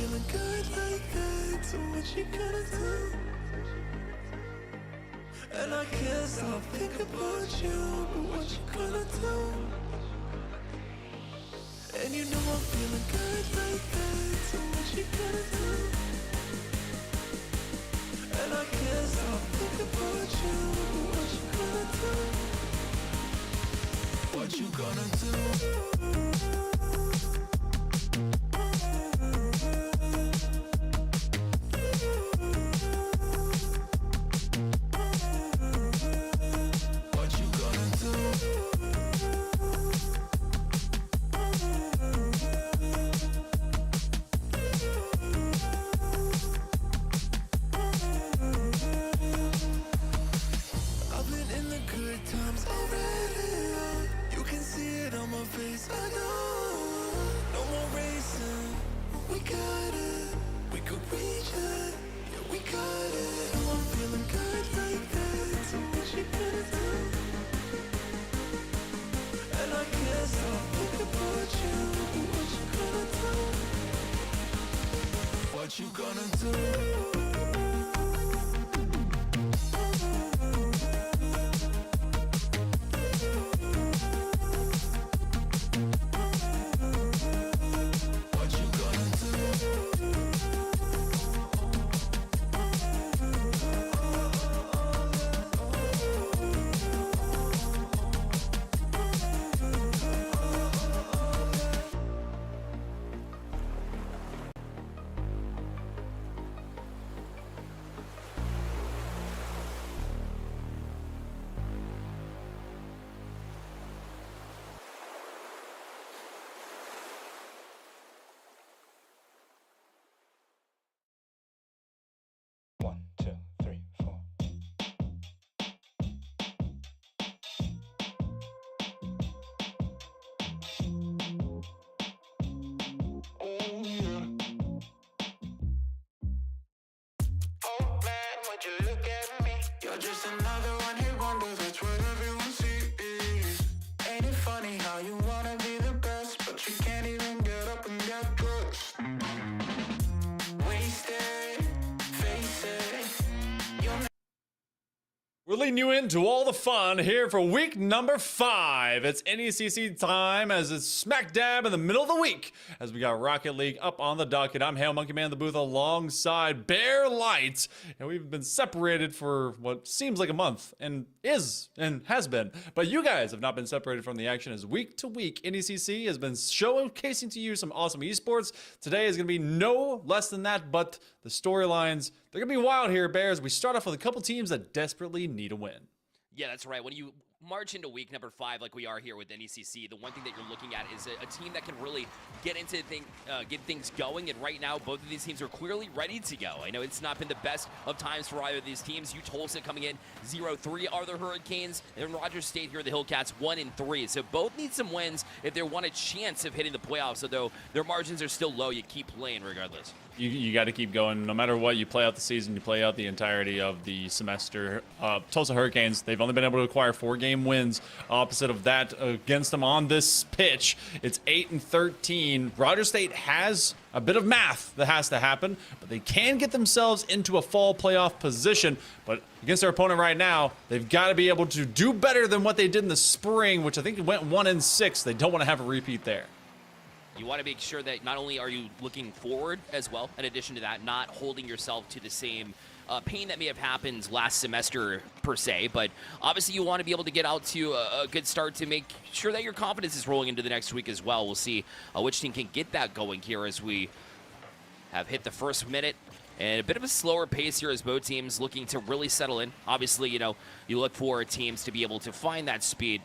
feeling good like that, so what you gonna do? And I can't stop thinking about you, but what you gonna do? And you know I'm feeling good like that, so what you gonna do? And I can't stop thinking about you, but what you gonna do? What you gonna do? What you gonna do? Just another one hit wonder, that's what everyone sees. Ain't it funny how you wanna be the best, but you can't even get up and get dressed? Wasted, face it. We're leading you into all the fun here for week number 5. It's NECC time as it's smack dab in the middle of the week as we got Rocket League up on the docket. I'm Hail Monkey Man in the booth alongside Bear Light, and we've been separated for what seems like a month and is and has been. But you guys have not been separated from the action as week to week NECC has been showcasing to you some awesome esports. Today is going to be no less than that, but the storylines, they're going to be wild here, Bears. We start off with a couple teams that desperately need a win. Yeah, that's right. When you march into week number 5 like we are here with NECC, the one thing that you're looking at is a team that can really get into get things going, and right now both of these teams are clearly ready to go. I know it's not been the best of times for either of these teams. Tulsa coming in 0-3 are the Hurricanes, and Rogers State here, the Hillcats 1-3. So both need some wins if they want a chance of hitting the playoffs, although their margins are still low. You keep playing regardless. You got to keep going. No matter what, you play out the season, you play out the entirety of the semester. Tulsa Hurricanes, they've only been able to acquire 4-game wins. Opposite of that against them on this pitch, it's 8-13. Rogers State has a bit of math that has to happen, but they can get themselves into a fall playoff position. But against their opponent right now, they've got to be able to do better than what they did in the spring, which I think went 1-6. They don't want to have a repeat there. You want to make sure that not only are you looking forward as well, in addition to that, not holding yourself to the same pain that may have happened last semester per se, but obviously you want to be able to get out to a good start to make sure that your confidence is rolling into the next week as well. We'll see which team can get that going here as we have hit the first minute. And a bit of a slower pace here as both teams looking to really settle in. Obviously, you know, you look for teams to be able to find that speed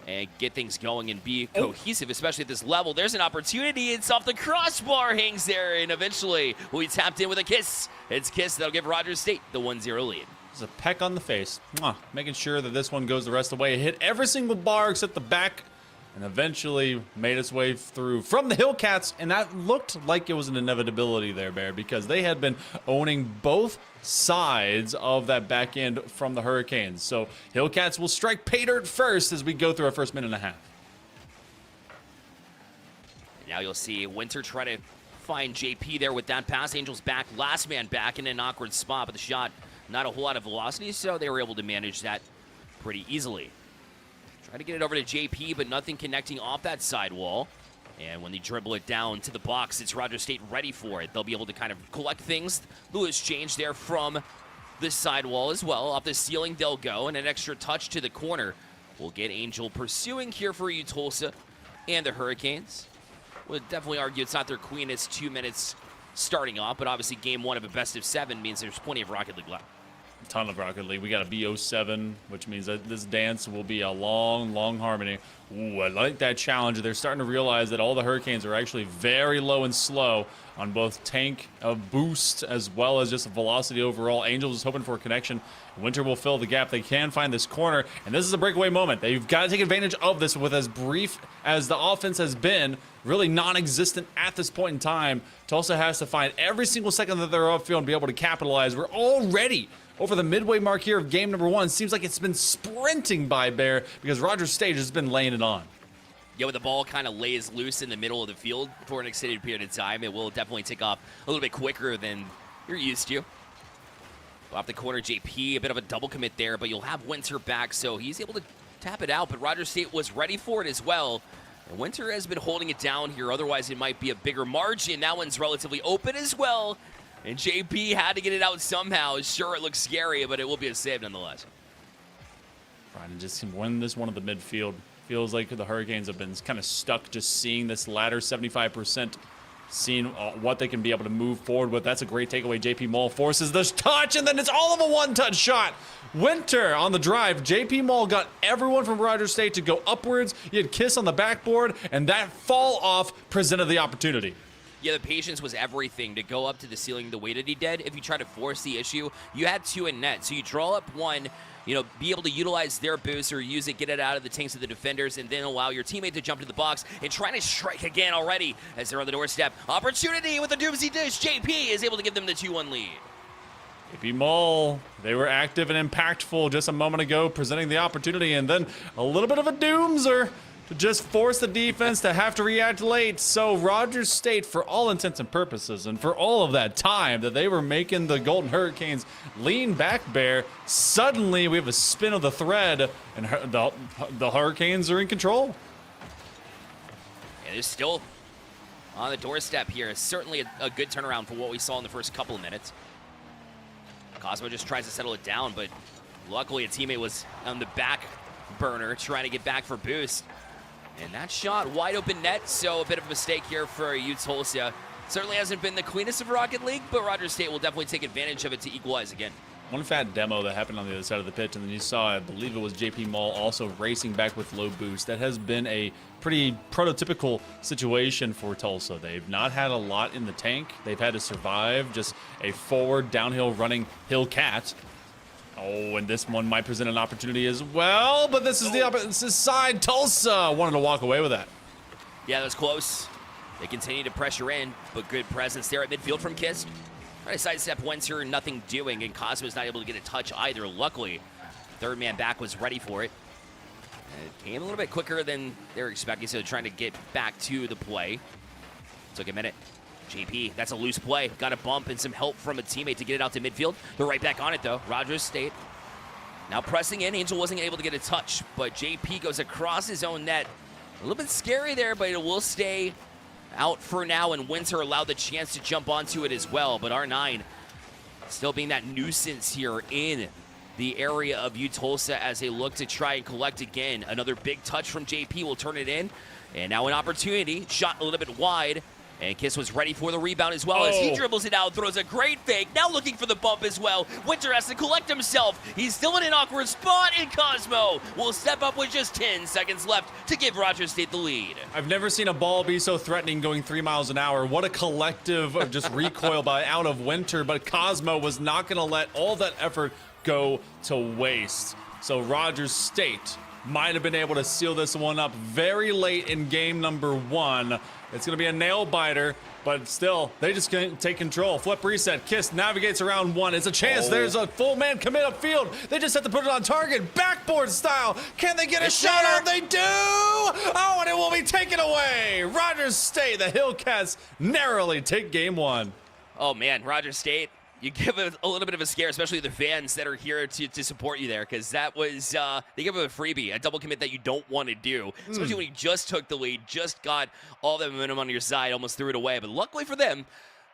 and get things going and be cohesive, especially at this level. There's an opportunity. It's off the crossbar, hangs there, and eventually we tapped in with a kiss. It's Kiss that'll give Rogers State the 1-0 lead. It's a peck on the face. Making sure that this one goes the rest of the way. It hit every single bar except the back, and eventually made its way through from the Hillcats, and that looked like it was an inevitability there, Bear, because they had been owning both sides of that back end from the Hurricanes. So Hillcats will strike pay dirt first as we go through our first minute and a half. Now you'll see Winter try to find JP there with that pass. Angel's back, last man back in an awkward spot, but the shot, not a whole lot of velocity, so they were able to manage that pretty easily. Try to get it over to JP, but nothing connecting off that sidewall. And when they dribble it down to the box, it's Rogers State ready for it. They'll be able to kind of collect things. Lewis change there from the sidewall as well. Off the ceiling they'll go, and an extra touch to the corner will get Angel pursuing here for Tulsa and the Hurricanes. Would definitely argue it's not their cleanest 2 minutes starting off, but obviously game one of a best of 7 means there's plenty of Rocket League left. Ton of Rocket League. We got a BO7, which means that this dance will be a long, long harmony. Ooh, I like that challenge. They're starting to realize that all the Hurricanes are actually very low and slow on both tank boost as well as just velocity overall. Angels is hoping for a connection. Winter will fill the gap. They can find this corner, and this is a breakaway moment. They've got to take advantage of this with as brief as the offense has been, really non-existent at this point in time. Tulsa has to find every single second that they're upfield and be able to capitalize. We're already over the midway mark here of game number 1. Seems like it's been sprinting by Bear because Rogers State has been laying it on. Yeah, when the ball kind of lays loose in the middle of the field for an extended period of time, it will definitely take off a little bit quicker than you're used to. Off the corner, JP, a bit of a double commit there, but you'll have Winter back, so he's able to tap it out, but Rogers State was ready for it as well. And Winter has been holding it down here, otherwise it might be a bigger margin. That one's relatively open as well. And JP had to get it out somehow. Sure, it looks scary, but it will be a save nonetheless. Trying to just win this one at the midfield. Feels like the Hurricanes have been kind of stuck just seeing this latter 75%, seeing what they can be able to move forward with. That's a great takeaway. JP Mall forces this touch, and then it's all of a one-touch shot. Winter on the drive. JP Mall got everyone from Rogers State to go upwards. You had Kiss on the backboard, and that fall off presented the opportunity. Yeah, the patience was everything to go up to the ceiling the way that he did. If you try to force the issue, you had 2 in net. So you draw up 1, be able to utilize their boost or use it, get it out of the tanks of the defenders, and then allow your teammate to jump to the box and try to strike again already as they're on the doorstep. Opportunity with the doomsday dish. JP is able to give them the 2-1 lead. JP Mall, they were active and impactful just a moment ago, presenting the opportunity, and then a little bit of a doomser to just force the defense to have to react late. So Rogers State, for all intents and purposes, and for all of that time that they were making the Golden Hurricanes lean back Bear, suddenly we have a spin of the thread, and the Hurricanes are in control. And they're still on the doorstep here. It's certainly a good turnaround for what we saw in the first couple of minutes. Cosmo just tries to settle it down, but luckily a teammate was on the back burner trying to get back for boost. And that shot, wide open net, so a bit of a mistake here for Tulsa. Certainly hasn't been the cleanest of Rocket League, but Rogers State will definitely take advantage of it to equalize again. One fat demo that happened on the other side of the pitch, and then you saw, I believe it was JP Mall also racing back with low boost. That has been a pretty prototypical situation for Tulsa. They've not had a lot in the tank. They've had to survive just a forward, downhill running hill cat. Oh, and this one might present an opportunity as well, but this is the opposite side. Tulsa wanted to walk away with that. Yeah, that was close. They continue to pressure in, but good presence there at midfield from Kiss. Trying to sidestep Winter, nothing doing, and Cosmo's not able to get a touch either. Luckily, third man back was ready for it. And it came a little bit quicker than they were expecting, so they're trying to get back to the play. Took a minute. JP, that's a loose play. Got a bump and some help from a teammate to get it out to midfield. They're right back on it, though. Rogers State now pressing in. Angel wasn't able to get a touch, but JP goes across his own net. A little bit scary there, but it will stay out for now, and Winter allowed the chance to jump onto it as well. But R9 still being that nuisance here in the area of Tulsa as they look to try and collect again. Another big touch from JP will turn it in. And now an opportunity. Shot a little bit wide. And Kiss was ready for the rebound as well as he dribbles it out, throws a great fake. Now looking for the bump as well. Winter has to collect himself. He's still in an awkward spot, and Cosmo will step up with just 10 seconds left to give Rogers State the lead. I've never seen a ball be so threatening going 3 miles an hour. What a collective of just recoil out of Winter, but Cosmo was not going to let all that effort go to waste. So Rogers State might have been able to seal this one up very late in game number 1. It's going to be a nail biter, but still, they just can't take control. Flip reset. Kiss navigates around 1. It's a chance. There's a full man commit upfield. They just have to put it on target, backboard style. Can they get a shot on? They do! Oh, and it will be taken away. Rogers State, the Hillcats narrowly take game 1. Oh man, Rogers State, you give it a little bit of a scare, especially the fans that are here to support you there, because that was, they give it a freebie, a double commit that you don't want to do, especially when you just took the lead, just got all that momentum on your side, almost threw it away. But luckily for them,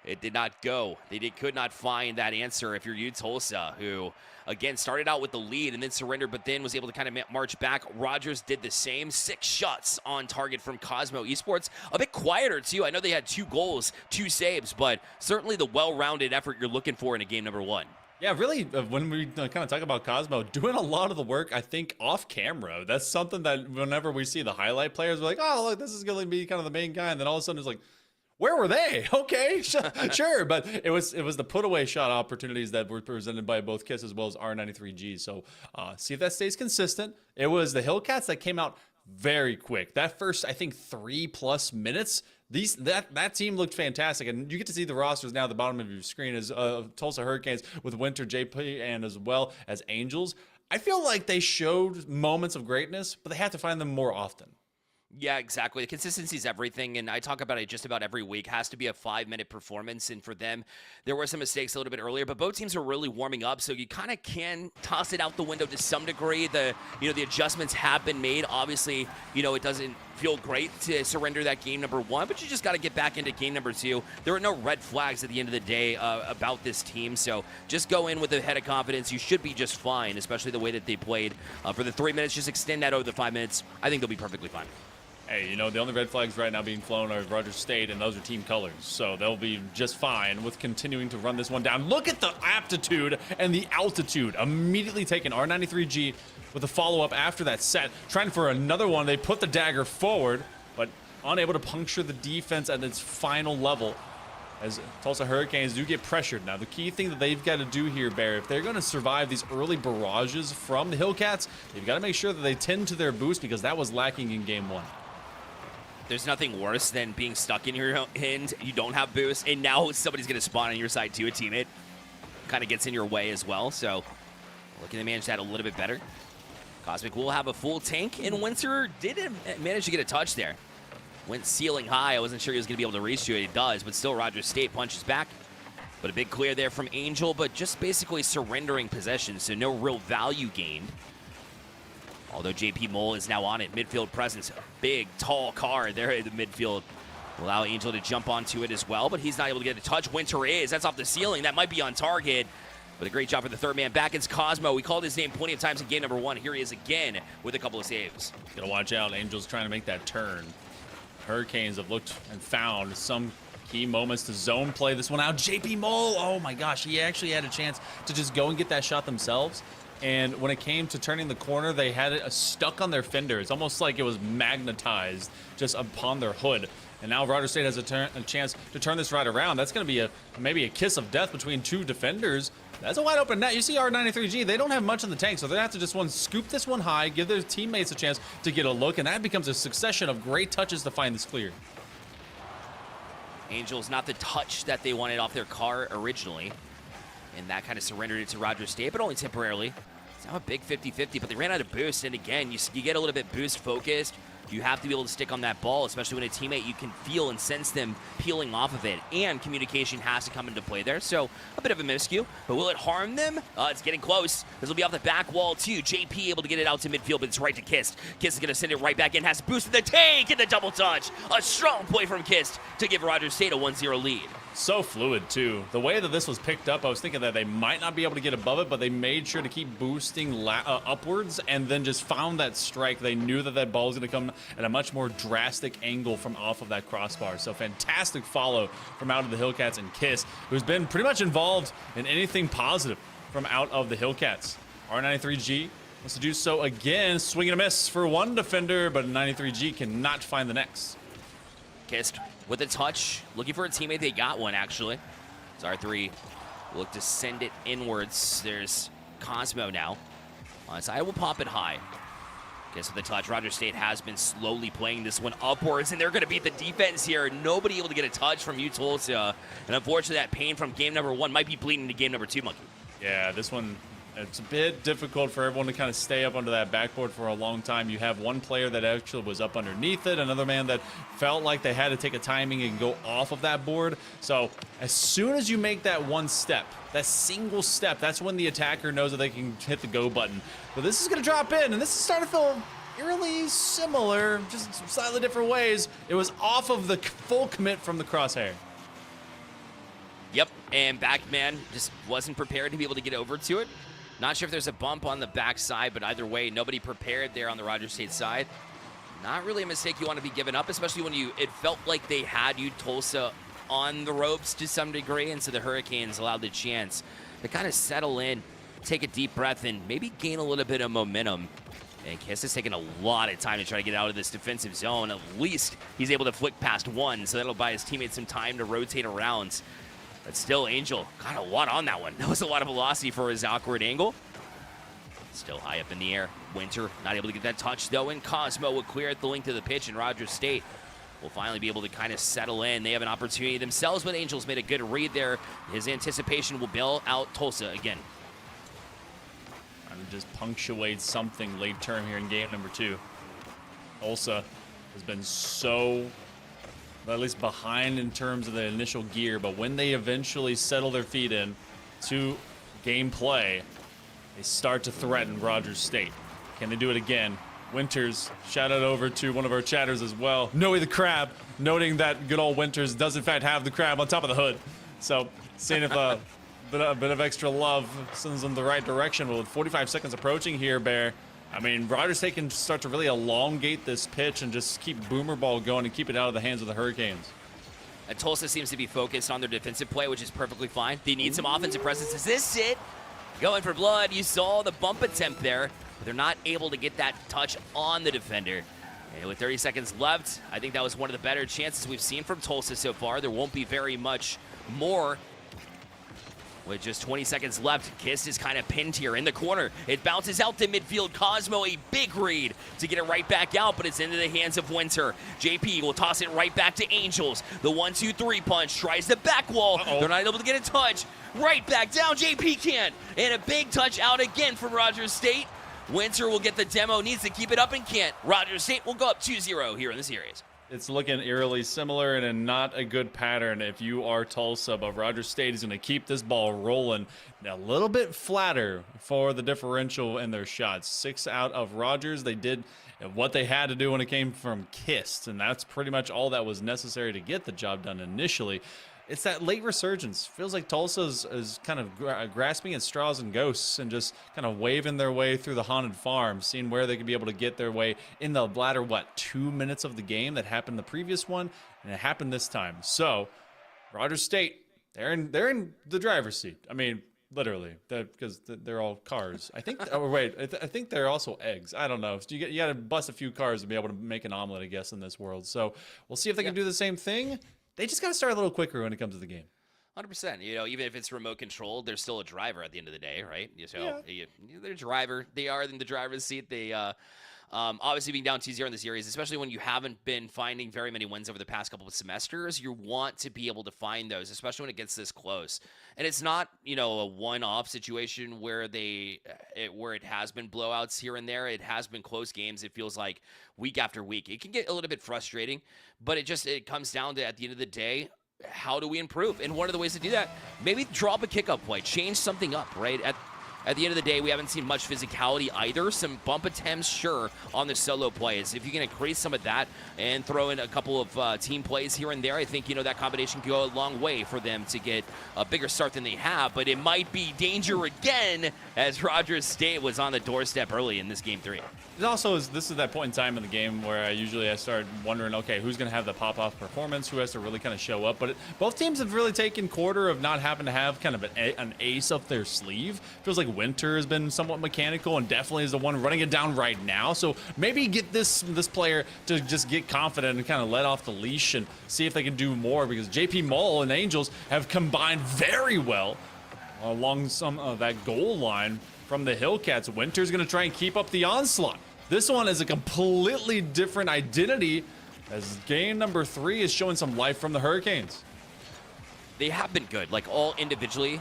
it did not go. They could not find that answer. If you're U Tulsa, who, again, started out with the lead and then surrendered, but then was able to kind of march back. Rogers did the same. 6 shots on target from Cosmo Esports. A bit quieter, too. I know they had 2 goals, 2 saves, but certainly the well-rounded effort you're looking for in a game number 1. Yeah, really, when we kind of talk about Cosmo, doing a lot of the work, I think, off camera. That's something that whenever we see the highlight players, we're like, oh, look, this is going to be kind of the main guy. And then all of a sudden it's like, where were they? Okay, sure. But it was the put away shot opportunities that were presented by both Kiss as well as R93G. So see if that stays consistent. It was the Hillcats that came out very quick. That first, I think, 3+ minutes, that team looked fantastic. And you get to see the rosters now at the bottom of your screen as Tulsa Hurricanes with Winter, JP, and as well as Angels. I feel like they showed moments of greatness, but they have to find them more often. Yeah, exactly. Consistency is everything, and I talk about it just about every week. Has to be a 5-minute performance, and for them, there were some mistakes a little bit earlier, but both teams are really warming up, so you kind of can toss it out the window to some degree. The adjustments have been made. Obviously, it doesn't feel great to surrender that game number 1, but you just got to get back into game number 2. There are no red flags at the end of the day about this team, so just go in with a head of confidence. You should be just fine, especially the way that they played for the 3 minutes. Just extend that over the 5 minutes. I think they'll be perfectly fine. Hey, the only red flags right now being flown are Rogers State, and those are team colors. So they'll be just fine with continuing to run this one down. Look at the aptitude and the altitude. Immediately taken R93G with a follow-up after that set. Trying for another one. They put the dagger forward, but unable to puncture the defense at its final level as Tulsa Hurricanes do get pressured. Now, the key thing that they've got to do here, Bear, if they're going to survive these early barrages from the Hillcats, they've got to make sure that they tend to their boost because that was lacking in game 1. There's nothing worse than being stuck in your end. You don't have boost, and now somebody's going to spawn on your side too. A teammate kind of gets in your way as well. So looking to manage that a little bit better. Cosmic will have a full tank, and Winter did manage to get a touch there. Went ceiling high. I wasn't sure he was going to be able to reach to it. He does, but still Rogers State punches back. But a big clear there from Angel, but just basically surrendering possession, so no real value gained. Although JP Mole is now on it. Midfield presence. Big, tall car there in the midfield. Allow Angel to jump onto it as well, but he's not able to get a touch. Winter is. That's off the ceiling. That might be on target. But a great job for the third man. Back is Cosmo. We called his name plenty of times in game number 1. Here he is again with a couple of saves. Gotta watch out. Angel's trying to make that turn. Hurricanes have looked and found some key moments to zone play this one out. JP Mole, oh my gosh, he actually had a chance to just go and get that shot themselves. And when it came to turning the corner, they had it stuck on their fender. It's almost like it was magnetized just upon their hood. And now Rogers State has a chance to turn this right around. That's going to be maybe a kiss of death between 2 defenders. That's a wide open net. You see R93G, they don't have much in the tank, so they have to just scoop this one high, give their teammates a chance to get a look, and that becomes a succession of great touches to find this clear. Angels not the touch that they wanted off their car originally. And that kind of surrendered it to Rogers State, but only temporarily. It's now a big 50-50, but they ran out of boost. And again, you get a little bit boost focused. You have to be able to stick on that ball, especially when a teammate, you can feel and sense them peeling off of it. And communication has to come into play there. So a bit of a miscue, but will it harm them? It's getting close. This will be off the back wall too. JP able to get it out to midfield, but it's right to Kist. Kist is going to send it right back in. Has boosted the tank and the double touch. A strong play from Kist to give Rogers State a 1-0 lead. So fluid, too. The way that this was picked up, I was thinking that they might not be able to get above it, but they made sure to keep boosting upwards and then just found that strike. They knew that that ball was going to come at a much more drastic angle from off of that crossbar. So fantastic follow from out of the Hillcats and Kiss, who's been pretty much involved in anything positive from out of the Hillcats. R93G wants to do so again. Swing and a miss for one defender, but 93G cannot find the next. Kist with a touch, looking for a teammate. They got one, actually. It's R3. Look to send it inwards. There's Cosmo now. On side, will pop it high. Guess with the touch, Rogers State has been slowly playing this one upwards, and they're going to beat the defense here. Nobody able to get a touch from you, Tulsa. And unfortunately, that pain from game number 1 might be bleeding to game number 2, Monkey. Yeah, this one, it's a bit difficult for everyone to kind of stay up under that backboard for a long time. You have one player that actually was up underneath it, another man that felt like they had to take a timing and go off of that board. So as soon as you make that one step, that single step, that's when the attacker knows that they can hit the go button. But this is going to drop in, and this is starting to feel eerily similar, just slightly different ways. It was off of the full commit from the crosshair. Yep, and Backman just wasn't prepared to be able to get over to it. Not sure if there's a bump on the backside, but either way, nobody prepared there on the Rogers State side. Not really a mistake you want to be giving up, especially when it felt like they had you, Tulsa, on the ropes to some degree, and so the Hurricanes allowed the chance to kind of settle in, take a deep breath, and maybe gain a little bit of momentum. And Kiss has taken a lot of time to try to get out of this defensive zone. At least he's able to flick past one, so that'll buy his teammates some time to rotate around. But still, Angel got a lot on that one. That was a lot of velocity for his awkward angle. Still high up in the air. Winter not able to get that touch, though, and Cosmo will clear at the length of the pitch, and Rogers State will finally be able to kind of settle in. They have an opportunity themselves, but Angels made a good read there. His anticipation will bail out Tulsa again. Trying to just punctuate something late term here in game number 2. Tulsa has been so, at least behind in terms of the initial gear, but when they eventually settle their feet in to gameplay, they start to threaten Rogers State. Can they do it again? Winters, shout out over to one of our chatters as well, Noe the Crab, noting that good old Winters does in fact have the crab on top of the hood. So seeing if a bit of extra love sends them the right direction. With 45 seconds approaching here, Bear, I mean, Rogers State can start to really elongate this pitch and just keep boomer ball going and keep it out of the hands of the Hurricanes. And Tulsa seems to be focused on their defensive play, which is perfectly fine. They need some offensive presence. Is this it? Going for blood. You saw the bump attempt there, but they're not able to get that touch on the defender. And with 30 seconds left, I think that was one of the better chances we've seen from Tulsa so far. There won't be very much more. With just 20 seconds left, Kiss is kind of pinned here in the corner. It bounces out to midfield. Cosmo, a big read to get it right back out, but it's into the hands of Winter. JP will toss it right back to Angels. The 1-2-3 punch tries the back wall. They're not able to get a touch. Right back down, JP can't. And a big touch out again from Rogers State. Winter will get the demo, needs to keep it up and can't. Rogers State will go up 2-0 here in the series. It's looking eerily similar and in not a good pattern if you are Tulsa, but Rogers State is going to keep this ball rolling a little bit flatter for the differential in their shots. 6 out of Rogers. They did what they had to do when it came from Kist, and that's pretty much all that was necessary to get the job done initially. It's that late resurgence. Feels like Tulsa is kind of grasping at straws and ghosts and just kind of waving their way through the haunted farm, seeing where they could be able to get their way in the latter, 2 minutes of the game that happened the previous one, and it happened this time. So, Rogers State, they're in the driver's seat. I mean, literally, because they're all cars. I think. Oh wait, I think they're also eggs. I don't know. You got to bust a few cars to be able to make an omelet, I guess, in this world. So we'll see if they can do the same thing. They just got to start a little quicker when it comes to the game. 100%. You know, even if it's remote controlled, there's still a driver at the end of the day, right? So they're a driver. They are in the driver's seat. They obviously being down 2-0 in the series, especially when you haven't been finding very many wins over the past couple of semesters, you want to be able to find those, especially when it gets this close. And it's not, you know, a one-off situation where where it has been blowouts here and there. It has been close games. It feels like week after week. It can get a little bit frustrating, but it comes down to, at the end of the day, how do we improve? And one of the ways to do that, maybe drop a kickoff play, change something up, right? At the end of the day, we haven't seen much physicality either. Some bump attempts, sure, on the solo plays. If you can increase some of that and throw in a couple of team plays here and there, I think, you know, that combination can go a long way for them to get a bigger start than they have. But it might be danger again, as Rogers State was on the doorstep early in this Game 3. It also is, this is that point in time in the game where I start wondering, okay, who's going to have the pop-off performance? Who has to really kind of show up? But both teams have really taken quarter of not having to have kind of an ace up their sleeve. Feels like Winter has been somewhat mechanical and definitely is the one running it down right now. So maybe get this player to just get confident and kind of let off the leash and see if they can do more, because JP Mull and Angels have combined very well along some of that goal line from the Hillcats. Winter's going to try and keep up the onslaught. This one is a completely different identity, as game number 3 is showing some life from the Hurricanes. They have been good, like all individually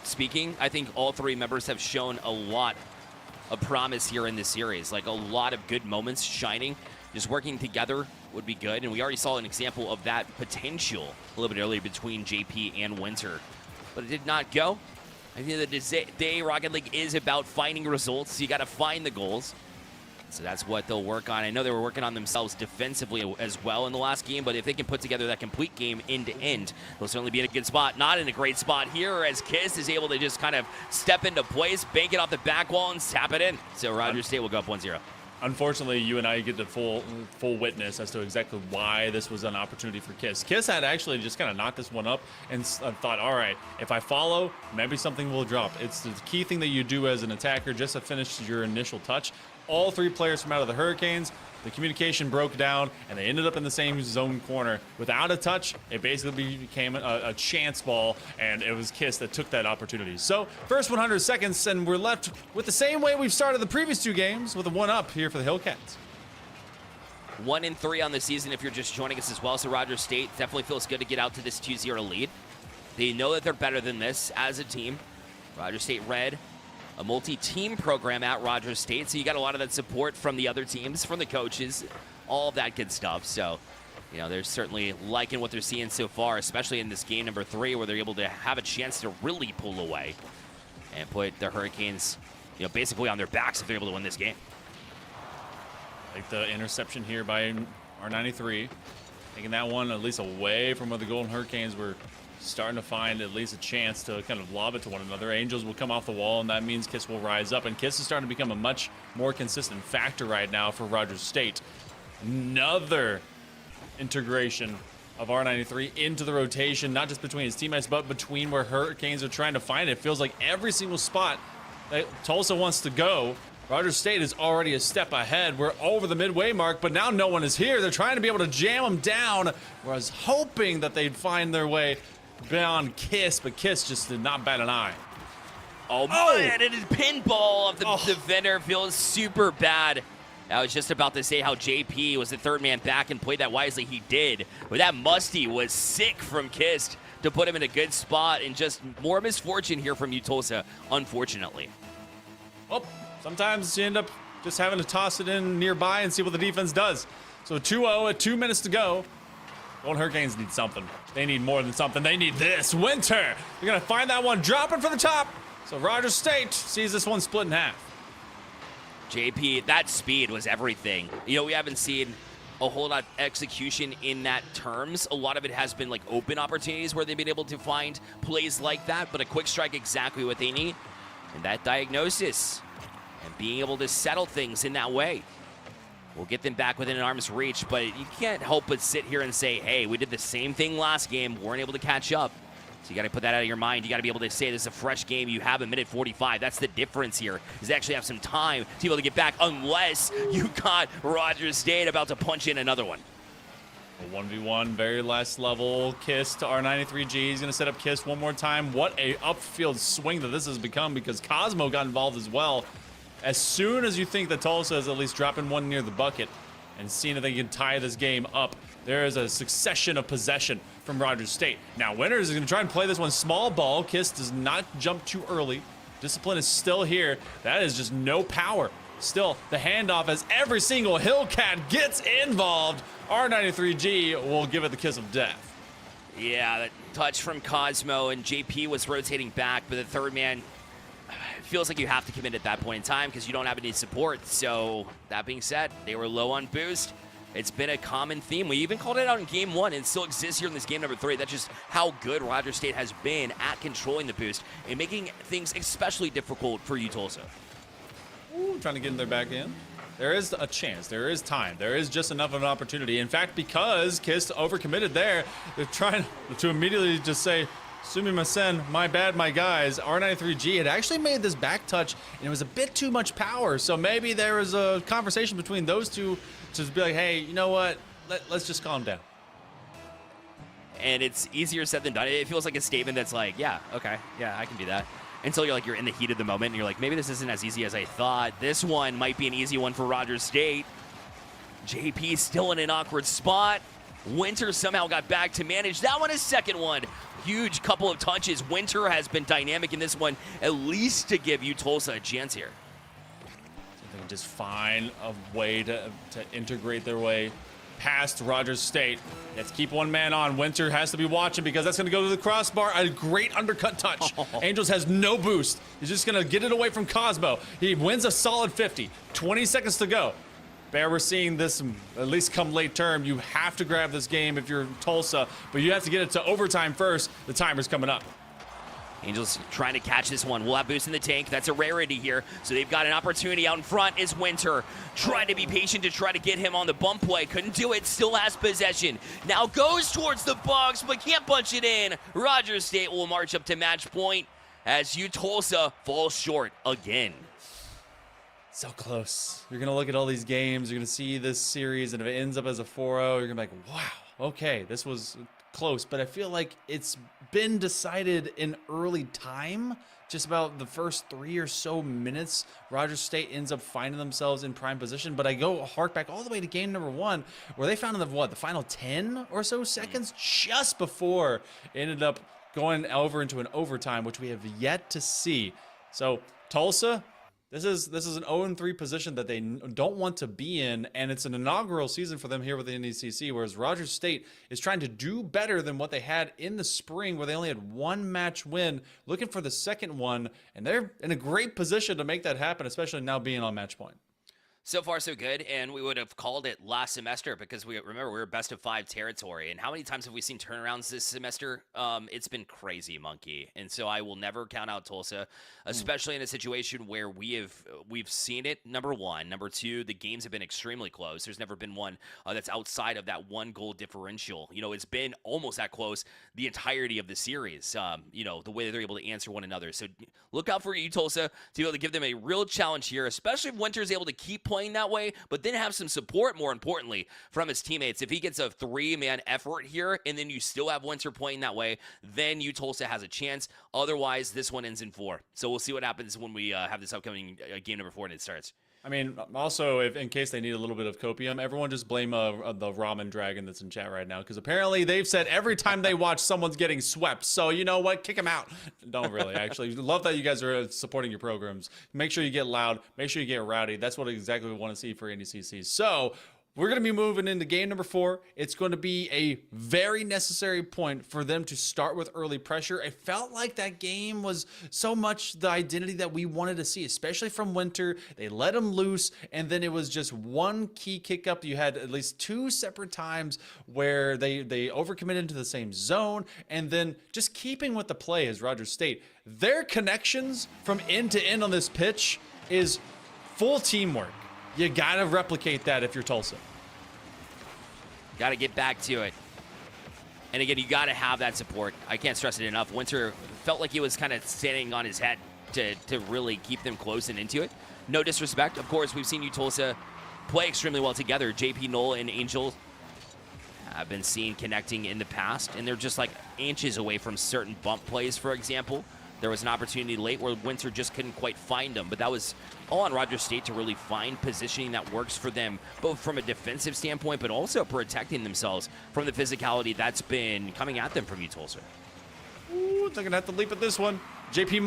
speaking. I think all 3 members have shown a lot of promise here in this series, like a lot of good moments shining. Just working together would be good, and we already saw an example of that potential a little bit earlier between JP and Winter, but it did not go. I think that this day Rocket League is about finding results. You got to find the goals. So that's what they'll work on. I know they were working on themselves defensively as well in the last game, but if they can put together that complete game end to end, they'll certainly be in a good spot. Not in a great spot here, as Kiss is able to just kind of step into place, bank it off the back wall, and tap it in. So Rogers State will go up 1-0. Unfortunately, you and I get the full witness as to exactly why this was an opportunity for Kiss. Kiss had actually just kind of knocked this one up and thought, all right, if I follow, maybe something will drop. It's the key thing that you do as an attacker just to finish your initial touch. All 3 players from out of the Hurricanes, the communication broke down, and they ended up in the same zone corner. Without a touch, it basically became a chance ball, and it was Kiss that took that opportunity. So, first 100 seconds, and we're left with the same way we've started the previous 2 games, with a 1-up here for the Hillcats. 1-3 on the season if you're just joining us as well. So Rogers State definitely feels good to get out to this 2-0 lead. They know that they're better than this as a team. Rogers State Red, a multi-team program at Rogers State, so you got a lot of that support from the other teams, from the coaches, all of that good stuff. So, you know, they're certainly liking what they're seeing so far, especially in this game number 3, where they're able to have a chance to really pull away and put the Hurricanes, you know, basically on their backs if they're able to win this game. Like the interception here by R93, taking that one at least away from where the Golden Hurricanes were starting to find at least a chance to kind of lob it to one another. Angels will come off the wall, and that means Kiss will rise up, and Kiss is starting to become a much more consistent factor right now for Rogers State. Another integration of R93 into the rotation, not just between his teammates, but between where Hurricanes are trying to find it. It feels like every single spot that Tulsa wants to go, Rogers State is already a step ahead. We're over the midway mark, but now no one is here. They're trying to be able to jam them down, whereas hoping that they'd find their way beyond Kiss, but Kiss just did not bat an eye. Oh, man, it is pinball of the defender. Feels super bad. I was just about to say how JP was the 3rd man back and played that wisely. He did, but that musty was sick from Kiss to put him in a good spot, and just more misfortune here from Tulsa, unfortunately. Well, sometimes you end up just having to toss it in nearby and see what the defense does. So 2-0 at 2 minutes to go. Golden Hurricanes need something. They need more than something. They need this. Winter. They're going to find that one dropping for the top. So Rogers State sees this one split in half. JP, that speed was everything. You know, we haven't seen a whole lot of execution in that terms. A lot of it has been like open opportunities where they've been able to find plays like that, but a quick strike exactly what they need. And that diagnosis and being able to settle things in that way will get them back within an arm's reach, but you can't help but sit here and say, hey, we did the same thing last game, weren't able to catch up. So you got to put that out of your mind. You got to be able to say this is a fresh game. You have a minute 45. That's the difference here, is they actually have some time to be able to get back, unless you got Rogers State about to punch in another one. A 1v1, very last level. Kiss to R93G. He's going to set up Kiss one more time. What a upfield swing that this has become, because Cosmo got involved as well. As soon as you think that Tulsa is at least dropping one near the bucket and seeing if they can tie this game up, there is a succession of possession from Rogers State. Now, Winters is going to try and play this one small ball. Kiss does not jump too early. Discipline is still here. That is just no power. Still, the handoff as every single Hillcat gets involved. R93G will give it the kiss of death. Yeah, that touch from Cosmo, and JP was rotating back, but the 3rd man, it feels like you have to commit at that point in time because you don't have any support. So that being said, they were low on boost. It's been a common theme. We even called it out in game 1, and it still exists here in this game number 3. That's just how good Rogers State has been at controlling the boost and making things especially difficult for Tulsa. Ooh, trying to get in their back in. There is a chance. There is time. There is just enough of an opportunity. In fact, because Kiss overcommitted there, they're trying to immediately just say, Sumimasen, my bad, my guys. R93G had actually made this back touch, and it was a bit too much power. So maybe there was a conversation between those two to be like, hey, you know what? Let's just calm down. And it's easier said than done. It feels like a statement that's like, yeah, okay, yeah, I can do that. until you're in the heat of the moment and you're like, maybe this isn't as easy as I thought. This one might be an easy one for Rogers State. JP still in an awkward spot. Winter somehow got back to manage that one. His second one. Huge couple of touches. Winter has been dynamic in this one, at least to give Tulsa a chance here. So they can just find a way to integrate their way past Rogers State. Let's keep one man on. Winter has to be watching because that's going to go to the crossbar. A great undercut touch. Angels has no boost. He's just going to get it away from Cosmo. He wins a solid 50. 20 seconds to go. Bear, we're seeing this at least come late term. You have to grab this game if you're Tulsa, but you have to get it to overtime first. The timer's coming up. Angels trying to catch this one. We'll have boost in the tank. That's a rarity here. So they've got an opportunity out in front is Winter. Trying to be patient to try to get him on the bump play. Couldn't do it. Still has possession. Now goes towards the box, but can't punch it in. Rogers State will march up to match point as Tulsa falls short again. So close. You're going to look at all these games. You're going to see this series, and if it ends up as a 4-0, you're going to be like, wow, okay, this was close. But I feel like it's been decided in early time. Just about the first 3 or so minutes, Rogers State ends up finding themselves in prime position. But I go hark back all the way to game number 1, where they found in the final 10 or so seconds just before it ended up going over into an overtime, which we have yet to see. So Tulsa, this is an 0-3 position that they don't want to be in, and it's an inaugural season for them here with the NECC, whereas Rogers State is trying to do better than what they had in the spring, where they only had one match win, looking for the second one, and they're in a great position to make that happen, especially now being on match point. So far, so good, and we would have called it last semester because we were best of 5 territory. And how many times have we seen turnarounds this semester? It's been crazy, Monkey. And so I will never count out Tulsa, especially in a situation where we've seen it. Number one, number two, the games have been extremely close. There's never been one that's outside of that 1 goal differential. It's been almost that close the entirety of the series. The way that they're able to answer one another. So look out for Tulsa to be able to give them a real challenge here, especially if Winter's able to keep playing that way, but then have some support, more importantly, from his teammates. If he gets a 3-man effort here, and then you still have Winter playing that way, then Tulsa has a chance. Otherwise, this one ends in 4. So we'll see what happens when we have this upcoming game number 4 and it starts. I mean, also, if in case they need a little bit of copium, everyone just blame the ramen dragon that's in chat right now, because apparently they've said every time they watch someone's getting swept. So you know what? Kick them out. Don't really, actually. Love that you guys are supporting your programs. Make sure you get loud. Make sure you get rowdy. That's what exactly we want to see for NECC. So we're going to be moving into game number 4. It's going to be a very necessary point for them to start with early pressure. It felt like that game was so much the identity that we wanted to see, especially from Winter. They let him loose, and then it was just one key kick up. You had at least 2 separate times where they overcommitted into the same zone, and then just keeping with the play as Rogers State. Their connections from end to end on this pitch is full teamwork. You got to replicate that if you're Tulsa. Got to get back to it. And again, you got to have that support. I can't stress it enough. Winter felt like he was kind of standing on his head to really keep them close and into it. No disrespect. Of course, we've seen Tulsa play extremely well together. JP Knoll and Angel have been seen connecting in the past, and they're just like inches away from certain bump plays, for example. There was an opportunity late where Winter just couldn't quite find them, but that was all on Rogers State to really find positioning that works for them, both from a defensive standpoint, but also protecting themselves from the physicality that's been coming at them from Tulsa. Ooh, they're going to have to leap at this one. JP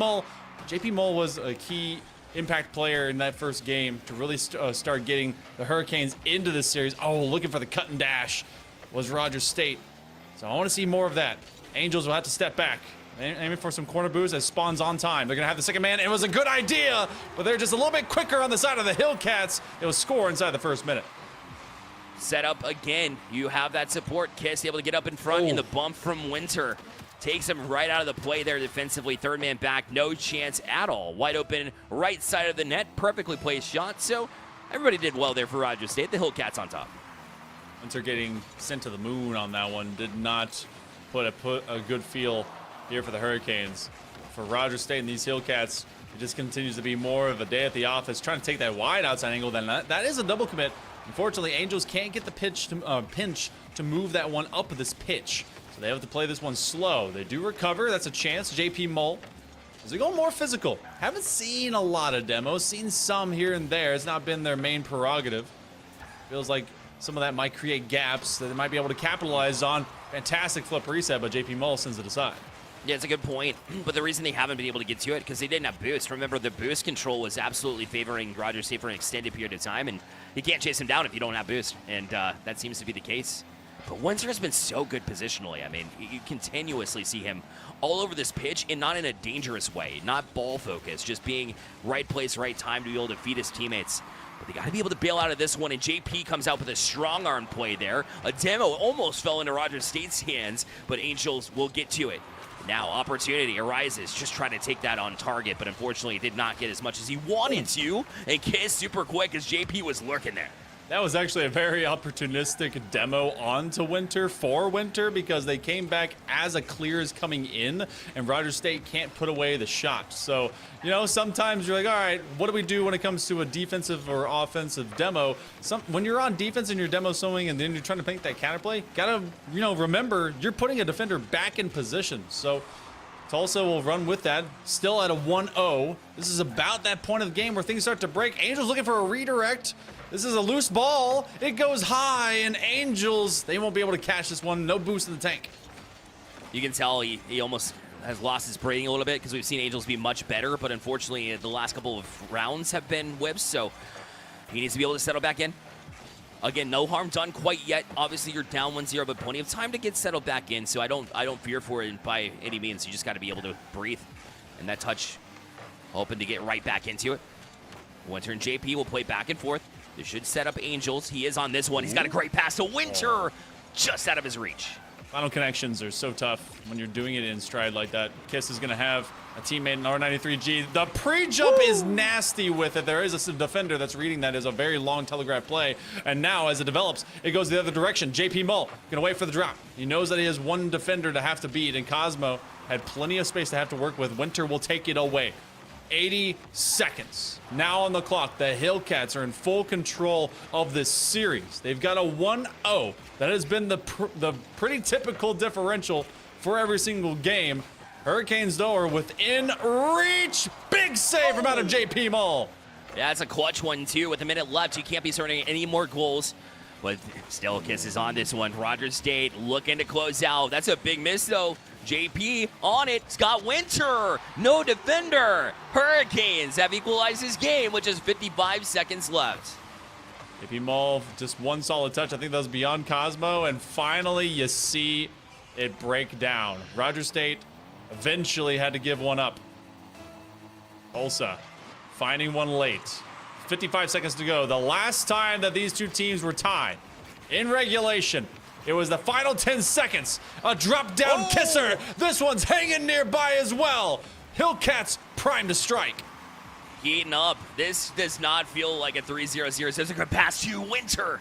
Mull was a key impact player in that first game to really start getting the Hurricanes into this series. Oh, looking for the cut and dash was Rogers State. So I want to see more of that. Angels will have to step back. Aiming for some corner boost as Spawn's on time. They're going to have the second man. It was a good idea, but they're just a little bit quicker on the side of the Hillcats. It was score inside the first minute. Set up again. You have that support. Kiss able to get up in front in the bump from Winter. Takes him right out of the play there defensively. Third man back. No chance at all. Wide open right side of the net. Perfectly placed shot. So everybody did well there for Rogers State. The Hillcats on top. Winter getting sent to the moon on that one. Did not put a good feel here for the Hurricanes. For Rogers State and these Hillcats, it just continues to be more of a day at the office, trying to take that wide outside angle. Then that is a double commit. Unfortunately, Angels can't get the pinch to move that one up this pitch, so they have to play this one slow. They do recover. That's a chance. JP Mull is they're going more physical. Haven't seen a lot of demos, seen some here and there. It's not been their main prerogative. Feels like some of that might create gaps that they might be able to capitalize on. Fantastic flip reset, but JP Mull sends it aside. Yeah, it's a good point. But the reason they haven't been able to get to it because they didn't have boost. Remember, the boost control was absolutely favoring Roger State for an extended period of time, and you can't chase him down if you don't have boost, and that seems to be the case. But Winter has been so good positionally. I mean, you continuously see him all over this pitch, and not in a dangerous way, not ball focused, just being right place, right time to be able to feed his teammates. But they got to be able to bail out of this one, and JP comes out with a strong arm play there. A demo almost fell into Roger State's hands, but Angels will get to it. Now opportunity arises, just trying to take that on target, but unfortunately did not get as much as he wanted to, and Kiss super quick as JP was lurking there. That was actually a very opportunistic demo onto Winter for Winter because they came back as a clear is coming in, and Roger State can't put away the shot. So, you know, sometimes you're like, all right, what do we do when it comes to a defensive or offensive demo? When you're on defense and you're demo swinging and then you're trying to make that counterplay, gotta, you know, remember you're putting a defender back in position. So Tulsa will run with that, still at a 1-0. This is about that point of the game where things start to break. Angels looking for a redirect. This is a loose ball. It goes high, and Angels, they won't be able to catch this one. No boost in the tank. You can tell he almost has lost his breathing a little bit because we've seen Angels be much better, but unfortunately the last couple of rounds have been whips, so he needs to be able to settle back in. Again, no harm done quite yet. Obviously, you're down 1-0, but plenty of time to get settled back in, so I don't fear for it by any means. You just got to be able to breathe. And that touch, hoping to get right back into it. Winter and JP will play back and forth. This should set up Angels. He is on this one. He's got a great pass to Winter, just out of his reach. Final connections are so tough when you're doing it in stride like that. Kiss is going to have a teammate in R93G. The pre-jump is nasty with it. There is a defender that's reading that as a very long telegraph play. And now, as it develops, it goes the other direction. JP Mull going to wait for the drop. He knows that he has one defender to have to beat, and Cosmo had plenty of space to have to work with. Winter will take it away. 80 seconds. Now on the clock, the Hillcats are in full control of this series. They've got a 1-0. That has been the pretty typical differential for every single game. Hurricanes, though, are within reach. Big save from out of JP Mull. Yeah, it's a clutch one, too. With a minute left, you can't be starting any more goals. But still, Kiss is on this one. Roger State looking to close out. That's a big miss, though. JP on it. Scott Winter. No defender. Hurricanes have equalized this game with just 55 seconds left. JP Mull, just one solid touch. I think that was beyond Cosmo. And finally, you see it break down. Roger State eventually had to give one up. Tulsa finding one late. 55 seconds to go. The last time that these two teams were tied in regulation, it was the final 10 seconds. A drop-down kisser. This one's hanging nearby as well. Hillcats primed to strike. Heating up. This does not feel like a 3-0-0. There's a good pass to Winter.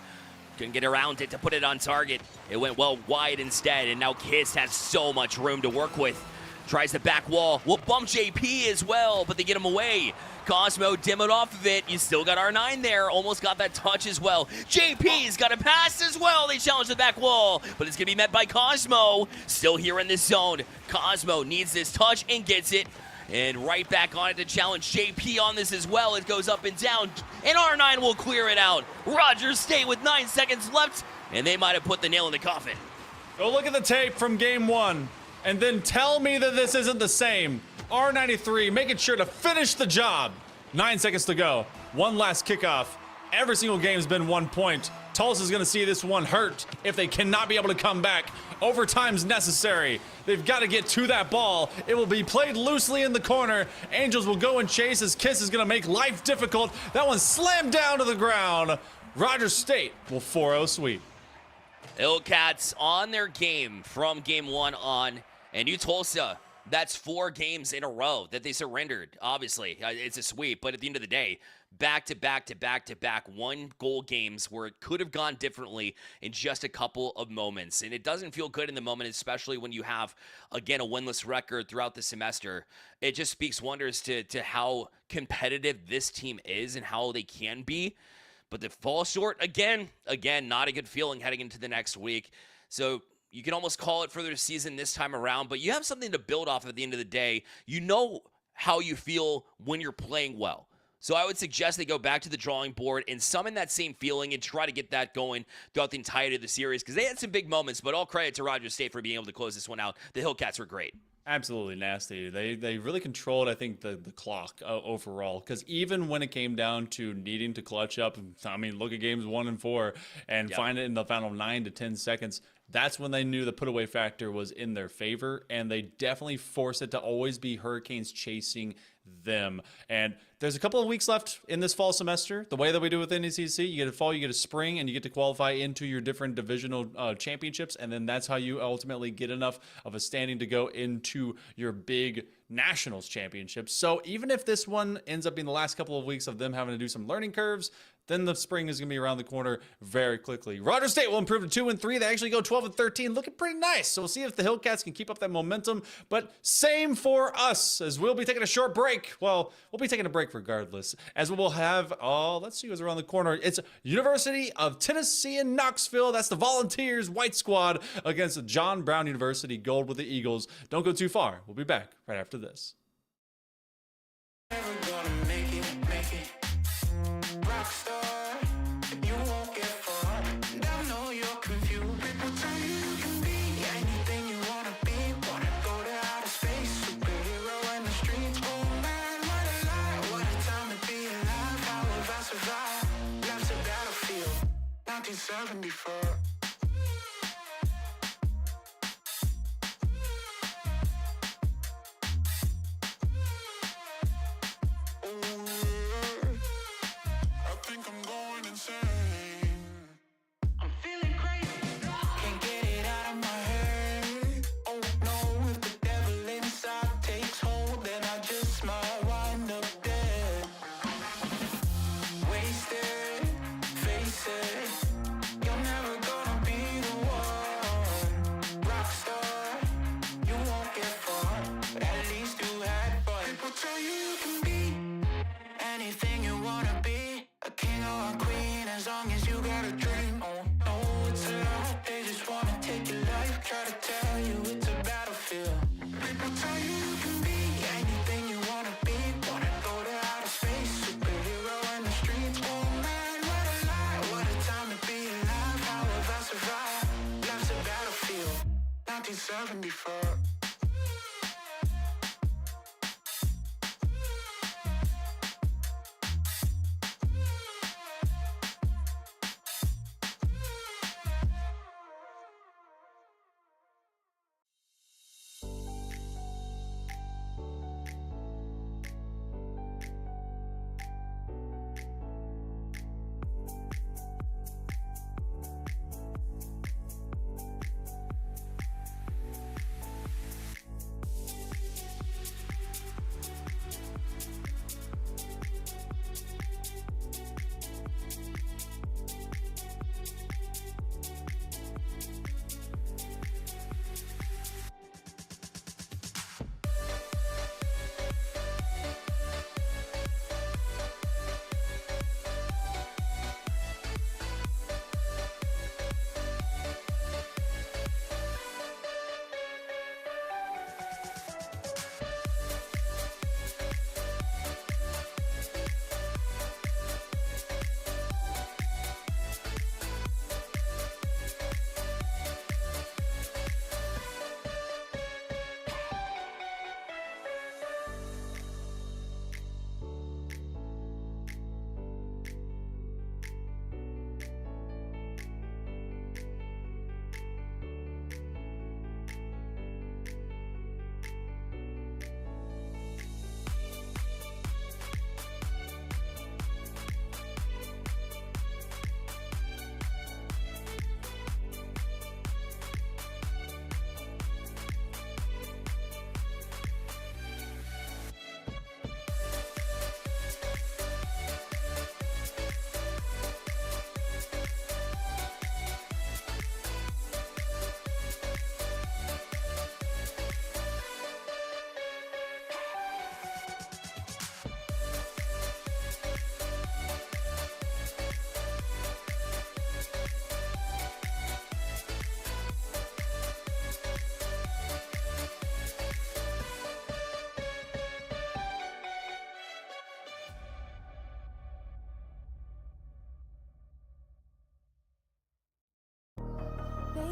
Couldn't get around it to put it on target. It went well wide instead, and now Kiss has so much room to work with. Tries the back wall. Will bump JP as well, but they get him away. Cosmo demoed off of it. You still got R9 there. Almost got that touch as well. JP's got a pass as well. They challenge the back wall, but it's going to be met by Cosmo. Still here in this zone. Cosmo needs this touch and gets it. And right back on it to challenge JP on this as well. It goes up and down, and R9 will clear it out. Roger State with 9 seconds left, and they might have put the nail in the coffin. Go look at the tape from game one, and then tell me that this isn't the same. R93 making sure to finish the job. 9 seconds to go. One last kickoff. Every single game's been 1 point. Tulsa's going to see this one hurt if they cannot be able to come back. Overtime's necessary. They've got to get to that ball. It will be played loosely in the corner. Angels will go and chase as Kiss is going to make life difficult. That one slammed down to the ground. Roger State will 4-0 sweep. Hillcats on their game from game one on. And you Tulsa, that's 4 games in a row that they surrendered. Obviously, it's a sweep, but at the end of the day, back-to-back 1-goal games where it could have gone differently in just a couple of moments. And it doesn't feel good in the moment, especially when you have, again, a winless record throughout the semester. It just speaks wonders to how competitive this team is and how they can be. But to fall short, again, not a good feeling heading into the next week. So you can almost call it for their season this time around, but you have something to build off at the end of the day. You know how you feel when you're playing well. So I would suggest they go back to the drawing board and summon that same feeling and try to get that going throughout the entirety of the series, because they had some big moments, but all credit to Rogers State for being able to close this one out. The Hillcats were great. Absolutely nasty. They really controlled, I think, the clock overall. Because even when it came down to needing to clutch up, I mean, look at games 1 and 4 and find it in the final 9 to 10 seconds. That's when they knew the put away factor was in their favor, and they definitely forced it to always be Hurricanes chasing them. And there's a couple of weeks left in this fall semester. The way that we do with NECC, you get a fall, you get a spring, and you get to qualify into your different divisional championships, and then that's how you ultimately get enough of a standing to go into your big nationals championships. So even if this one ends up being the last couple of weeks of them having to do some learning curves, then the spring is going to be around the corner very quickly. Rogers State will improve to 2 and 3. They actually go 12 and 13, looking pretty nice. So we'll see if the Hillcats can keep up that momentum. But same for us, as we'll be taking a short break. Well, we'll be taking a break regardless, as we'll have, let's see who's around the corner. It's University of Tennessee in Knoxville. That's the Volunteers white squad against John Brown University gold with the Eagles. Don't go too far. We'll be back right after this. Never gonna make it. Rockstar, you won't get far. I know you're confused. People tell you you can be anything you wanna be. Wanna go to outer space, superhero in the streets. Oh man, what a lie, what a time to be alive. How have I survived? Life's a battlefield, 1974.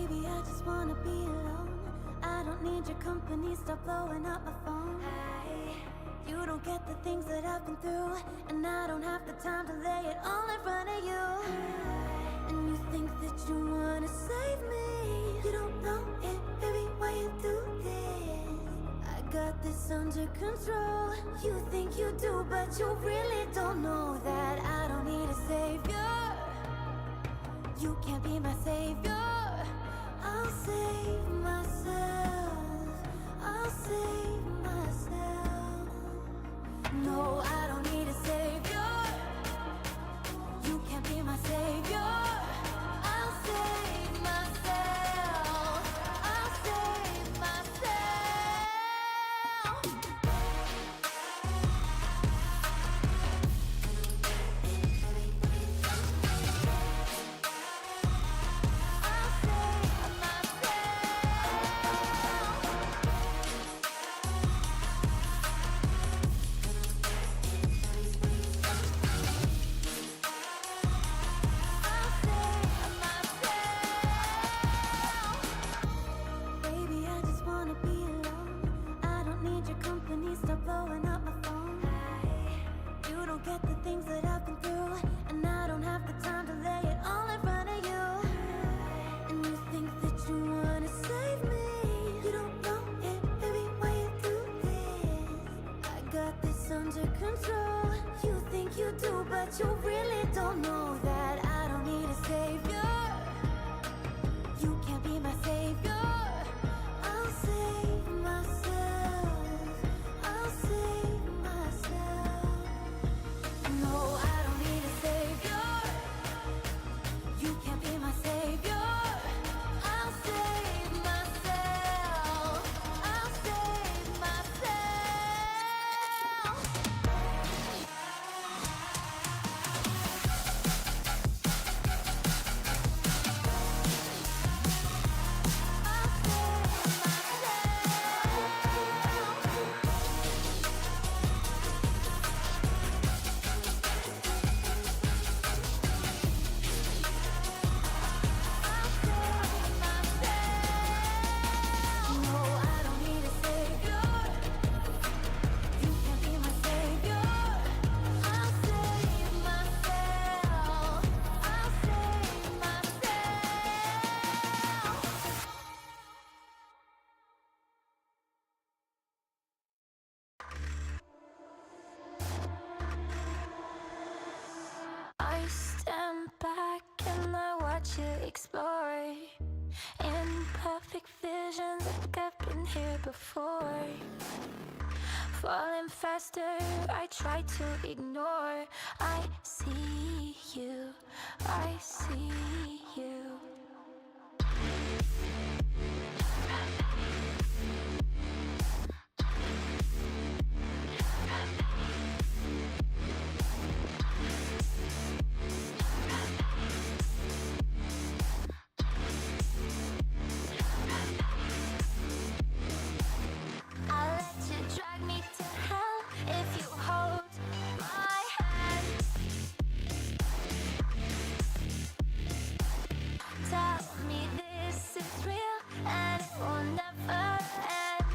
Baby, I just wanna be alone. I don't need your company, stop blowing up my phone. You don't get the things that I've been through, and I don't have the time to lay it all in front of you. And you think that you wanna save me. You don't know it, baby, why you do this? I got this under control. You think you do, but you really don't know that I don't need a savior. You can't be my savior. I'll save myself. I'll save myself. No, I don't need a savior. You can't be my savior. I'll save myself. I'll save myself. I'll save Baby, I just wanna be alone. I don't need your company, stop blowing up my phone. You don't get the things that I've been through, and I don't have the time to lay it all in front of you. And you think that you wanna save me. You don't know it, baby, why you do this? I got this under control. You think you do, but you really don't know that I don't need a savior. You can't be my savior. I'll save myself. I'll save myself. No, I don't need a savior. You can't be my savior. I'll save myself. I'll save myself. No, I don't need a savior. You can't be my savior. I'll save myself. I'll save myself. I stand back and I watch you explore. In perfect vision, like I've been here before. Falling faster, I try to ignore. I see you, I see you. I'll let you drag me to hell if you hold my hand. Tell me this is real and it will never end.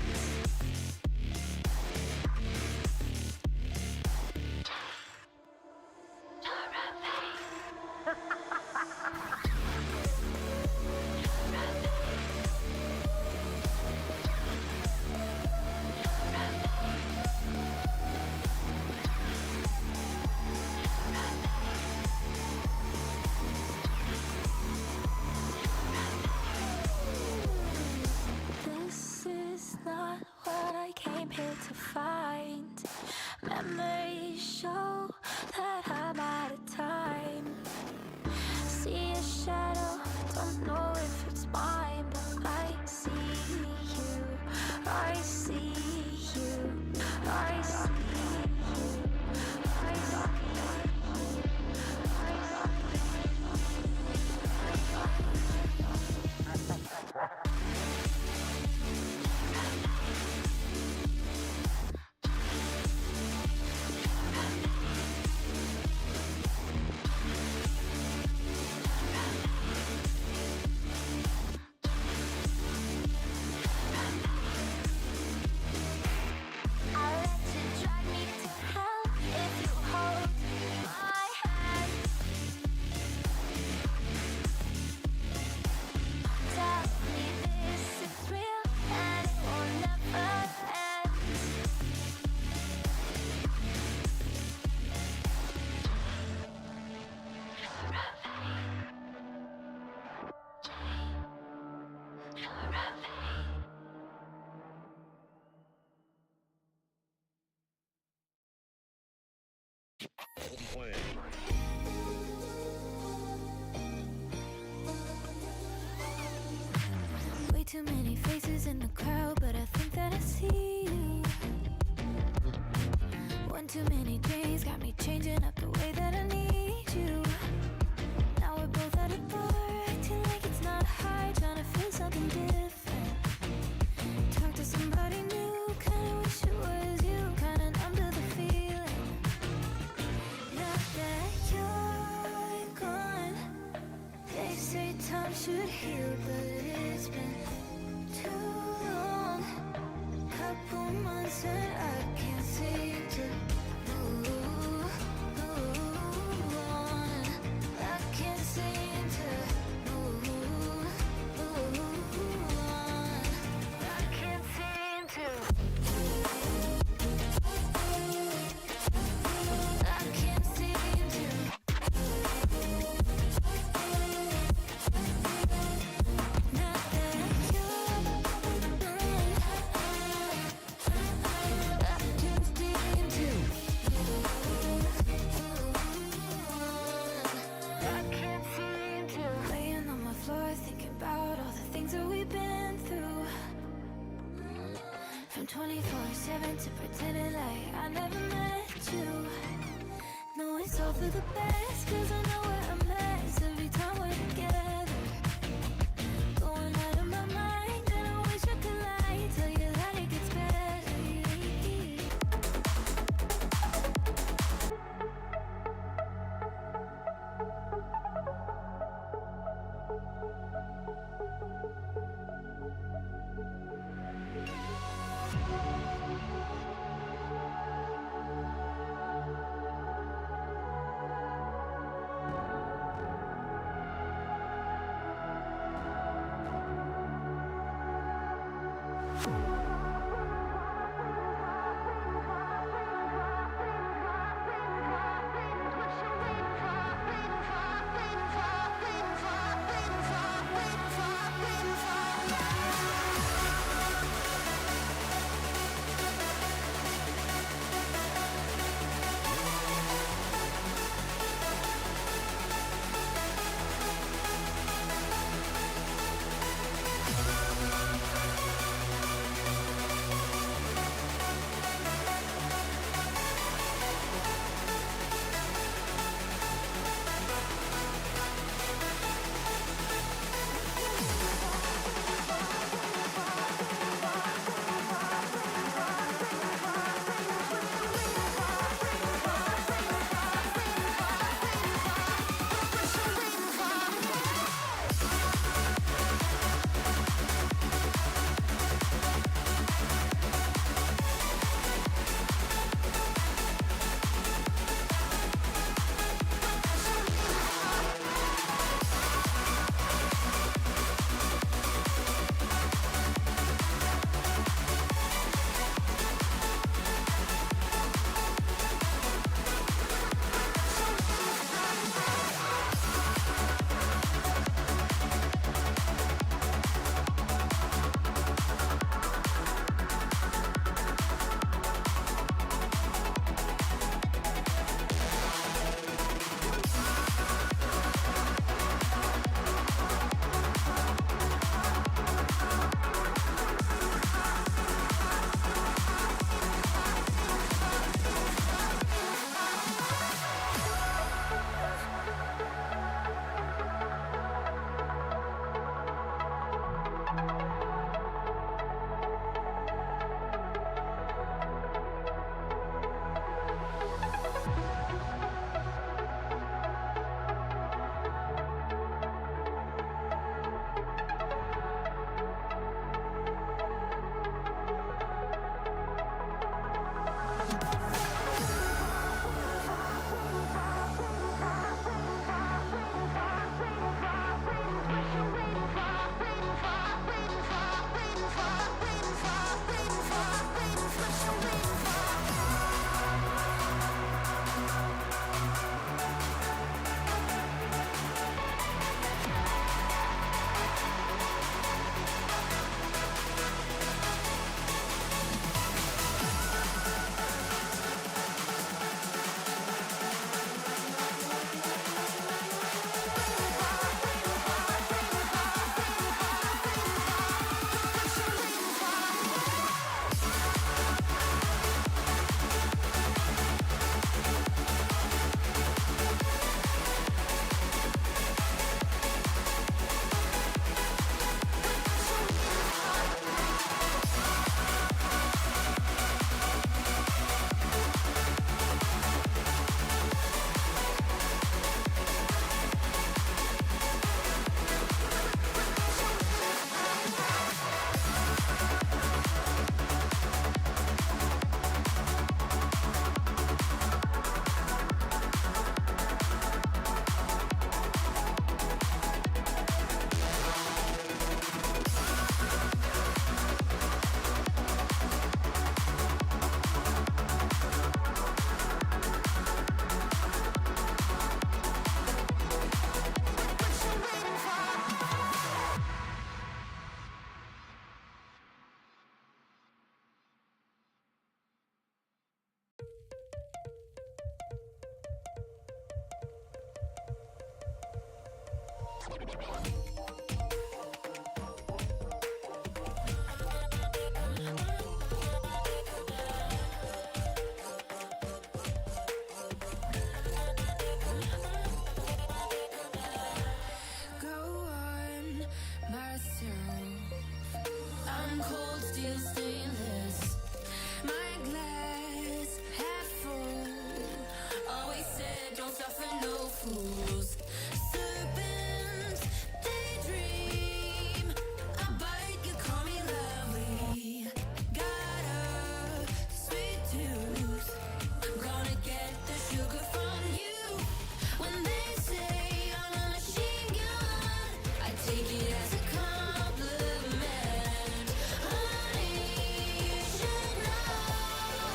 This is not what I came here to find. Memories show that I'm out of time. See a shadow, don't know if it's mine, but I see you, I see you, I see you, I see Way too many faces in the crowd, but I think that I see you. One too many days got me changing up the way that I need you. Now we're both at a bar, acting like it's not hard, trying to feel something different. Talk to somebody new, kinda wish it was you, kinda numb to the feeling. Now that you're gone, they say time should heal, but it's been too long. Couple months and I can't seem to move on. I can't seem to move on. I can't seem to. I can't seem to. Not that you're gone. I can't seem to. I can't seem to. Laying on my floor, thinking about all the things that we've been through. From 24/7 to pretending like I never met you. No, it's all for the best, 'cause I know we're a mess every time we're together. Going out of my mind, and I wish I could lie, tell you that it gets better. Go on myself. I'm cold steel stainless. My glass half full. Always said don't suffer no fools. Serpents, daydream. I bite, you call me lovely. Got a sweet tooth. Gonna get the sugar from you. When they say I'm a machine gun, I take it as a compliment. Honey, you should know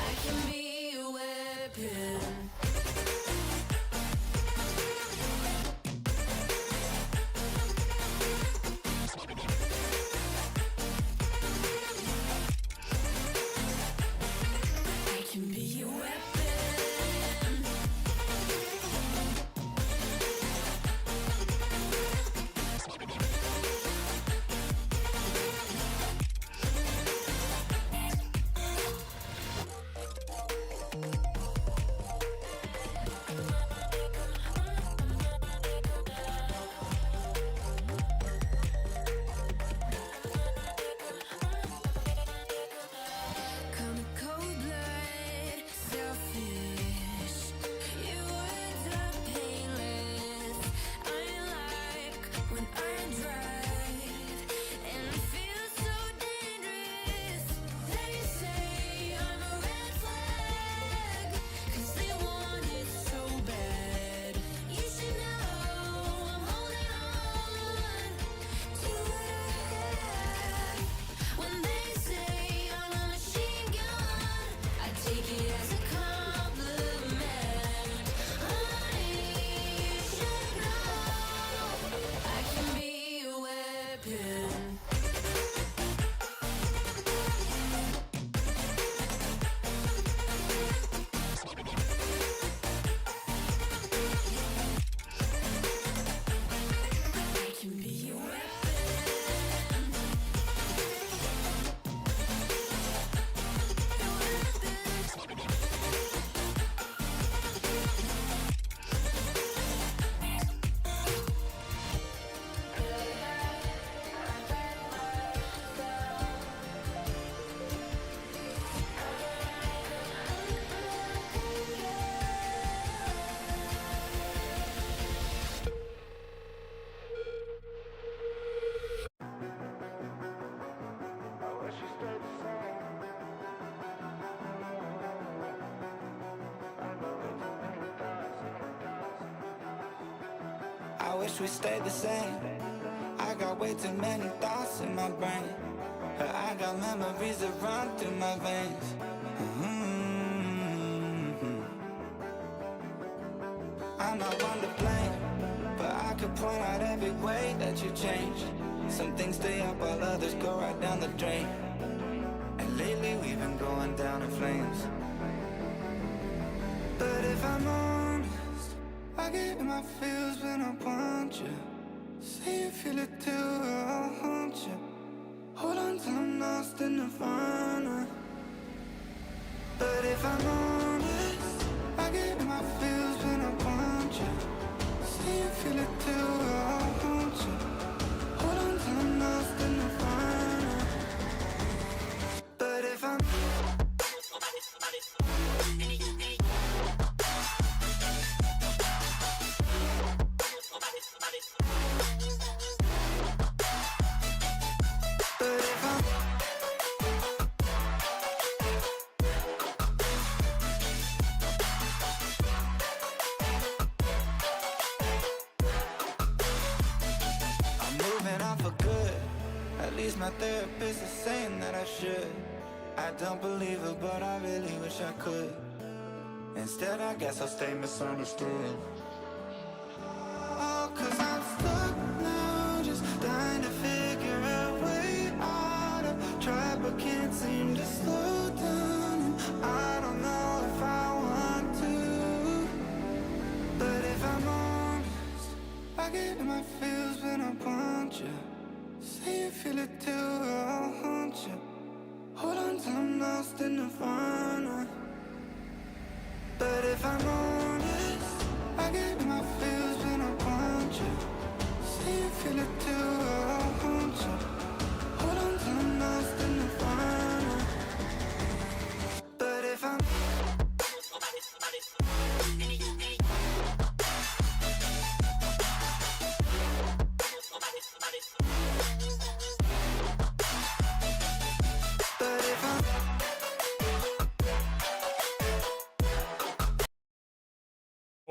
I can be a weapon. I can be a weapon. Come cold blood, selfish. Your words are painless. I like when I drive and feel so dangerous. They say I'm a red flag 'cause they want it so bad. You should know I'm holding on to what I have. When they say I'm a machine gun, I take it as a compliment. Honey, you should know I can be a weapon. I can be a weapon. I wish we stayed the same. I got way too many thoughts in my brain, but I got memories that run through my veins. Mhm. I'm not one to blame, but I could point out every way that you changed. Some things stay up while others go right down the drain. And lately we've been going down in flames. But if I'm honest, I get in my feels when I want you. Say you feel it too, I'll haunt you. Hold on till I'm lost in nirvana. But if I'm honest, I get in my feels when I want you. Say you feel it too, I'll haunt you. Hold on till I'm lost in nirvana. But if I'm my therapist is saying that I should. I don't believe it, but I really wish I could. Instead, I guess I'll stay misunderstood. Oh, 'cause I'm stuck now, just trying to figure a way out. I've tried but can't seem to slow down. I don't know if I want to. But if I'm honest, I get in my feels when I want you. Say you feel it too, I'll haunt you. Hold on till I'm lost in the nirvana. But if I'm honest, I get in my feels when I want you. Say you feel it too, I'll haunt you. Hold on till I'm lost in the nirvana. But if I'm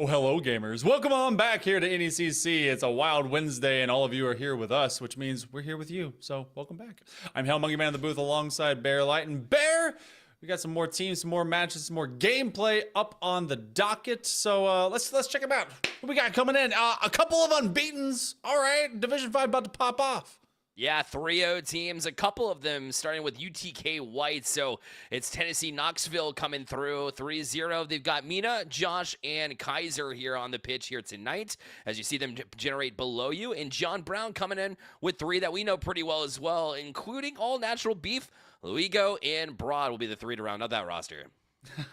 Oh, hello, gamers. Welcome on back here to NECC. It's a wild Wednesday, and all of you are here with us, which means we're here with you. So, welcome back. I'm Hell Monkey Man in the booth alongside Bear Light. And Bear, we got some more teams, some more matches, some more gameplay up on the docket. So, let's check them out. What we got coming in? A couple of unbeatens. All right, Division 5 about to pop off. Yeah, 3-0 teams, a couple of them starting with UTK White. So it's Tennessee Knoxville coming through 3-0. They've got Mina, Josh, and Kaiser here on the pitch here tonight as you see them generate below you. And John Brown coming in with 3 that we know pretty well as well, including All Natural Beef, Luigo, and Broad will be the 3 to round out that roster.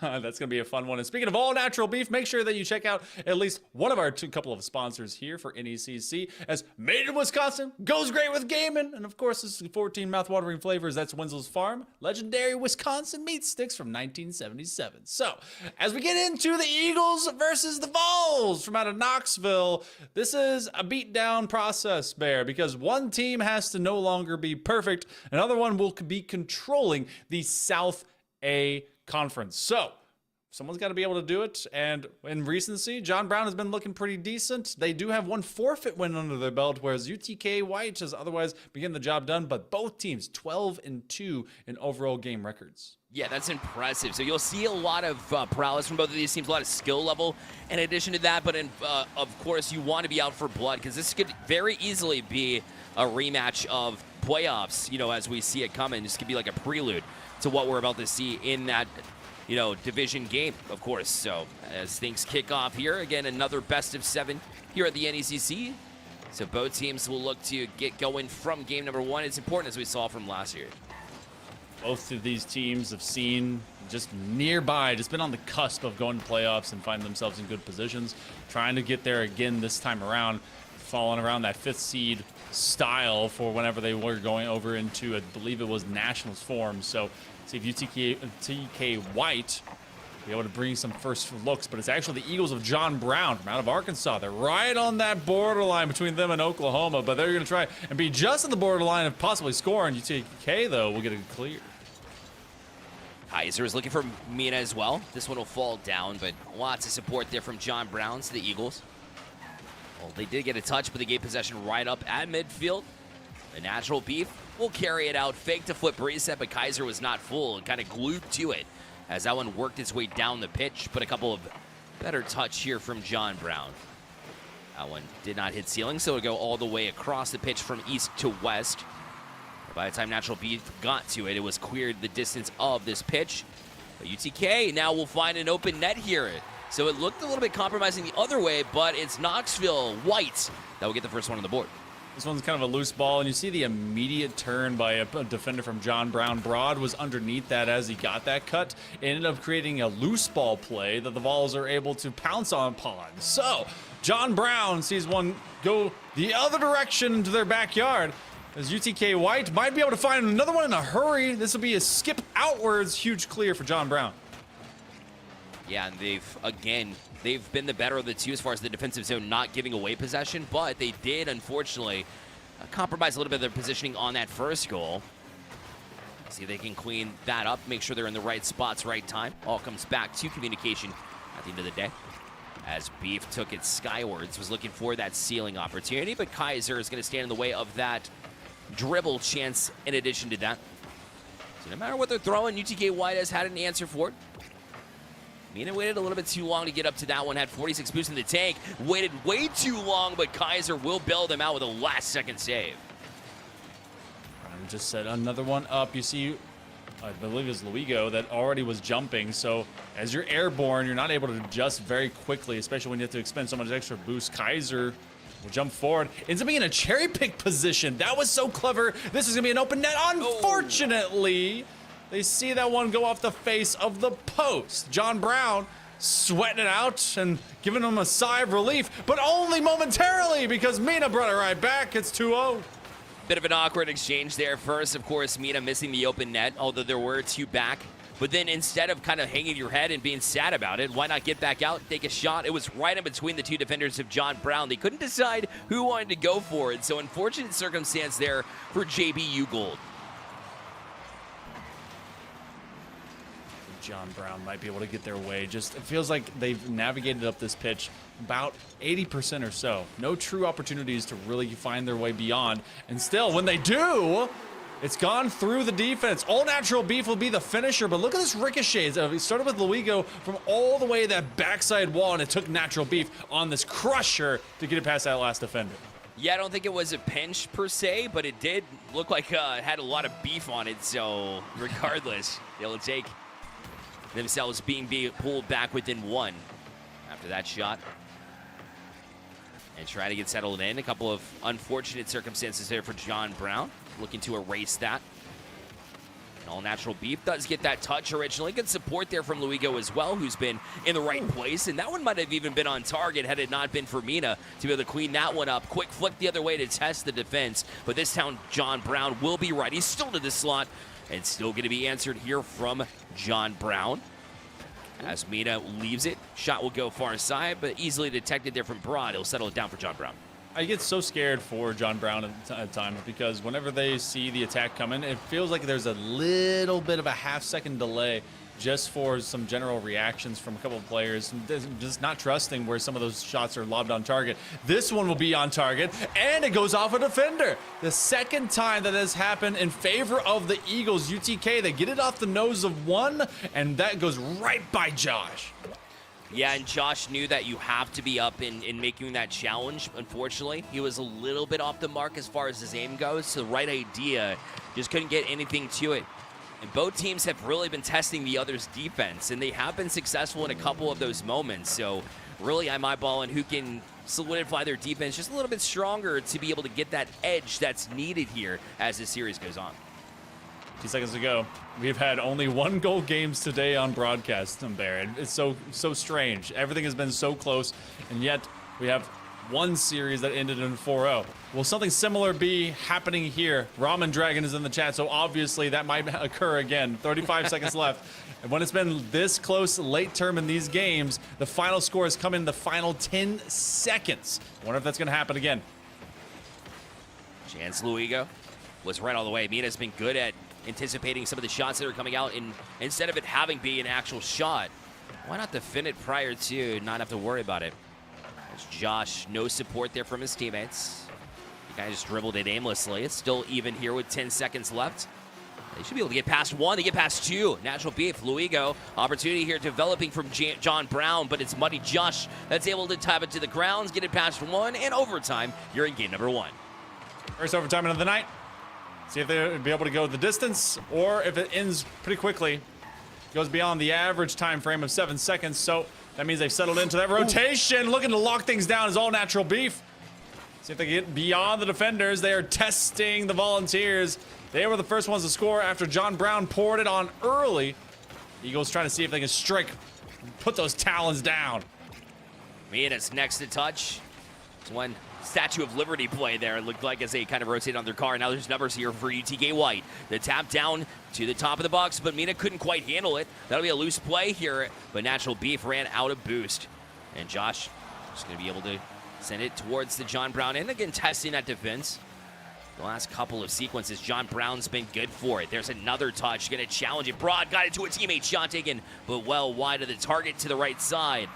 That's going to be a fun one. And speaking of all natural beef, make sure that you check out at least one of our couple of sponsors here for NECC, as made in Wisconsin, goes great with gaming. And of course, this is 14 mouthwatering flavors. That's Wenzel's Farm, legendary Wisconsin meat sticks from 1977. So, as we get into the Eagles versus the Vols from out of Knoxville, this is a beatdown process, Bear, because one team has to no longer be perfect. Another one will be controlling the South A Conference. So someone's got to be able to do it, and in recency, John Brown has been looking pretty decent. They do have one forfeit win under their belt, whereas UTK White has otherwise been getting the job done, but both teams 12-2 in overall game records. Yeah, that's impressive. So you'll see a lot of prowess from both of these teams, a lot of skill level in addition to that, but of course you want to be out for blood, because this could very easily be a rematch of playoffs, you know, as we see it coming. This could be like a prelude to what we're about to see in that, you know, division game, of course. So as things kick off here, again, another best of 7 here at the NECC. So both teams will look to get going from game number 1. It's important, as we saw from last year. Both of these teams have seen just nearby, just been on the cusp of going to playoffs and finding themselves in good positions, trying to get there again this time around, falling around that 5th seed style for whenever they were going over into, I believe it was Nationals form. So see if UTK White be able to bring some first looks, but it's actually the Eagles of John Brown from out of Arkansas. They're right on that borderline between them and Oklahoma, but they're going to try and be just on the borderline of possibly scoring. UTK, though, will get it clear. Kaiser is looking for Mina as well. This one will fall down, but lots of support there from John Brown to the Eagles. Well, they did get a touch, but they gave possession right up at midfield. The natural beef will carry it out. Fake to flip reset, but Kaiser was not full and kind of glued to it as that one worked its way down the pitch. But a couple of better touch here from John Brown. That one did not hit ceiling, so it'll go all the way across the pitch from east to west. By the time Natural Beef got to it, it was cleared the distance of this pitch. But UTK now will find an open net here. So it looked a little bit compromising the other way, but it's Knoxville White that will get the first one on the board. This one's kind of a loose ball, and you see the immediate turn by a defender from John Brown. Broad was underneath that as he got that cut. It ended up creating a loose ball play that the Vols are able to pounce upon. So John Brown sees one go the other direction into their backyard, as UTK White might be able to find another one in a hurry. This will be a skip outwards, huge clear for John Brown. Yeah, and they've been the better of the two as far as the defensive zone not giving away possession, but they did, unfortunately, compromise a little bit of their positioning on that first goal. See if they can clean that up, make sure they're in the right spots, right time. All comes back to communication at the end of the day. As Beef took it skywards, was looking for that ceiling opportunity, but Kaiser is going to stand in the way of that dribble chance in addition to that. So no matter what they're throwing, UTK White has had an answer for it. Mina waited a little bit too long to get up to that one, had 46 boosts in the tank, waited way too long, but Kaiser will bail them out with a last-second save. I just set another one up. You see, I believe it's Luigo that already was jumping, so as you're airborne, you're not able to adjust very quickly, especially when you have to expend so much extra boost. Kaiser We'll jump forward. Ends up being in a cherry pick position. That was so clever. This is going to be an open net. Unfortunately, they see that one go off the face of the post. John Brown sweating it out and giving him a sigh of relief, but only momentarily because Mina brought it right back. It's 2-0. Bit of an awkward exchange there. First, of course, Mina missing the open net, although there were 2 back. But then instead of kind of hanging your head and being sad about it, why not get back out and take a shot? It was right in between the 2 defenders of John Brown. They couldn't decide who wanted to go for it. So unfortunate circumstance there for JB Ugold. John Brown might be able to get their way. It feels like they've navigated up this pitch about 80% or so. No true opportunities to really find their way beyond. And still, when they do, it's gone through the defense. All Natural Beef will be the finisher, but look at this ricochet. It started with Luigo from all the way to that backside wall, and it took Natural Beef on this crusher to get it past that last defender. Yeah, I don't think it was a pinch per se, but it did look like it had a lot of beef on it. So regardless, they'll take themselves being pulled back within 1 after that shot. And try to get settled in. A couple of unfortunate circumstances there for John Brown, looking to erase that. And All Natural Beef does get that touch originally. Good support there from Luigo as well, who's been in the right place. And that one might have even been on target had it not been for Mina to be able to clean that one up. Quick flick the other way to test the defense. But this time, John Brown will be right. He's still to the slot and still going to be answered here from John Brown. As Mina leaves it, shot will go far side, but easily detected there from Broad. He'll settle it down for John Brown. I get so scared for John Brown at times because whenever they see the attack coming, it feels like there's a little bit of a half-second delay just for some general reactions from a couple of players, just not trusting where some of those shots are lobbed on target. This one will be on target, and it goes off a defender. The second time that has happened in favor of the Eagles. UTK, they get it off the nose of one, and that goes right by Josh. Yeah, and Josh knew that you have to be up in making that challenge. Unfortunately, he was a little bit off the mark as far as his aim goes. So the right idea, just couldn't get anything to it. And both teams have really been testing the other's defense, and they have been successful in a couple of those moments. So really, I'm eyeballing who can solidify their defense just a little bit stronger to be able to get that edge that's needed here as this series goes on. 2 seconds to go. We've had only 1-goal games today on broadcast, Barrett. It's so strange. Everything has been so close, and yet we have one series that ended in 4-0. Will something similar be happening here? Ramen Dragon is in the chat, so obviously that might occur again. 35 seconds left. And when it's been this close late term in these games, the final score has come in the final 10 seconds. I wonder if that's going to happen again. Chance Luigo was right all the way. Mina's been good at anticipating some of the shots that are coming out, and instead of it having be an actual shot, why not defend it prior to not have to worry about it? There's Josh, no support there from his teammates. The guy just dribbled it aimlessly. It's still even here with 10 seconds left. They should be able to get past 1. They get past 2. Natural Beef, Luigo. Opportunity here developing from John Brown, but it's Muddy Josh that's able to tap it to the grounds, get it past 1, and overtime. You're in game number 1. First overtime of the night. See if they'll be able to go the distance, or if it ends pretty quickly. Goes beyond the average time frame of 7 seconds, so that means they've settled into that rotation. Looking to lock things down is All Natural Beef. See if they get beyond the defenders. They are testing the Volunteers. They were the first ones to score after John Brown poured it on early. Eagles trying to see if they can strike, put those talons down. Mina's next to touch. It's one Statue of Liberty play there, it looked like, as they kind of rotate on their car. Now there's numbers here for UTK White. The tap down to the top of the box, but Mina couldn't quite handle it. That'll be a loose play here, but Natural Beef ran out of boost. And Josh is going to be able to send it towards the John Brown, and again testing that defense. The last couple of sequences, John Brown's been good for it. There's another touch, going to challenge it. Broad got it to a teammate, shot taken, but well wide of the target to the right side.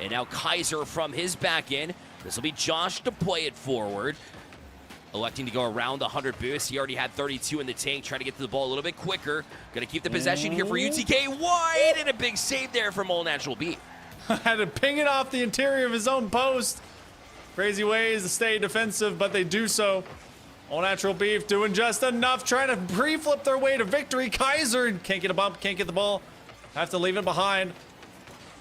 And now Kaiser from his back end. This will be Josh to play it forward. Electing to go around the 100 boost. He already had 32 in the tank. Trying to get to the ball a little bit quicker. Going to keep the possession here for UTK White. And a big save there from All Natural Beef. Had to ping it off the interior of his own post. Crazy ways to stay defensive, but they do so. All Natural Beef doing just enough. Trying to pre-flip their way to victory. Kaiser can't get a bump, can't get the ball. Have to leave it behind.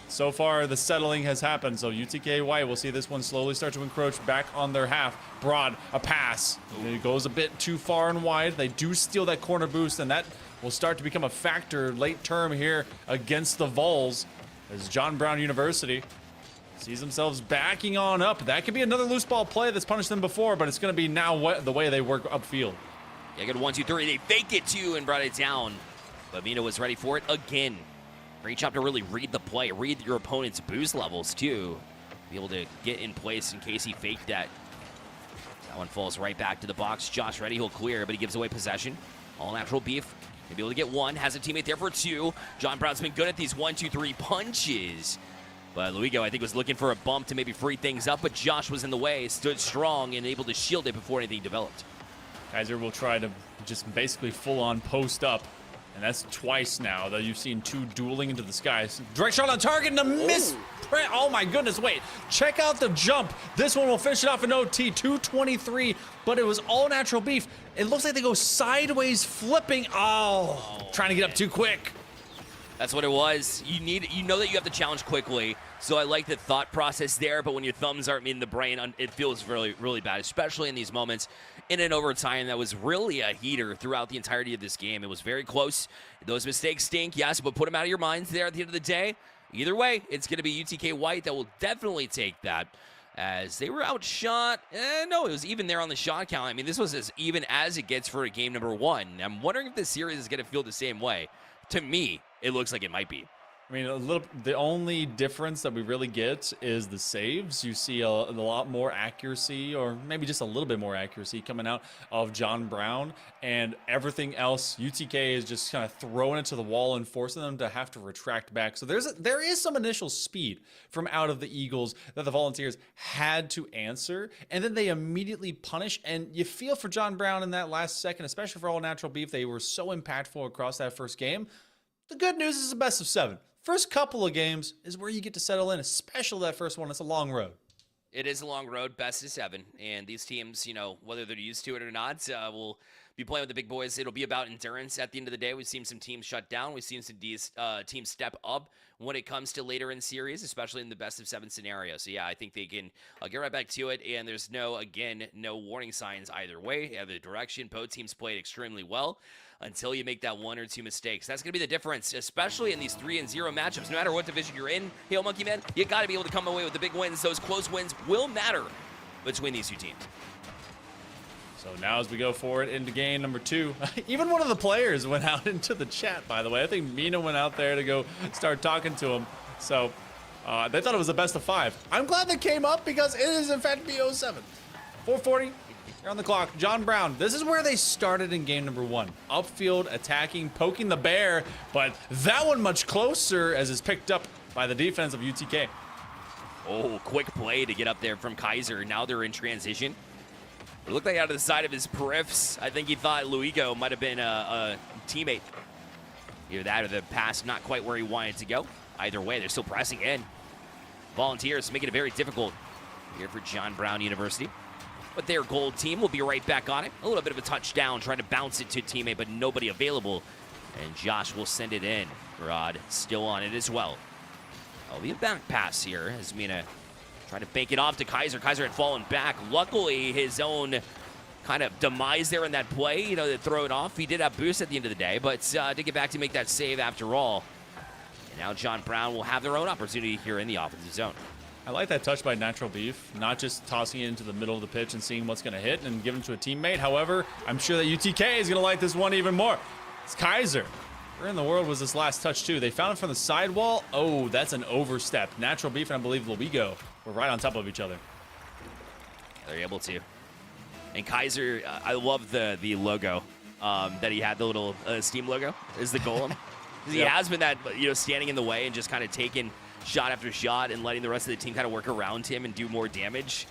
So far, the settling has happened, so UTK White will see this one slowly start to encroach back on their half. Broad, a pass. It goes a bit too far and wide. They do steal that corner boost, and that will start to become a factor late term here against the Vols as John Brown University sees themselves backing on up. That could be another loose ball play that's punished them before, but it's going to be now the way they work upfield. Yeah, good 1, 2, 3. They faked it too and brought it down. But Mina was ready for it again. Great job to really read the play, read your opponent's boost levels too. Be able to get in place in case he faked that. That one falls right back to the box. Josh ready, he'll clear, but he gives away possession. All natural beef. He'll be able to get 1, has a teammate there for 2. John Brown's been good at these 1, 2, 3 punches. But Luigo, I think, was looking for a bump to maybe free things up, but Josh was in the way, stood strong, and able to shield it before anything developed. Kaiser will try to just basically full-on post up. And that's twice now that you've seen 2 dueling into the skies. Direct shot on target and a miss. Oh my goodness, wait. Check out the jump. This one will finish it off in OT, 223, but it was all natural beef. It looks like they go sideways flipping. Oh, trying to get up too quick. That's what it was. You know that you have to challenge quickly. So I like the thought process there, but when your thumbs aren't in the brain, it feels really, really bad, especially in these moments in an overtime that was really a heater throughout the entirety of this game. It was very close. Those mistakes stink, yes, but put them out of your minds there at the end of the day. Either way, it's going to be UTK White that will definitely take that, as they were outshot. No, it was even there on the shot count. I mean, this was as even as it gets for a game number 1. I'm wondering if this series is going to feel the same way. To me, it looks like it might be. I mean, the only difference that we really get is the saves. You see a lot more accuracy, or maybe just a little bit more accuracy coming out of John Brown, and everything else, UTK is just kind of throwing it to the wall and forcing them to have to retract back. So there is some initial speed from out of the Eagles that the Volunteers had to answer, and then they immediately punish, and you feel for John Brown in that last second, especially for all natural beef. They were so impactful across that first game. The good news is a best of 7. First couple of games is where you get to settle in, especially that first one. It's a long road. It is a long road, best of 7. And these teams, you know, whether they're used to it or not, will be playing with the big boys. It'll be about endurance at the end of the day. We've seen some teams shut down. We've seen some teams step up when it comes to later in series, especially in the best of 7 scenario. So, yeah, I think they can get right back to it. And there's no warning signs either way, either direction. Both teams played extremely well until you make that 1 or 2 mistakes. That's going to be the difference, especially in these 3-0 matchups. No matter what division you're in, Hail Monkey Man, you got to be able to come away with the big wins. Those close wins will matter between these 2 teams. So now as we go forward into game number 2, even one of the players went out into the chat, by the way. I think Mina went out there to go start talking to him. So they thought it was a best of 5. I'm glad they came up because it is in fact BO7. 440. On the clock, John Brown. This is where they started in game number 1. Upfield, attacking, poking the bear, but that one much closer as is picked up by the defense of UTK. Oh, quick play to get up there from Kaiser. Now they're in transition. It looked like out of the side of his periffs, I think he thought Luigo might have been a teammate. Either that or the pass not quite where he wanted to go. Either way, they're still pressing in. Volunteers making it very difficult here for John Brown University. But their gold team will be right back on it. A little bit of a touchdown, trying to bounce it to a teammate, but nobody available. And Josh will send it in. Rod still on it as well. That'll be a back pass here as Mina trying to bank it off to Kaiser. Kaiser had fallen back. Luckily, his own kind of demise there in that play, you know, to throw it off. He did have boost at the end of the day, but to get back to make that save after all. And now John Brown will have their own opportunity here in the offensive zone. I like that touch by Natural Beef, not just tossing it into the middle of the pitch and seeing what's going to hit and giving it to a teammate. However, I'm sure that UTK is going to like this one even more. It's Kaiser. Where in the world was this last touch, too? They found it from the sidewall. Oh, that's an overstep. Natural Beef and I believe Luigo were right on top of each other. They're able to. And Kaiser, I love the logo that he had, the little Steam logo is the golem. He has been that, you know, standing in the way and just kind of taking shot after shot and letting the rest of the team kind of work around him and do more damage.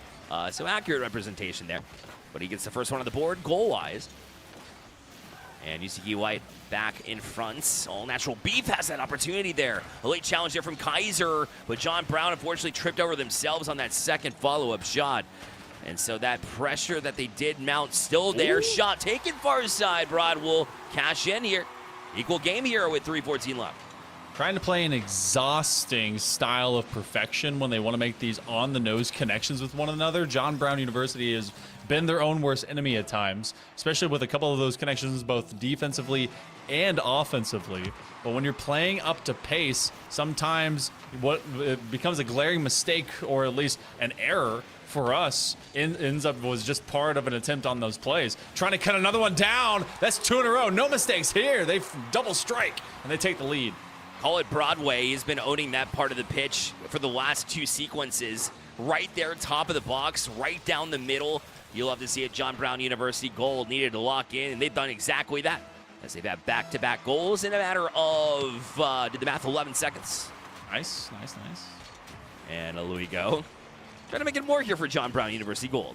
So accurate representation there. But he gets the first one on the board, goal-wise. And UCK White back in front. All Natural Beef has that opportunity there. A late challenge there from Kaiser, but John Brown unfortunately tripped over themselves on that second follow-up shot. And so that pressure that they did mount still there. Ooh. Shot taken far side. Broad will cash in here. Equal game here with 3:14 left. trying to play an exhausting style of perfection when they want to make these on-the-nose connections with one another. John Brown University has been their own worst enemy at times, especially with a couple of those connections both defensively and offensively. But when you're playing up to pace, sometimes what it becomes a glaring mistake, or at least an error for us, ends up was just part of an attempt on those plays. Trying to cut another one down. That's 2 in a row. No mistakes here. They double strike, and they take the lead. Call it Broadway. He's been owning that part of the pitch for the last 2 sequences. Right there, top of the box, right down the middle. You'll have to see it. John Brown University Gold needed to lock in, and they've done exactly that, as they've had back-to-back goals in a matter of, did the math, 11 seconds. Nice. And a Louis go. Trying to make it more here for John Brown University Gold.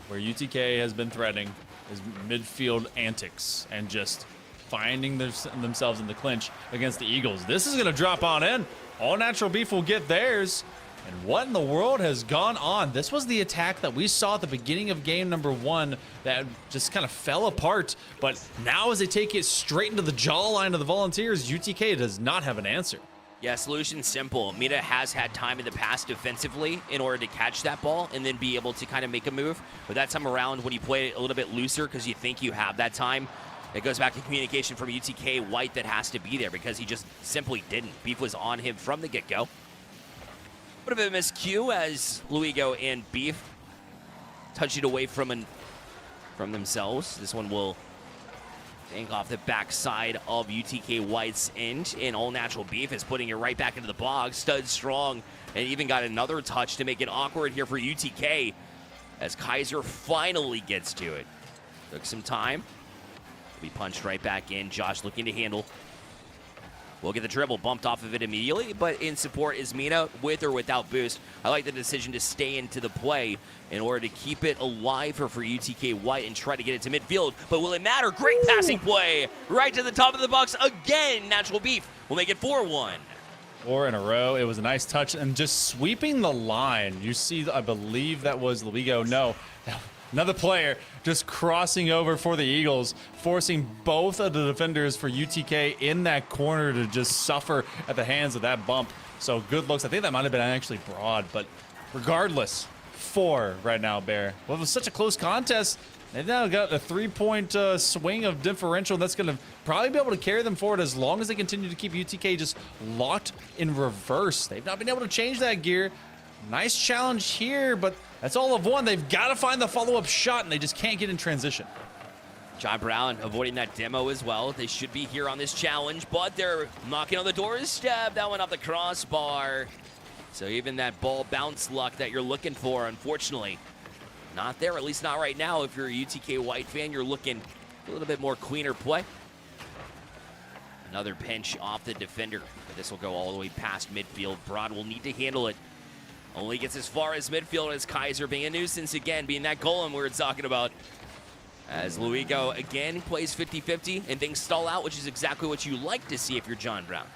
Where UTK has been threatening is midfield antics and just finding themselves in the clinch against the Eagles. This is going to drop on in. All Natural Beef will get theirs. And what in the world has gone on? This was the attack that we saw at the beginning of game number 1 that just kind of fell apart. But now as they take it straight into the jawline of the Volunteers, UTK does not have an answer. Yeah, solution simple. Mina has had time in the past defensively in order to catch that ball and then be able to kind of make a move. But that time around, when you play it a little bit looser because you think you have that time, it goes back to communication from UTK White that has to be there, because he just simply didn't. Beef was on him from the get-go. Bit of a miscue as Luigo and Beef touch it away from themselves. This one will bank off the backside of UTK White's end, and All Natural Beef is putting it right back into the box. Stud strong, and even got another touch to make it awkward here for UTK as Kaiser finally gets to it. Took some time. Be punched right back in. Josh looking to handle. We'll get the dribble bumped off of it immediately, but in support is Mina, with or without boost. I like the decision to stay into the play in order to keep it alive for UTK White and try to get it to midfield. But will it matter? Great passing play right to the top of the box again. Natural Beef will make it 4-1. 4 in a row. It was a nice touch and just sweeping the line. You see, I believe that was Luigo. No, another player just crossing over for the Eagles, forcing both of the defenders for UTK in that corner to just suffer at the hands of that bump. So good looks. I think that might have been actually Broad, but regardless, 4 right now, Bear. Well, it was such a close contest. They've now got a 3-point swing of differential. That's going to probably be able to carry them forward as long as they continue to keep UTK just locked in reverse. They've not been able to change that gear. Nice challenge here, but that's all of one. They've got to find the follow-up shot, and they just can't get in transition. John Brown avoiding that demo as well. They should be here on this challenge, but they're knocking on the doorstep. That one off the crossbar. So even that ball bounce luck that you're looking for, unfortunately, not there, at least not right now. If you're a UTK White fan, you're looking a little bit more cleaner play. Another pinch off the defender, but this will go all the way past midfield. Broad will need to handle it. Only gets as far as midfield as Kaiser being a nuisance again, being that golem we were talking about. As Luigo again plays 50-50 and things stall out, which is exactly what you like to see if you're John Brown.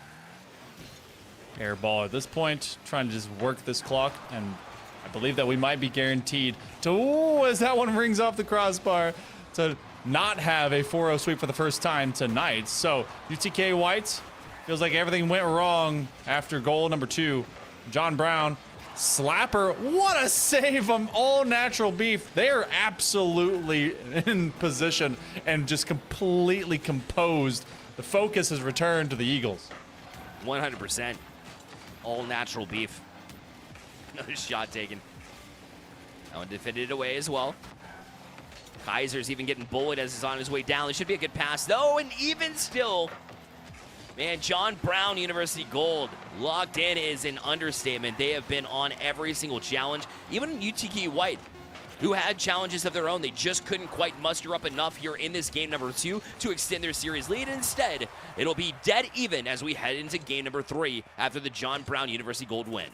Air ball at this point, trying to just work this clock, and I believe that we might be guaranteed to, as that one rings off the crossbar, to not have a 4-0 sweep for the first time tonight. So UTK White feels like everything went wrong after goal number 2. John Brown, slapper, what a save from All Natural Beef. They are absolutely in position and just completely composed. The focus has returned to the Eagles. 100%. All Natural Beef. Another shot taken. That one defended away as well. Kaiser's even getting bullied as he's on his way down. It should be a good pass, though, and even still, man, John Brown University Gold locked in is an understatement. They have been on every single challenge. Even UTK White, who had challenges of their own, they just couldn't quite muster up enough here in this game number 2 to extend their series lead. Instead, it'll be dead even as we head into game number 3 after the John Brown University Gold win.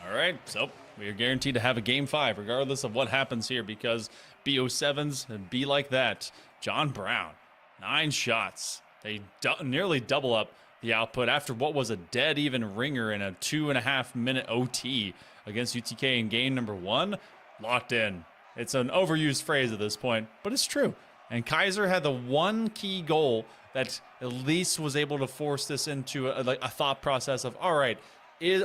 All right, so we are guaranteed to have a game 5 regardless of what happens here, because BO7s be like that. John Brown, 9 shots. They nearly double up the output after what was a dead even ringer in a 2.5-minute OT against UTK in game number 1. Locked in. It's an overused phrase at this point, but it's true. And Kaiser had the one key goal that at least was able to force this into a thought process of, all right,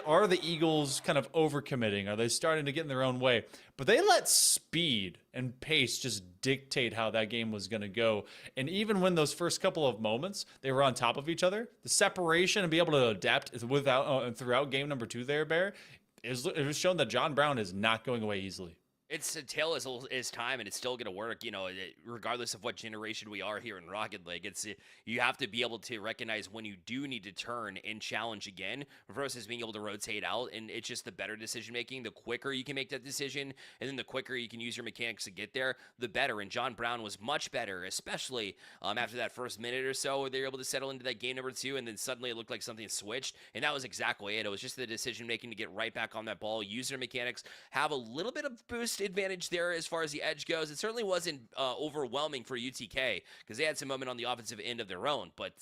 are the Eagles kind of overcommitting? Are they starting to get in their own way? But they let speed and pace just dictate how that game was going to go. And even when those first couple of moments, they were on top of each other, the separation and be able to adapt throughout game number 2 there, Bear, it was shown that John Brown is not going away easily. It's a tale as time, and it's still going to work, regardless of what generation we are here in Rocket League. You have to be able to recognize when you do need to turn and challenge again versus being able to rotate out, and it's just the better decision-making. The quicker you can make that decision, and then the quicker you can use your mechanics to get there, the better. And John Brown was much better, especially after that first minute or so where they were able to settle into that game number 2, and then suddenly it looked like something switched, and that was exactly it. It was just the decision-making to get right back on that ball, use their mechanics, have a little bit of boost advantage there as far as the edge goes. It certainly wasn't overwhelming for UTK because they had some moment on the offensive end of their own, but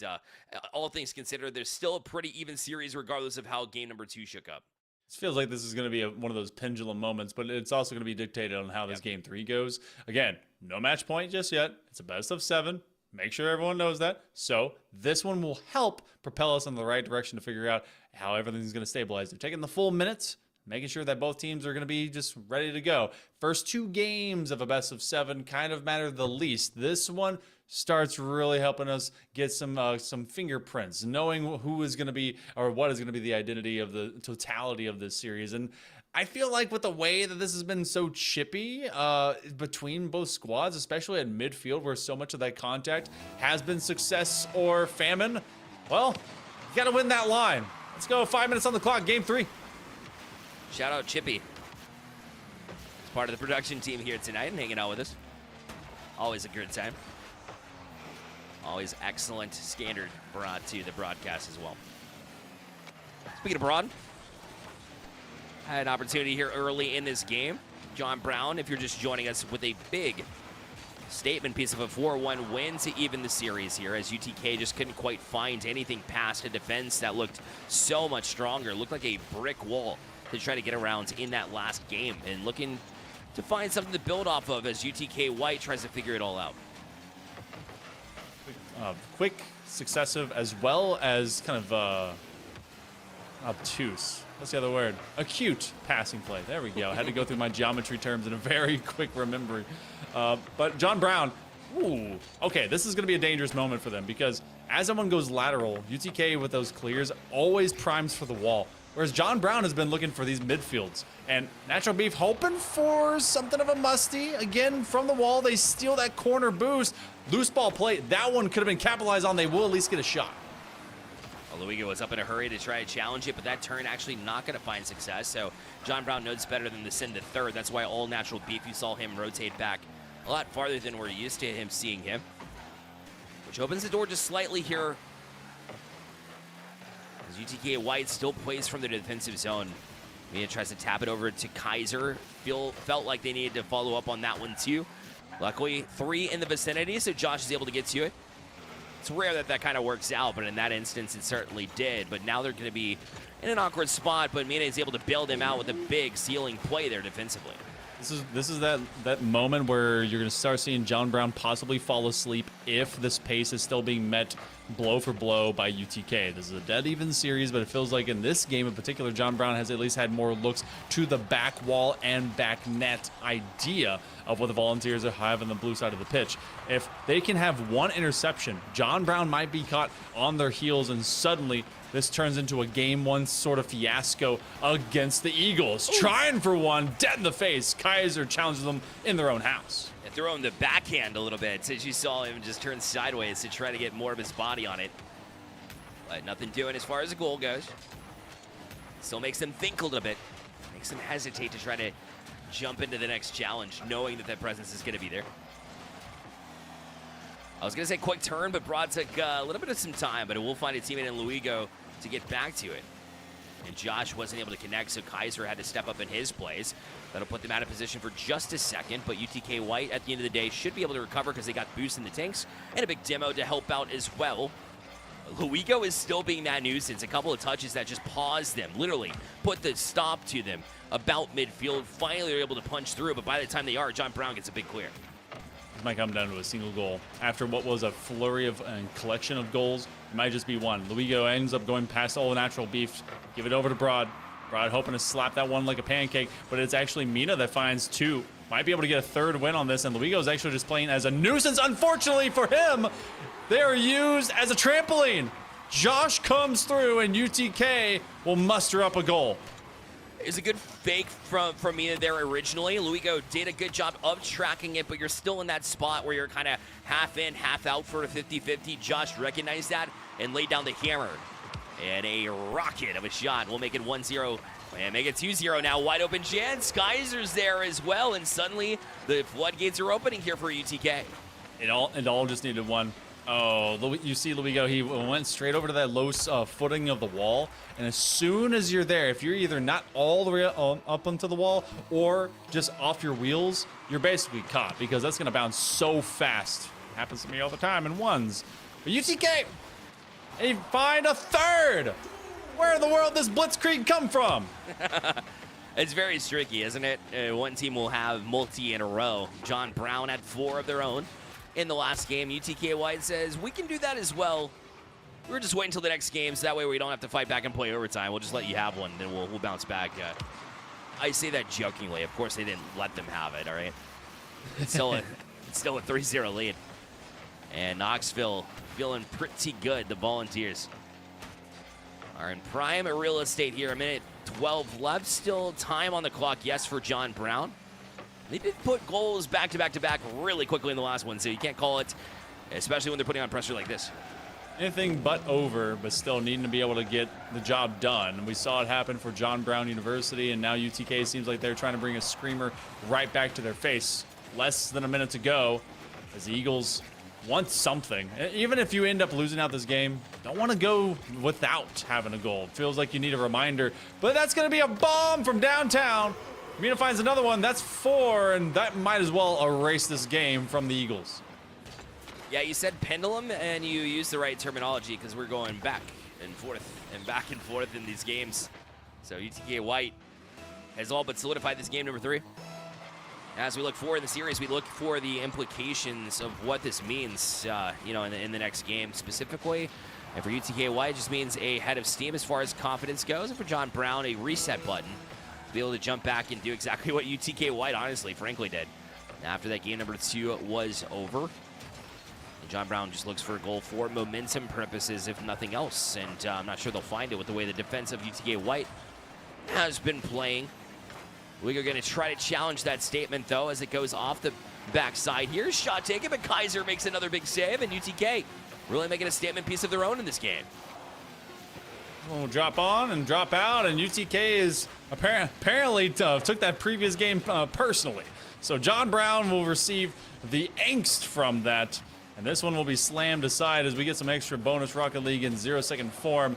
all things considered, there's still a pretty even series regardless of how game number 2 shook up. It feels like this is going to be one of those pendulum moments, but it's also going to be dictated on how this game 3 goes. Again, no match point just yet. It's a best of 7. Make sure everyone knows that. So this one will help propel us in the right direction to figure out how everything's going to stabilize. They're taking the full minutes, making sure that both teams are going to be just ready to go. First 2 games of a best of 7 kind of matter the least. This one starts really helping us get some fingerprints, knowing who is going to be or what is going to be the identity of the totality of this series. And I feel like with the way that this has been so chippy between both squads, especially at midfield where so much of that contact has been success or famine, well, you got to win that line. Let's go. 5 minutes on the clock, game 3. Shout out Chippy. He's part of the production team here tonight and hanging out with us. Always a good time. Always excellent standard brought to the broadcast as well. Speaking of broad, had an opportunity here early in this game. John Brown, if you're just joining us, with a big statement piece of a 4-1 win to even the series here, as UTK just couldn't quite find anything past a defense that looked so much stronger. Looked like a brick wall to try to get around in that last game, and looking to find something to build off of as UTK White tries to figure it all out. Quick, successive, as well as kind of obtuse. What's the other word? Acute passing play. There we go. I had to go through my geometry terms in a very quick remembering. But John Brown, ooh, okay, this is going to be a dangerous moment for them because as someone goes lateral, UTK with those clears always primes for the wall. Whereas John Brown has been looking for these midfields. And Natural Beef hoping for something of a musty. Again, from the wall, they steal that corner boost. Loose ball play. That one could have been capitalized on. They will at least get a shot. Luigo was up in a hurry to try to challenge it, but that turn actually not going to find success. So John Brown knows better than to send the third. That's why all Natural Beef, you saw him rotate back a lot farther than we're used to him seeing him. Which opens the door just slightly here. As UTK White still plays from the defensive zone. Mia tries to tap it over to Kaiser. Felt like they needed to follow up on that one too. Luckily, 3 in the vicinity, so Josh is able to get to it. It's rare that that kind of works out, but in that instance, it certainly did. But now they're going to be in an awkward spot, but Mina is able to bail them out with a big ceiling play there defensively. This is that moment where you're going to start seeing John Brown possibly fall asleep if this pace is still being met blow for blow by UTK. This is a dead even series, but it feels like in this game in particular, John Brown has at least had more looks to the back wall and back net idea of what the Volunteers have on the blue side of the pitch. If they can have one interception, John Brown might be caught on their heels, and suddenly this turns into a game 1 sort of fiasco against the Eagles. Ooh. Trying for one, dead in the face. Kaiser challenges them in their own house. Yeah, throwing the backhand a little bit since you saw him just turn sideways to try to get more of his body on it. But nothing doing as far as the goal goes. Still makes them think a little bit. Makes them hesitate to try to jump into the next challenge, knowing that presence is going to be there. I was going to say quick turn, but Broad took a little bit of some time, but it will find a teammate in Luigo to get back to it. And Josh wasn't able to connect, so Kaiser had to step up in his plays. That'll put them out of position for just a second, but UTK White, at the end of the day, should be able to recover because they got boost in the tanks and a big demo to help out as well. Luigo is still being that nuisance. A couple of touches that just paused them, literally put the stop to them about midfield. Finally, they're able to punch through, but by the time they are, John Brown gets a big clear. This might come down to a single goal. After what was a flurry of and collection of goals, it might just be one. Luigo ends up going past all the natural beef. Give it over to Broad. Broad hoping to slap that one like a pancake, but it's actually Mina that finds two. Might be able to get a third win on this, and Luigo's actually just playing as a nuisance. Unfortunately for him, they are used as a trampoline. Josh comes through, and UTK will muster up a goal. It's a good fake from Mina there originally. Luigo did a good job of tracking it, but you're still in that spot where you're kind of half in, half out for a 50-50. Josh recognized that and laid down the hammer. And a rocket of a shot will make it 1-0 and make it 2-0 now. Wide open chance. Kaiser's there as well, and suddenly the floodgates are opening here for UTK. It all just needed one. Oh, you see Luigo, he went straight over to that low footing of the wall, and as soon as you're there, if you're either not all the way up onto the wall or just off your wheels, you're basically caught, because that's going to bounce so fast. Happens to me all the time in ones. But UTK, they find a third! Where in the world does Blitzkrieg come from? It's very streaky, isn't it? One team will have multi in a row. John Brown had 4 of their own in the last game. UTK White says, we can do that as well. We're just waiting until the next game, so that way we don't have to fight back and play overtime. We'll just let you have one, then we'll bounce back. I say that jokingly. Of course, they didn't let them have it, all right? It's still a 3-0 lead. And Knoxville feeling pretty good, the Volunteers are in prime real estate here. A minute 12 left. Still time on the clock, yes, for John Brown. They did put goals back to back to back really quickly in the last one, so you can't call it, especially when they're putting on pressure like this. Anything but over, but still needing to be able to get the job done. We saw it happen for John Brown University, and now UTK seems like they're trying to bring a screamer right back to their face. Less than a minute to go as the Eagles want something. Even if you end up losing out this game, don't want to go without having a goal. It feels like you need a reminder, but that's going to be a bomb from downtown. Mina finds another one. That's 4, and that might as well erase this game from the Eagles. Yeah, you said pendulum, and you used the right terminology, because we're going back and back and forth in these games. So UTK White has all but solidified this game number 3. As we look forward in the series, we look for the implications of what this means, in the next game specifically. And for UTK White, it just means a head of steam as far as confidence goes. And for John Brown, a reset button to be able to jump back and do exactly what UTK White, honestly, frankly, did. After that game number 2 was over. And John Brown just looks for a goal for momentum purposes, if nothing else. And I'm not sure they'll find it with the way the defense of UTK White has been playing. We're going to try to challenge that statement, though, as it goes off the backside here. Shot taken, but Kaiser makes another big save, and UTK really making a statement piece of their own in this game. We'll drop on and drop out, and UTK is apparently took that previous game personally. So John Brown will receive the angst from that, and this one will be slammed aside as we get some extra bonus Rocket League in 0-second form.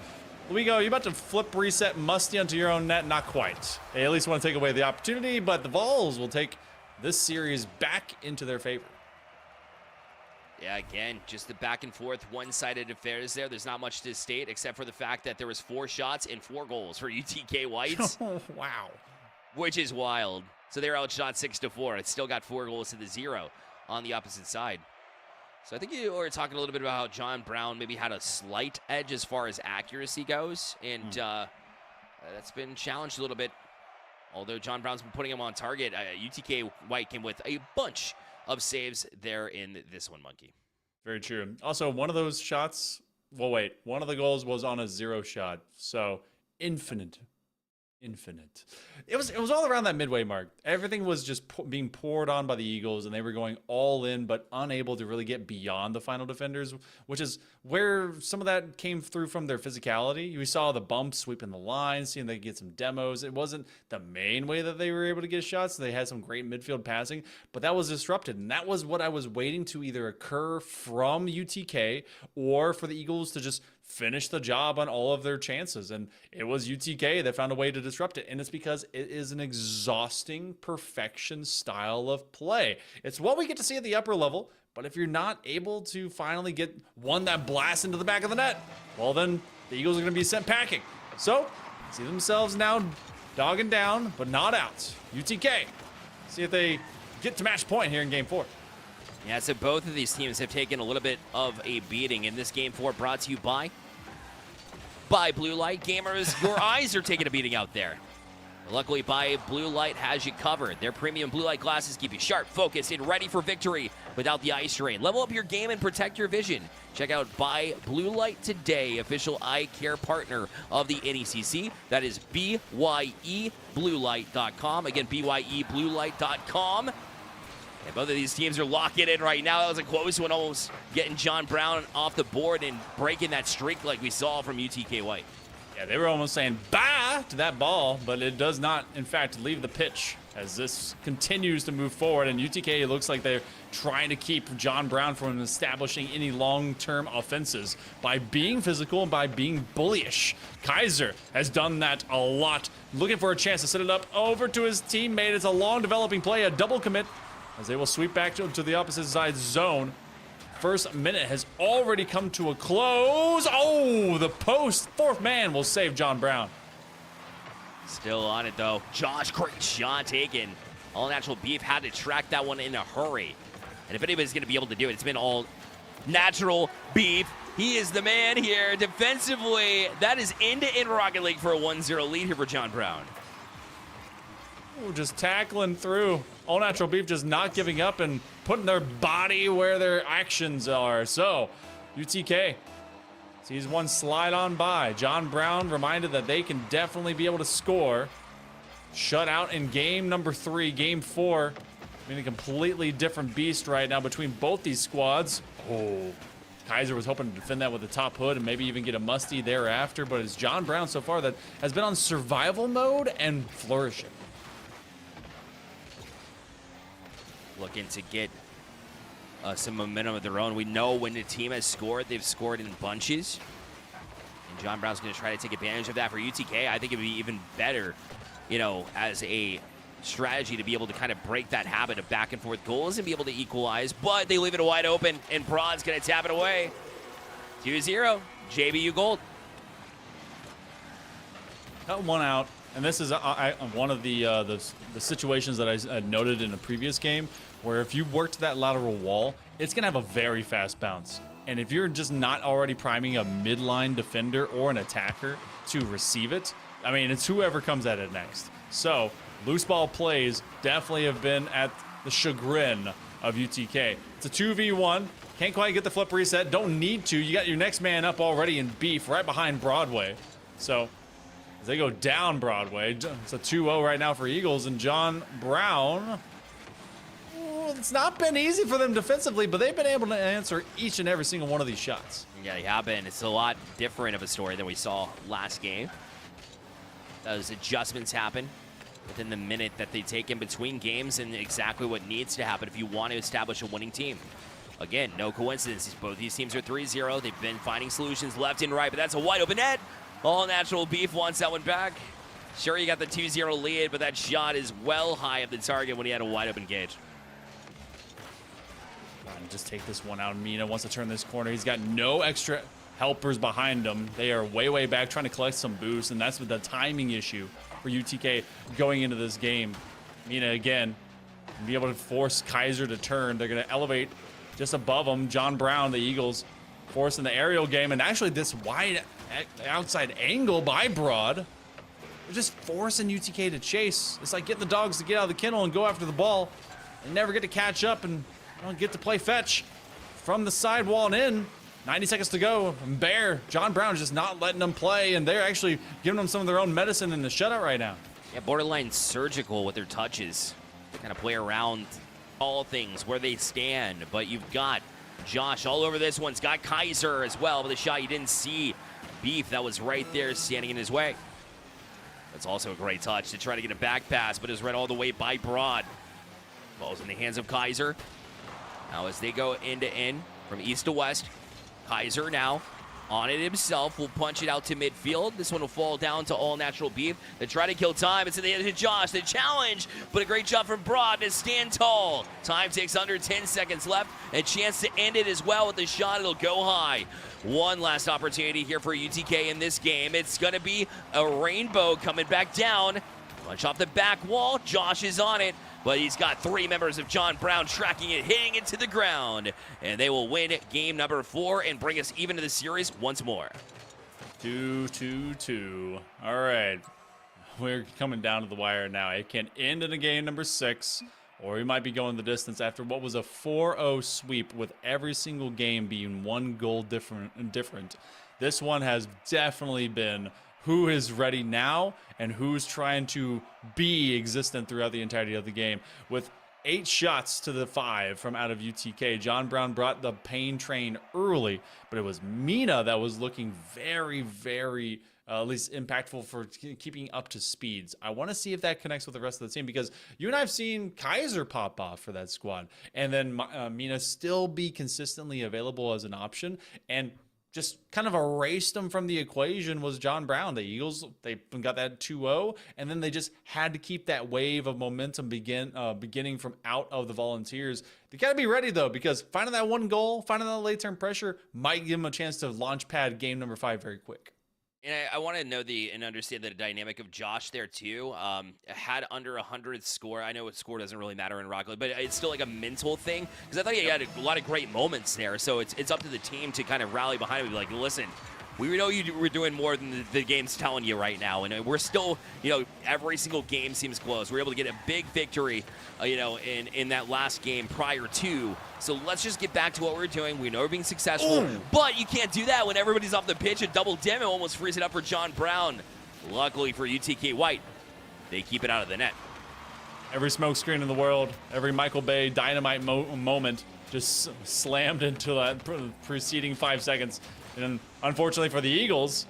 We go, you about to flip reset Musty onto your own net? Not quite. They at least want to take away the opportunity, but the Vols will take this series back into their favor. Yeah, again, just the back and forth, one-sided affairs there. There's not much to state except for the fact that there was 4 shots and 4 goals for UTK Whites. Oh, wow. Which is wild. So they're outshot 6-4. It's still got 4 goals to the 0 on the opposite side. So I think you were talking a little bit about how John Brown maybe had a slight edge as far as accuracy goes, and that's been challenged a little bit. Although John Brown's been putting him on target, UTK White came with a bunch of saves there in this one, Monkey. Very true. Also, one of those shots, one of the goals was on a 0 shot, so infinite. It was all around that midway mark. Everything was just being poured on by the Eagles, and they were going all in, but unable to really get beyond the final defenders, which is where some of that came through from their physicality. We saw the bumps sweeping the line, seeing they could get some demos. It wasn't the main way that they were able to get shots. They had some great midfield passing, but that was disrupted, and that was what I was waiting to either occur from UTK or for the Eagles to just finish the job on all of their chances. And it was UTK that found a way to disrupt it. And it's because it is an exhausting perfection style of play. It's what we get to see at the upper level. But if you're not able to finally get one that blasts into the back of the net, well, then the Eagles are going to be sent packing. So see themselves now dogging down, but not out. UTK, see if they get to match point here in game 4. Yeah, so both of these teams have taken a little bit of a beating in this game 4, brought to you by Blue Light. Gamers, your eyes are taking a beating out there. Luckily, Blue Light has you covered. Their premium blue light glasses keep you sharp, focused, and ready for victory without the eye strain. Level up your game and protect your vision. Check out Blue Light today, official eye care partner of the NECC. That is BYEBluelight.com. Again, BYEBluelight.com. And both of these teams are locking in right now. That was a close one, almost getting John Brown off the board and breaking that streak like we saw from UTK White. Yeah, they were almost saying bye to that ball, but it does not, in fact, leave the pitch as this continues to move forward. And UTK, it looks like they're trying to keep John Brown from establishing any long-term offenses by being physical and by being bullyish. Kaiser has done that a lot, looking for a chance to set it up over to his teammate. It's a long developing play, a double commit, as they will sweep back to the opposite side zone. First minute has already come to a close. Oh, the post. Fourth man will save John Brown. Still on it, though. Josh, great shot taken. All Natural Beef had to track that one in a hurry. And if anybody's going to be able to do it, it's been All Natural Beef. He is the man here defensively. That is end-to-end Rocket League for a 1-0 lead here for John Brown. Ooh, just tackling through. All Natural Beef just not giving up and putting their body where their actions are. So, UTK sees one slide on by. John Brown reminded that they can definitely be able to score. Shut out in game number 3, game 4. I mean, a completely different beast right now between both these squads. Oh, Kaiser was hoping to defend that with the top hood and maybe even get a musty thereafter. But it's John Brown so far that has been on survival mode and flourishing. Looking to get some momentum of their own. We know when the team has scored, they've scored in bunches. And John Brown's going to try to take advantage of that for UTK. I think it would be even better, you know, as a strategy to be able to kind of break that habit of back and forth goals and be able to equalize. But they leave it wide open, and Brod's going to tap it away. 2-0, JBU Gold. Cut one out. And this is one of the situations that I noted in a previous game, where if you work to that lateral wall, it's going to have a very fast bounce. And if you're just not already priming a midline defender or an attacker to receive it, I mean, it's whoever comes at it next. So loose ball plays definitely have been at the chagrin of UTK. It's a 2v1. Can't quite get the flip reset. Don't need to. You got your next man up already in Beef right behind Broadway. So as they go down Broadway, it's a 2-0 right now for Eagles, and John Brown, it's not been easy for them defensively, but they've been able to answer each and every single one of these shots. Yeah, they have been. It's a lot different of a story than we saw last game. Those adjustments happen within the minute that they take in between games, and exactly what needs to happen if you want to establish a winning team. Again, no coincidence. Both these teams are 3-0. They've been finding solutions left and right, but that's a wide open net. All Natural Beef wants that one back. Sure, you got the 2-0 lead, but that shot is well high of the target when he had a wide open cage. Just take this one out. Mina wants to turn this corner. He's got no extra helpers behind him. They are way back trying to collect some boost, and that's with the timing issue for UTK going into this game. Mina again, be able to force Kaiser to turn. They're going to elevate just above him. John Brown, the Eagles, forcing the aerial game, and actually this wide outside angle by Broad. They're just forcing UTK to chase. It's like getting the dogs to get out of the kennel and go after the ball. They never get to catch up and don't get to play fetch from the sidewall and in. 90 seconds to go. And Bear, John Brown's just not letting them play, and they're actually giving them some of their own medicine in the shutout right now. Yeah, borderline surgical with their touches. They kind of play around all things where they stand, but you've got Josh all over this one. It's got Kaiser as well with a shot you didn't see. Beef that was right there standing in his way. That's also a great touch to try to get a back pass, but is read all the way by Broad. Ball's in the hands of Kaiser. Now as they go end to end from east to west, Kaiser now on it himself will punch it out to midfield. This one will fall down to All Natural Beef. They try to kill time. It's in the end of Josh. The challenge, but a great job from Broad to stand tall. Time takes under 10 seconds left. A chance to end it as well with the shot. It'll go high. One last opportunity here for UTK in this game. It's going to be a rainbow coming back down. Punch off the back wall. Josh is on it. but he's got 3 members of John Brown tracking it, hitting it to the ground, and they will win game number 4 and bring us even to the series once more. 2-2-2. All right. We're coming down to the wire now. It can end in a game number 6, or we might be going the distance after what was a 4-0 sweep with every single game being 1 goal different. This one has definitely been who is ready now and who's trying to be existent throughout the entirety of the game. With 8 shots to the 5 from out of UTK. John Brown brought the pain train early, but it was Mina that was looking very, very, at least impactful for keeping up to speeds. I want to see if that connects with the rest of the team, because you and I have seen Kaiser pop off for that squad, and then Mina still be consistently available as an option, and just kind of erased them from the equation was John Brown. The Eagles, they got that 2-0, and then they just had to keep that wave of momentum beginning from out of the Volunteers. They got to be ready, though, because finding that 1 goal, finding that late-term pressure might give them a chance to launch pad game number 5 very quick. And I want to know and understand the dynamic of Josh there too. Had under 100 score. I know what score doesn't really matter in Rocket League, but it's still like a mental thing, because I thought he had a lot of great moments there. So it's up to the team to kind of rally behind him and be like, listen, we know we're doing more than the game's telling you right now, and we're still, every single game seems close. We're able to get a big victory, in that last game prior to. So let's just get back to what we're doing. We know we're being successful, but you can't do that when everybody's off the pitch. A double dim almost frees it up for John Brown. Luckily for UTK White, they keep it out of the net. Every smoke screen in the world, every Michael Bay dynamite moment just slammed into that preceding 5 seconds. And unfortunately for the Eagles,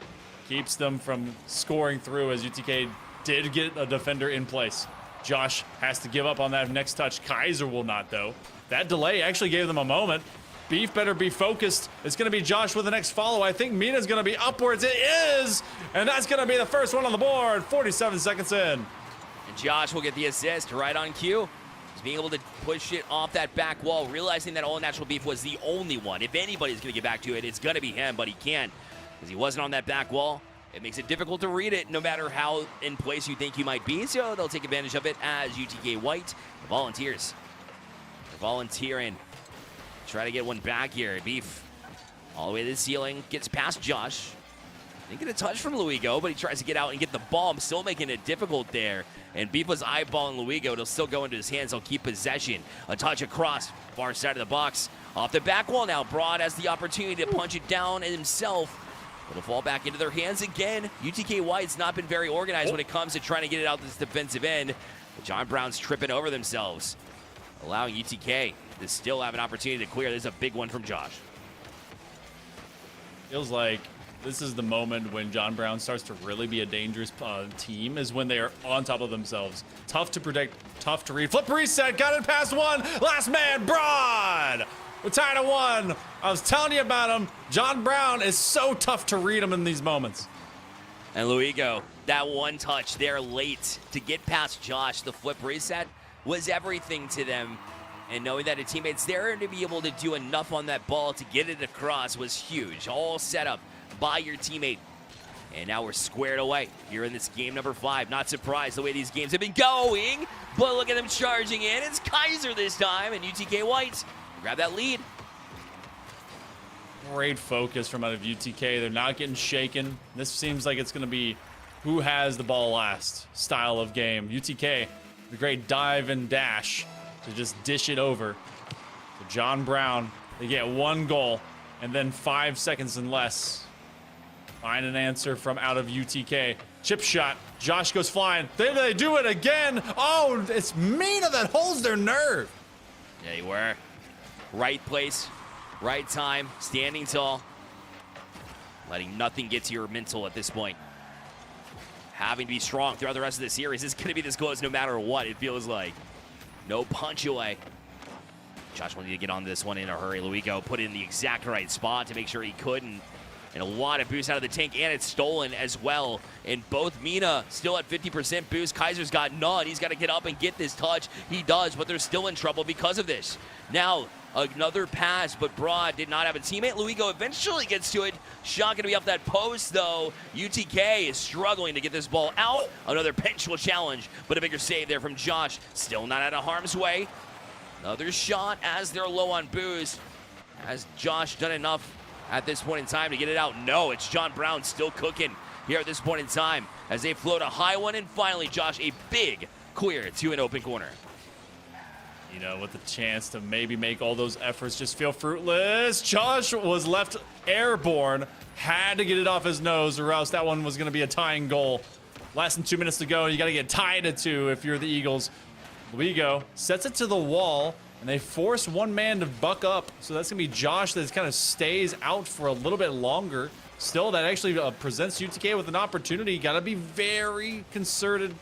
keeps them from scoring through, as UTK did get a defender in place. Josh has to give up on that next touch. Kaiser will not, though. That delay actually gave them a moment. Beef better be focused. It's going to be Josh with the next follow. I think Mina's going to be upwards. It is! And that's going to be the first one on the board. 47 seconds in. And Josh will get the assist right on cue. He's being able to push it off that back wall, realizing that All Natural Beef was the only one. If anybody's going to get back to it, it's going to be him, but he can't, because he wasn't on that back wall. It makes it difficult to read it, no matter how in place you think you might be, so they'll take advantage of it as UTK White, the Volunteers. They're volunteering. Try to get one back here. Beef all the way to the ceiling, gets past Josh. Didn't get a touch from Luigo, but he tries to get out and get the ball. I'm still making it difficult there. And Beef was eyeballing Luigo. It'll still go into his hands. He'll keep possession. A touch across, far side of the box. Off the back wall now. Broad has the opportunity to punch it down himself. It'll fall back into their hands again. UTK White's not been very organized when it comes to trying to get it out this defensive end. But John Brown's tripping over themselves, allowing UTK to still have an opportunity to clear. There's a big one from Josh. Feels like this is the moment when John Brown starts to really be a dangerous team, is when they are on top of themselves. Tough to predict, tough to read. Flip reset, got it past 1. Last man, Broad. We're tied at 1. I was telling you about him. John Brown is so tough to read him in these moments. And Luigo, that one touch there late to get past Josh, the flip reset, was everything to them. And knowing that a teammate's there to be able to do enough on that ball to get it across was huge. All set up by your teammate. And now we're squared away here in this game number 5. Not surprised the way these games have been going, but look at them charging in. It's Kaiser this time, and UTK White grab that lead. Great focus from out of UTK. They're not getting shaken. This seems like it's going to be who has the ball last style of game. UTK, the great dive and dash to just dish it over to John Brown. They get 1 goal, and then 5 seconds and less. Find an answer from out of UTK. Chip shot. Josh goes flying. They do it again. Oh, it's Mina that holds their nerve. Yeah, you were. Right place, right time, standing tall. Letting nothing get to your mental at this point. Having to be strong throughout the rest of the series. It's going to be this close no matter what, it feels like. No punch away. Josh wanted to get on this one in a hurry. Luigo put it in the exact right spot to make sure he couldn't. And a lot of boost out of the tank, and it's stolen as well. And both Mina still at 50% boost. Kaiser's got none. He's got to get up and get this touch. He does, but they're still in trouble because of this. Now, another pass, but Broad did not have a teammate. Luigo eventually gets to it, Shot going to be up that post, though. UTK is struggling to get this ball out. Another pinch will challenge, but a bigger save there from Josh. Still not out of harm's way. Another shot as they're low on boost. Has Josh done enough at this point in time to get it out? No, it's John Brown still cooking here at this point in time as they float a high one, and finally, Josh, a big clear to an open corner. You know, with the chance to maybe make all those efforts just feel fruitless. Josh was left airborne, had to get it off his nose, or else that one was going to be a tying goal. Less than 2 minutes to go. You got to get tied at 2 if you're the Eagles. Luigo sets it to the wall, and they force one man to buck up. So that's going to be Josh that kind of stays out for a little bit longer. Still, that actually presents UTK with an opportunity. Got to be very concerted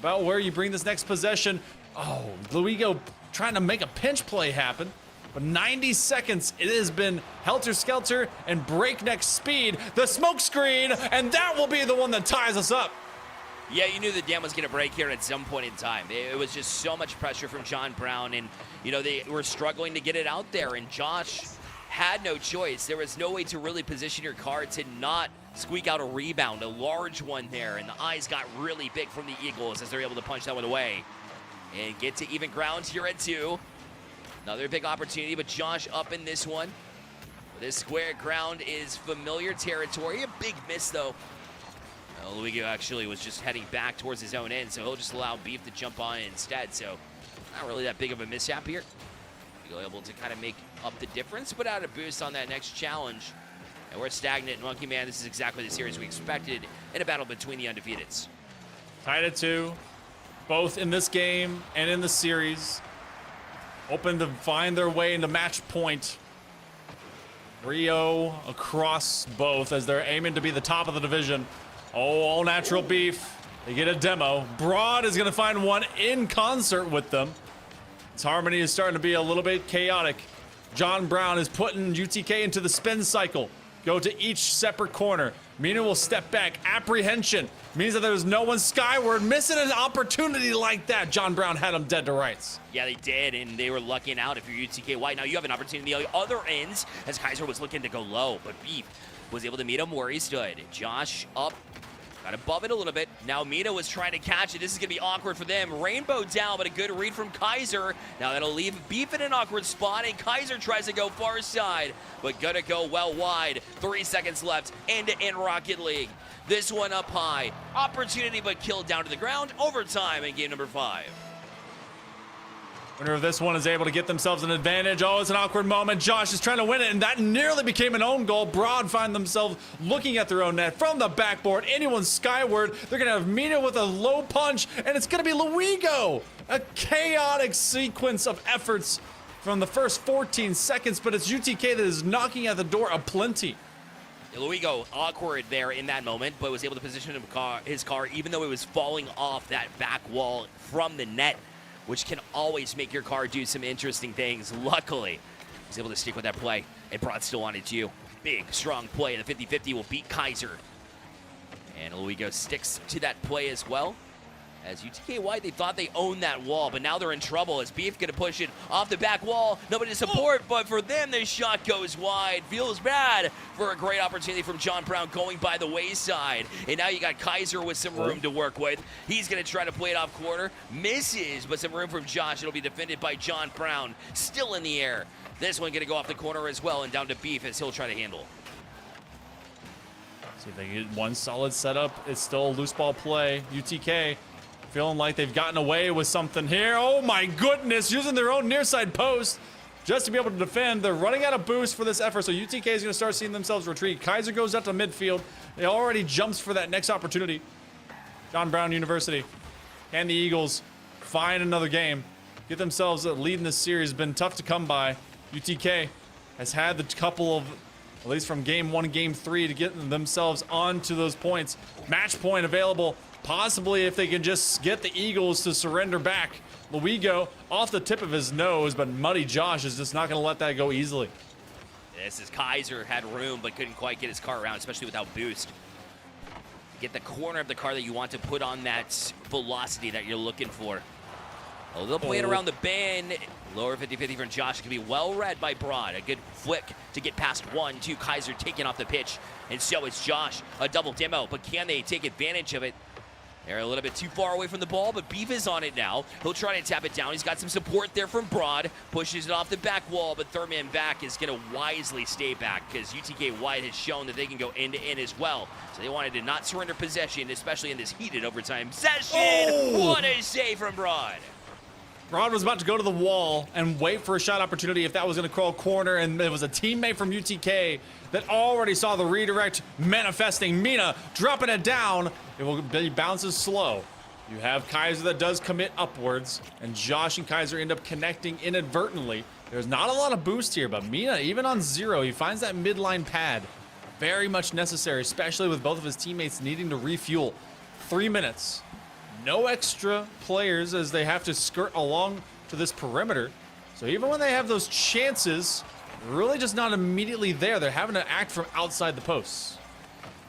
about where you bring this next possession. Oh, Luigo trying to make a pinch play happen. But 90 seconds, it has been helter-skelter and breakneck speed. The smoke screen, and that will be the one that ties us up. Yeah, you knew the dam was going to break here at some point in time. It was just so much pressure from John Brown, and, you know, they were struggling to get it out there, and Josh had no choice. There was no way to really position your car to not squeak out a rebound, a large one there, and the eyes got really big from the Eagles as they're able to punch that one away and get to even ground here at 2. Another big opportunity, but Josh up in this one. This square ground is familiar territory. A big miss, though. Luigo actually was just heading back towards his own end, so he'll just allow Beef to jump on it instead. So not really that big of a mishap here. Luigo able to kind of make up the difference, but out a boost on that next challenge. And we're stagnant. Monkey Man, this is exactly the series we expected in a battle between the undefeateds. Tied at 2, both in this game and in the series. Open to find their way into match point. Rio across both as they're aiming to be the top of the division. Oh, all natural Beef. They get a demo. Broad is going to find one in concert with them. This harmony is starting to be a little bit chaotic. John Brown is putting UTK into the spin cycle. Go to each separate corner. Mina will step back. Apprehension means that there's no one skyward. Missing an opportunity like that. John Brown had him dead to rights. Yeah, they did, and they were lucking out if you're UTK White. Now you have an opportunity on the other ends as Kaiser was looking to go low, but Beef was able to meet him where he stood. Josh up, got above it a little bit. Now Mina was trying to catch it. This is going to be awkward for them. Rainbow down, but a good read from Kaiser. Now that'll leave Beef in an awkward spot, and Kaiser tries to go far side, but gonna go well wide. 3 seconds left, end-to-end Rocket League. This one up high. Opportunity, but killed down to the ground. Overtime in game number 5. Winner of this one is able to get themselves an advantage. Oh, it's an awkward moment. Josh is trying to win it, and that nearly became an own goal. Broad find themselves looking at their own net from the backboard. Anyone skyward. They're going to have Mina with a low punch, and it's going to be Luigo. A chaotic sequence of efforts from the first 14 seconds, but it's UTK that is knocking at the door aplenty. Luigo awkward there in that moment, but was able to position his car even though it was falling off that back wall from the net, which can always make your car do some interesting things. Luckily, he was able to stick with that play, and Broad still wanted to. Big, strong play, and the 50-50 will beat Kaiser. And Luigo sticks to that play as well. As UTK White, they thought they owned that wall, but now they're in trouble as Beef going to push it off the back wall. Nobody to support, but for them, this shot goes wide. Feels bad for a great opportunity from John Brown going by the wayside. And now you got Kaiser with some room to work with. He's going to try to play it off corner. Misses, but some room from Josh. It'll be defended by John Brown. Still in the air. This one going to go off the corner as well and down to Beef as he'll try to handle. See if they get one solid setup. It's still a loose ball play. UTK feeling like they've gotten away with something here. Oh my goodness, using their own near side post just to be able to defend. They're running out of boost for this effort, so UTK is going to start seeing themselves retreat. Kaiser goes up to midfield. He already jumps for that next opportunity. John Brown University and the Eagles find another game. Get themselves a lead in this series. Been tough to come by. UTK has had the couple of, at least from game 1 and game 3, to get themselves onto those points. Match point available. Possibly if they can just get the Eagles to surrender back. Luigo off the tip of his nose, but Muddy Josh is just not going to let that go easily. This is Kaiser had room, but couldn't quite get his car around, especially without boost. Get the corner of the car that you want to put on that velocity that you're looking for. Oh, they'll play it around the bend. Lower 50-50 from Josh can be well read by Broad. A good flick to get past 1-2. Kaiser taking off the pitch. And so it's Josh. A double demo, but can they take advantage of it? They're a little bit too far away from the ball, but Beef is on it now. He'll try to tap it down. He's got some support there from Broad. Pushes it off the back wall, but third man back is going to wisely stay back because UTK White has shown that they can go end-to-end as well. So they wanted to not surrender possession, especially in this heated overtime session. Oh! What a save from Broad. Broad was about to go to the wall and wait for a shot opportunity if that was going to crawl corner, and it was a teammate from UTK that already saw the redirect manifesting. Mina dropping it down. It will be bounces slow. You have Kaiser that does commit upwards, and Josh and Kaiser end up connecting inadvertently. There's not a lot of boost here, but Mina, even on 0, he finds that midline pad. Very much necessary, especially with both of his teammates needing to refuel. 3 minutes. No extra players as they have to skirt along to this perimeter. So even when they have those chances, really just not immediately there. They're having to act from outside the posts.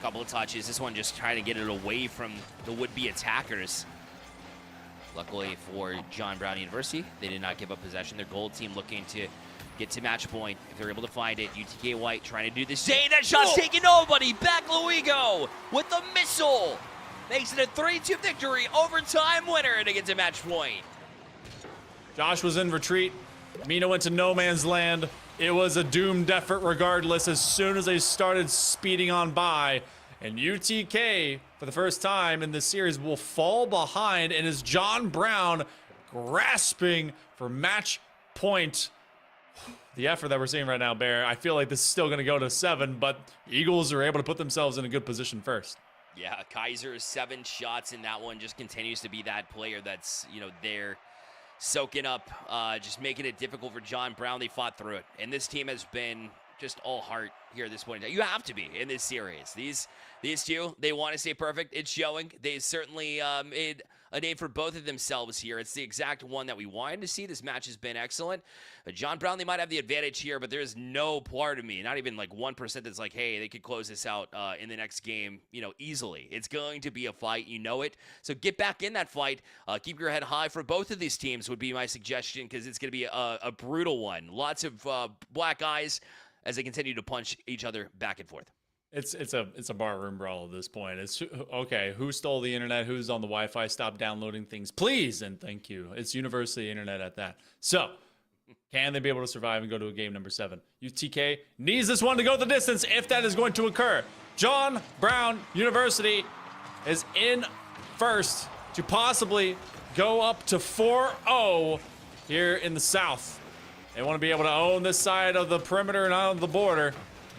Couple of touches. This one just trying to get it away from the would-be attackers. Luckily for John Brown University, they did not give up possession. Their gold team looking to get to match point if they're able to find it. UTK White trying to do the same. That shot's taking nobody. Back Luigo with the missile. Makes it a 3-2 victory. Overtime winner to get to match point. Josh was in retreat. Mina went to no man's land. It was a doomed effort regardless as soon as they started speeding on by. And UTK, for the first time in this series, will fall behind, and is John Brown grasping for match point. The effort that we're seeing right now, Bear, I feel like this is still going to go to 7, but Eagles are able to put themselves in a good position first. Yeah, Kaiser's 7 shots, and that one just continues to be that player that's, there soaking up, just making it difficult for John Brown. They fought through it, and this team has been just all heart here at this point. You have to be in this series. These two, they want to stay perfect. It's showing. They certainly made a name for both of themselves here. It's the exact one that we wanted to see. This match has been excellent. John Brown, they might have the advantage here, but there's no part of me, not even like 1% that's like, hey, they could close this out in the next game, easily. It's going to be a fight. You know it. So get back in that fight. Keep your head high for both of these teams would be my suggestion, because it's going to be a brutal one. Lots of black eyes as they continue to punch each other back and forth. It's a barroom brawl at this point. It's okay. Who stole the internet? Who's on the Wi-Fi? Stop downloading things, please, and thank you. It's university internet at that. So, can they be able to survive and go to a game number 7? UTK needs this one to go the distance if that is going to occur. John Brown University is in first to possibly go up to 4-0 here in the South. They want to be able to own this side of the perimeter and on the border.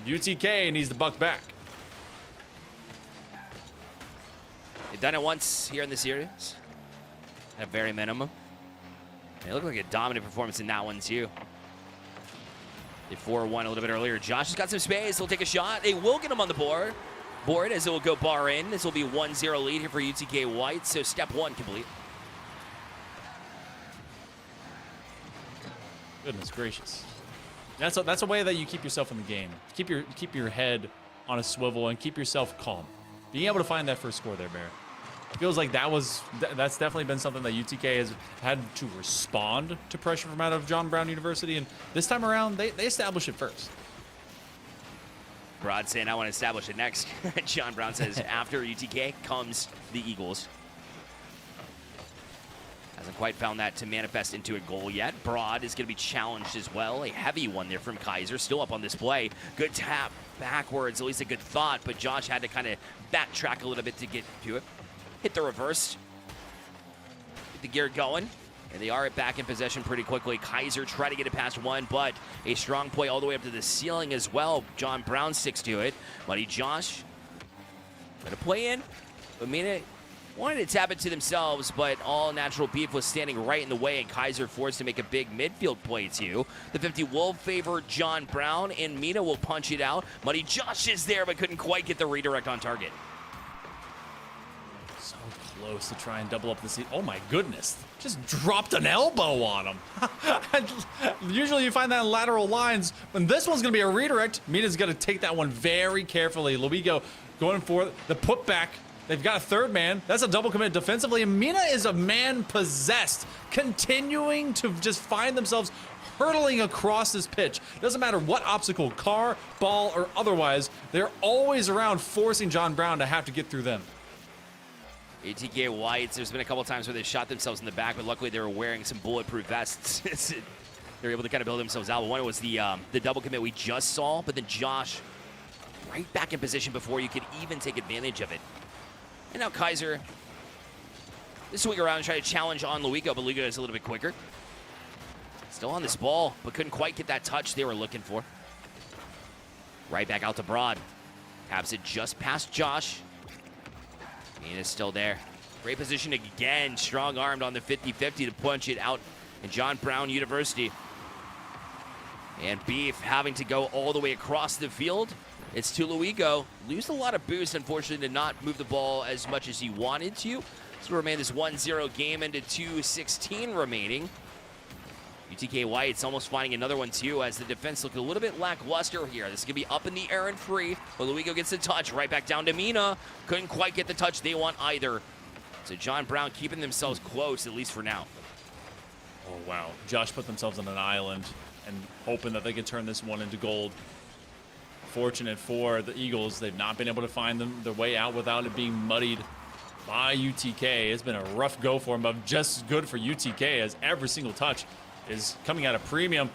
UTK needs the buck back. They've done it once here in the series, at a very minimum. They look like a dominant performance in that one too. They 4-1 a little bit earlier. Josh has got some space. He'll take a shot. They will get him on the board as it will go bar in. This will be 1-0 lead here for UTK White. So step 1 complete. Goodness gracious. That's a way that you keep yourself in the game. Keep your head on a swivel and keep yourself calm. Being able to find that first score there, Bear, feels like that's definitely been something that UTK has had to respond to pressure from out of John Brown University, and this time around they establish it first. Broad saying I want to establish it next. John Brown says after UTK comes the Eagles. Hasn't quite found that to manifest into a goal yet. Broad is going to be challenged as well. A heavy one there from Kaiser. Still up on this play. Good tap backwards. At least a good thought. But Josh had to kind of backtrack a little bit to get to it. Hit the reverse. Get the gear going. And they are back in possession pretty quickly. Kaiser tried to get it past 1, but a strong play all the way up to the ceiling as well. John Brown sticks to it. Buddy Josh got to play in. Mina wanted to tap it to themselves, but all natural beef was standing right in the way, and Kaiser forced to make a big midfield play too. The 50 will favor John Brown, and Mina will punch it out. Muddy Josh is there, but couldn't quite get the redirect on target. So close to try and double up the seat. Oh my goodness. Just dropped an elbow on him. Usually you find that in lateral lines, but this one's going to be a redirect. Mina's going to take that one very carefully. Luigo going for the putback. They've got a third man. That's a double commit defensively. And Mina is a man possessed, continuing to just find themselves hurtling across this pitch. Doesn't matter what obstacle, car, ball, or otherwise, they're always around, forcing John Brown to have to get through them. UTK Whites, there's been a couple times where they shot themselves in the back, but luckily they were wearing some bulletproof vests. They were able to kind of build themselves out. One was the double commit we just saw, but then Josh right back in position before you could even take advantage of it. And now Kaiser, this swing around and try to challenge on Luigo, but Luigo is a little bit quicker. Still on this ball, but couldn't quite get that touch they were looking for. Right back out to Broad. Taps it just past Josh. Mina's still there. Great position again. Strong-armed on the 50-50 to punch it out in John Brown University. And Beef having to go all the way across the field. It's to Luigo. Lose a lot of boost, unfortunately, to not move the ball as much as he wanted to. So remain this 1-0 game into 2:16 remaining. UTK White's almost finding another one, too, as the defense looked a little bit lackluster here. This is going to be up in the air and free, but Luigo gets the touch right back down to Mina. Couldn't quite get the touch they want either. So John Brown keeping themselves close, at least for now. Oh, wow. Josh put themselves on an island and hoping that they could turn this one into gold. Fortunate for the Eagles, they've not been able to find their way out without it being muddied by UTK. It's been a rough go for them, but just good for UTK as every single touch is coming at a premium.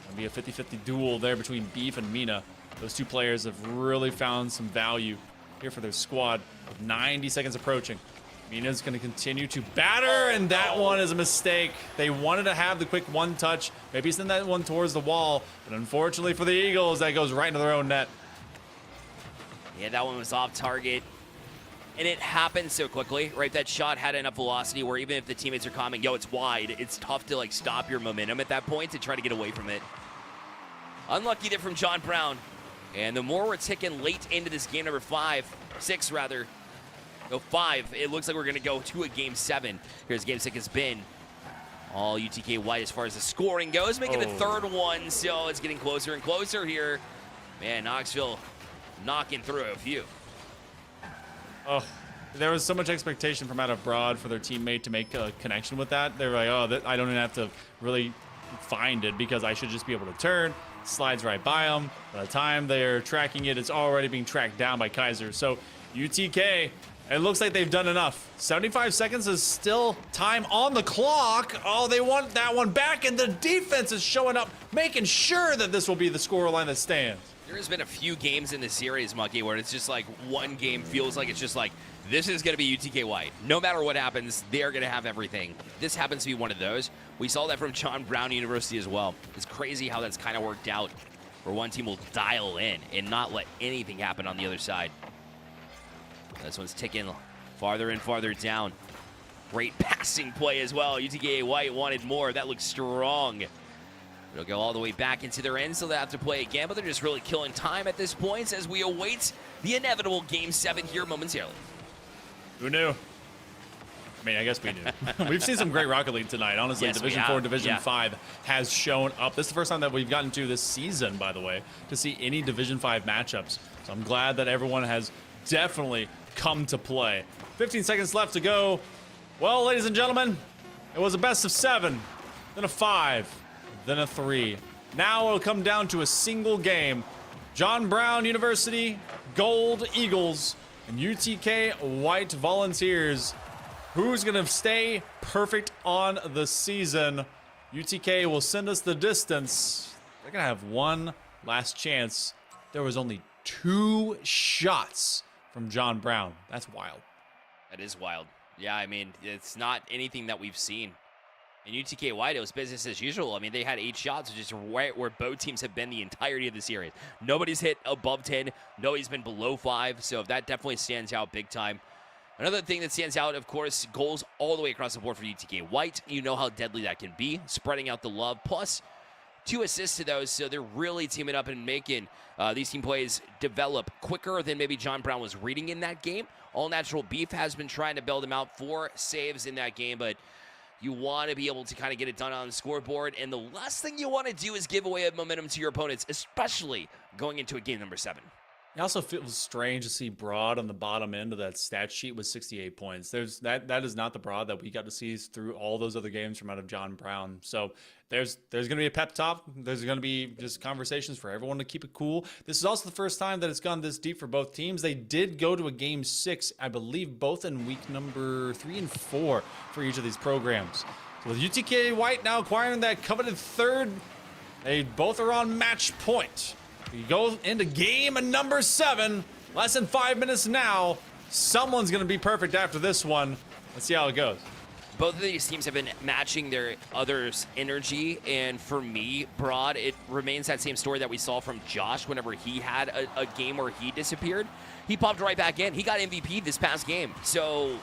Gonna be a 50-50 duel there between Beef and Mina. Those two players have really found some value here for their squad. With 90 seconds approaching, Mina's gonna continue to batter, and that one is a mistake. They wanted to have the quick one touch, maybe send that one towards the wall, but unfortunately for the Eagles, that goes right into their own net. Yeah, that one was off target. And it happened so quickly, right? That shot had enough velocity where even if the teammates are commenting, yo, it's wide, it's tough to like stop your momentum at that point to try to get away from it. Unlucky there from John Brown. And the more we're ticking late into this game number 6 rather. No, 5. It looks like we're going to go to a game 7. Here's game 6 has been all UTK White as far as the scoring goes, making the third one. So it's getting closer and closer here. Man, Knoxville knocking through a few. Oh, there was so much expectation from out of Broad for their teammate to make a connection with that. They were like, oh, I don't even have to really find it because I should just be able to turn. Slides right by them. By the time they're tracking it, it's already being tracked down by Kaiser. So UTK, it looks like they've done enough. 75 seconds is still time on the clock. Oh, they want that one back, and the defense is showing up, making sure that this will be the scoreline that stands. There's been a few games in this series, Monkey, where it's just like one game feels like it's just like, this is going to be UTK White. No matter what happens, they're going to have everything. This happens to be one of those. We saw that from John Brown University as well. It's crazy how that's kind of worked out, where one team will dial in and not let anything happen on the other side. This one's ticking farther and farther down. Great passing play as well. UTK White wanted more. That looks strong. It'll go all the way back into their end, so they have to play again, but they're just really killing time at this point as we await the inevitable Game 7 here momentarily. Who knew? I mean, I guess we knew. We've seen some great Rocket League tonight. Honestly, Yes, Division 4 and Division 5 has shown up. This is the first time that we've gotten to this season, by the way, to see any Division 5 matchups. So I'm glad that everyone has definitely come to play. 15 seconds left to go. Well, ladies and gentlemen, it was a best of 7, then a 5, then a 3. Now it'll come down to a single game. John Brown University, Gold Eagles, and UTK White Volunteers. Who's going to stay perfect on the season? UTK will send us the distance. They're going to have one last chance. There was only 2 shots from John Brown. That's wild. That is wild. Yeah, I mean, it's not anything that we've seen. In UTK White, it was business as usual. I mean, they had 8 shots, which is right where both teams have been the entirety of the series. Nobody's hit above 10. Nobody's been below 5. So that definitely stands out big time. Another thing that stands out, of course, goals all the way across the board for UTK White. You know how deadly that can be, spreading out the love, plus 2 assists to those. So they're really teaming up and making these team plays develop quicker than maybe John Brown was reading in that game. All Natural Beef has been trying to build him out. 4 saves in that game, but you want to be able to kind of get it done on the scoreboard, and the last thing you want to do is give away momentum to your opponents, especially going into a game number 7. It also feels strange to see Broad on the bottom end of that stat sheet with 68 points. That is not the Broad that we got to see through all those other games from out of John Brown. So there's going to be a pep talk. There's going to be just conversations for everyone to keep it cool. This is also the first time that it's gone this deep for both teams. They did go to a game 6, I believe, both in week number 3 and 4 for each of these programs. So with UTK White now acquiring that coveted third, they both are on match point. You go into game number 7, less than 5 minutes now. Someone's going to be perfect after this one. Let's see how it goes. Both of these teams have been matching their others' energy, and for me, Broad, it remains that same story that we saw from Josh whenever he had a game where he disappeared. He popped right back in. He got MVP this past game. So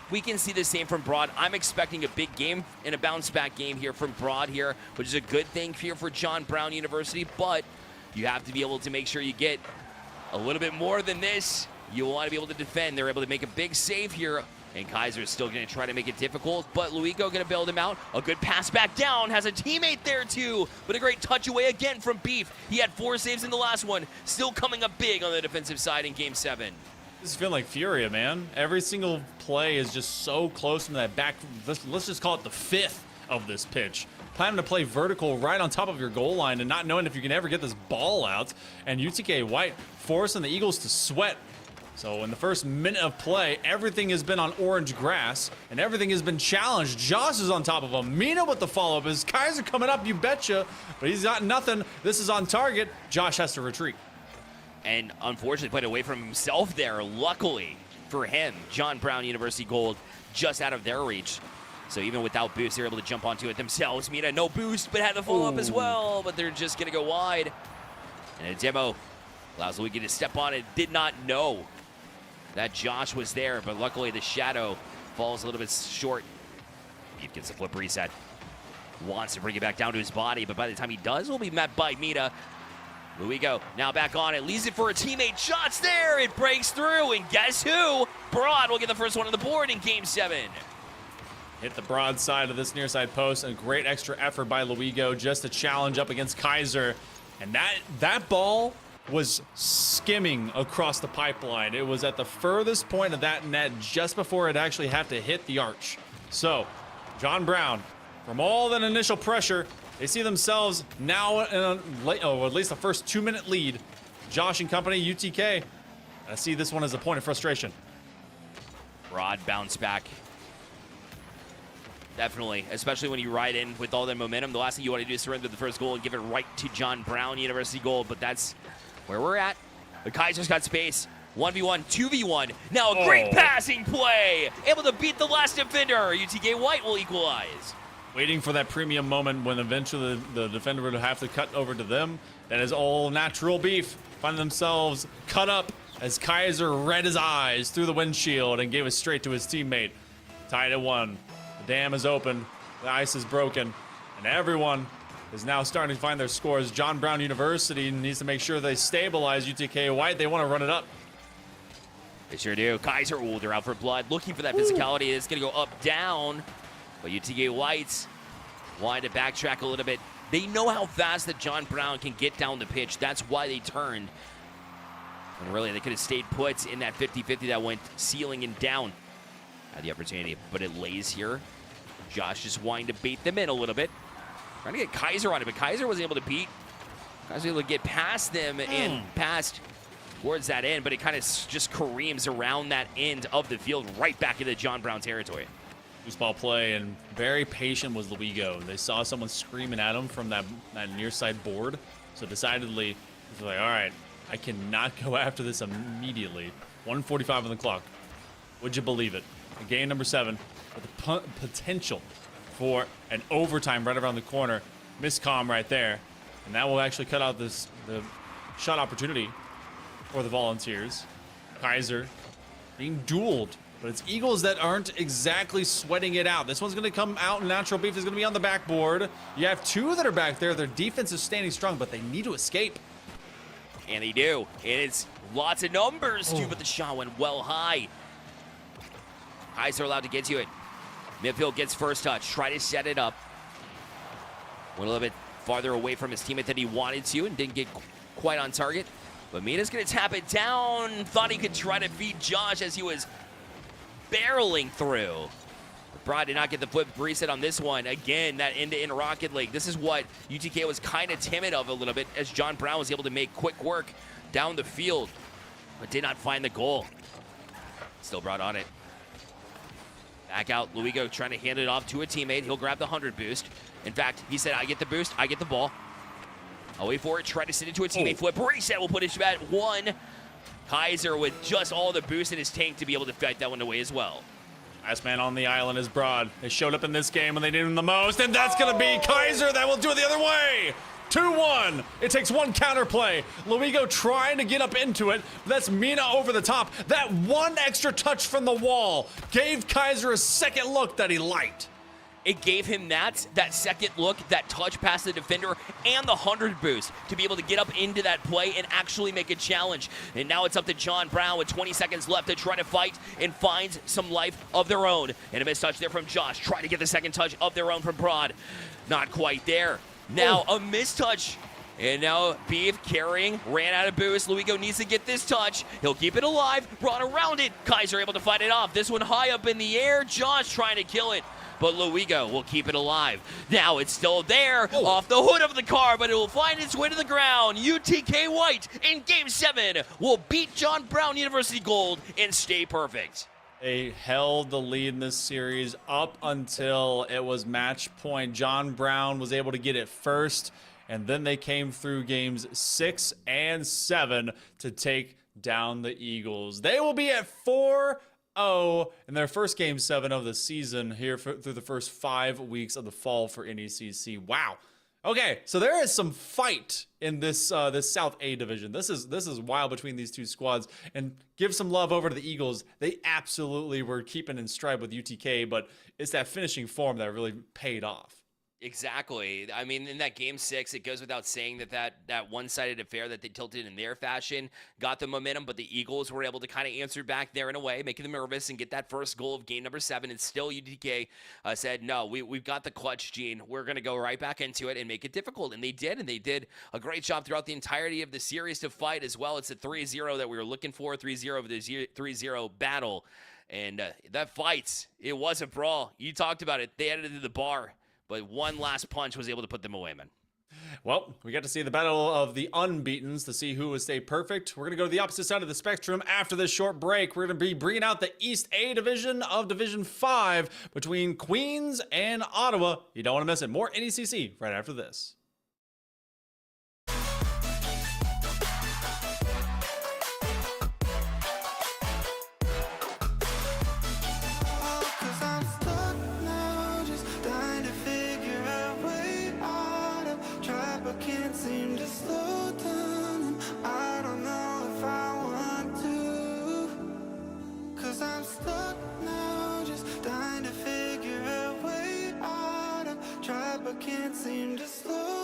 we can see the same from Broad. I'm expecting a big game and a bounce-back game here from Broad here, which is a good thing here for John Brown University, but you have to be able to make sure you get a little bit more than this. You want to be able to defend. They're able to make a big save here, and Kaiser's still going to try to make it difficult, but Luigo going to build him out. A good pass back down, has a teammate there too, but a great touch away again from Beef. He had 4 saves in the last one, still coming up big on the defensive side in Game 7. This is feeling like Furia, man. Every single play is just so close to that back. Let's just call it the 5th of this pitch. Planning to play vertical right on top of your goal line and not knowing if you can ever get this ball out. And UTK White forcing the Eagles to sweat. So in the first minute of play, everything has been on orange grass and everything has been challenged. Josh is on top of him. Mina with the follow-up. Is Kaiser coming up? You betcha. But he's got nothing. This is on target. Josh has to retreat. And unfortunately put away from himself there. Luckily for him, John Brown University Gold just out of their reach. So even without boost, they're able to jump onto it themselves. Mina, no boost, but had the follow-up as well. But they're just going to go wide. And a demo allows Luigi to step on it. Did not know that Josh was there, but luckily the shadow falls a little bit short. He gets a flip reset. Wants to bring it back down to his body, but by the time he does, will be met by Mina. Luigo now back on it, leaves it for a teammate. Shots there, it breaks through, and guess who? Broad will get the first one on the board in Game 7. Hit the broad side of this near side post, and great extra effort by Luigo just to challenge up against Kaiser. And that ball was skimming across the pipeline. It was at the furthest point of that net just before it actually had to hit the arch. So, John Brown, from all that initial pressure, they see themselves now in at least the first 2-minute lead. Josh and company, UTK, I see this one as a point of frustration. Broad bounce back. Definitely, especially when you ride in with all that momentum. The last thing you want to do is surrender the first goal and give it right to John Brown University Gold, but that's where we're at. The Kaiser's got space. 1v1, 2v1. Now a great passing play. Able to beat the last defender. UTK White will equalize. Waiting for that premium moment when eventually the defender would have to cut over to them. That is all natural beef. Find themselves cut up as Kaiser read his eyes through the windshield and gave it straight to his teammate. Tied at 1. The dam is open. The ice is broken. And everyone is now starting to find their scores. John Brown University needs to make sure they stabilize UTK White. They want to run it up. They sure do. Kaiser, they're out for blood. Looking for that physicality. It's going to go up, down. But UTK Whites wanted to backtrack a little bit. They know how fast that John Brown can get down the pitch. That's why they turned. And really, they could have stayed put in that 50-50 that went ceiling and down. Had the opportunity, but it lays here. Josh just wanting to bait them in a little bit. Trying to get Kaiser on it, but Kaiser wasn't able to beat. Kaiser was able to get past them and past towards that end, but it kind of just careens around that end of the field right back into John Brown territory. Loose ball play, and very patient was Luigo. They saw someone screaming at him from that near side board, so decidedly, he's like, all right, I cannot go after this immediately. 1:45 on the clock. Would you believe it? Game number 7 with the potential for an overtime right around the corner. Miscomm right there. And that will actually cut out the shot opportunity for the Volunteers. Kaiser being dueled. But it's Eagles that aren't exactly sweating it out. This one's going to come out. Natural Beef is going to be on the backboard. You have 2 that are back there. Their defense is standing strong, but they need to escape. And they do. And it's lots of numbers, too, but the shot went well high. Kaiser allowed to get to it. Midfield gets first touch. Try to set it up. Went a little bit farther away from his teammate than he wanted to and didn't get quite on target. But Mina's going to tap it down. Thought he could try to beat Josh as he was barreling through. Broad did not get the flip reset on this one. Again, that end-to-end Rocket League. This is what UTK was kind of timid of a little bit, as John Brown was able to make quick work down the field, but did not find the goal. Still Broad on it. Back out, Luigo trying to hand it off to a teammate. He'll grab the 100 boost. In fact, he said, I get the boost, I get the ball. I'll wait for it, try to send it to a teammate. Flip reset will put his at 1. Kaiser with just all the boost in his tank to be able to fight that one away as well. Last man on the island is Broad. They showed up in this game when they needed him the most, and that's going to be Kaiser that will do it the other way. 2-1. It takes one counterplay. Luigo trying to get up into it, but that's Mina over the top. That one extra touch from the wall gave Kaiser a second look that he liked. It gave him that second look, that touch past the defender, and the 100 boost to be able to get up into that play and actually make a challenge. And now it's up to John Brown with 20 seconds left to try to fight and find some life of their own. And a missed touch there from Josh. Try to get the second touch of their own from Broad. Not quite there. Now a missed touch. And now Beef carrying, ran out of boost. Luigo needs to get this touch. He'll keep it alive, brought around it. Kaiser able to fight it off. This one high up in the air. Josh trying to kill it, but Luigo will keep it alive. Now it's still there, off the hood of the car, but it will find its way to the ground. UTK White in Game 7 will beat John Brown University Gold and stay perfect. They held the lead in this series up until it was match point. John Brown was able to get it first, and then they came through games 6 and 7 to take down the Eagles. They will be at 4-0 in their first Game 7 of the season here through the first 5 weeks of the fall for NECC. Wow. Okay, so there is some fight in this this South A division. This is wild between these two squads. And give some love over to the Eagles. They absolutely were keeping in stride with UTK, but it's that finishing form that really paid off. Exactly. I mean, in that Game 6, it goes without saying that one-sided affair that they tilted in their fashion got the momentum, but the Eagles were able to kind of answer back there in a way, making them nervous and get that first goal of game number 7. And still UTK said, no, we've got the clutch gene. We're going to go right back into it and make it difficult. And they did a great job throughout the entirety of the series to fight as well. It's a 3-0 that we were looking for, 3-0 of the 3-0 battle. And that fight, it was a brawl. You talked about it. They added it to the bar. But one last punch was able to put them away, man. Well, we got to see the battle of the unbeatens to see who would stay perfect. We're going to go to the opposite side of the spectrum after this short break. We're going to be bringing out the East A division of Division 5 between Queens and Ottawa. You don't want to miss it. More NECC right after this. Can't seem to slow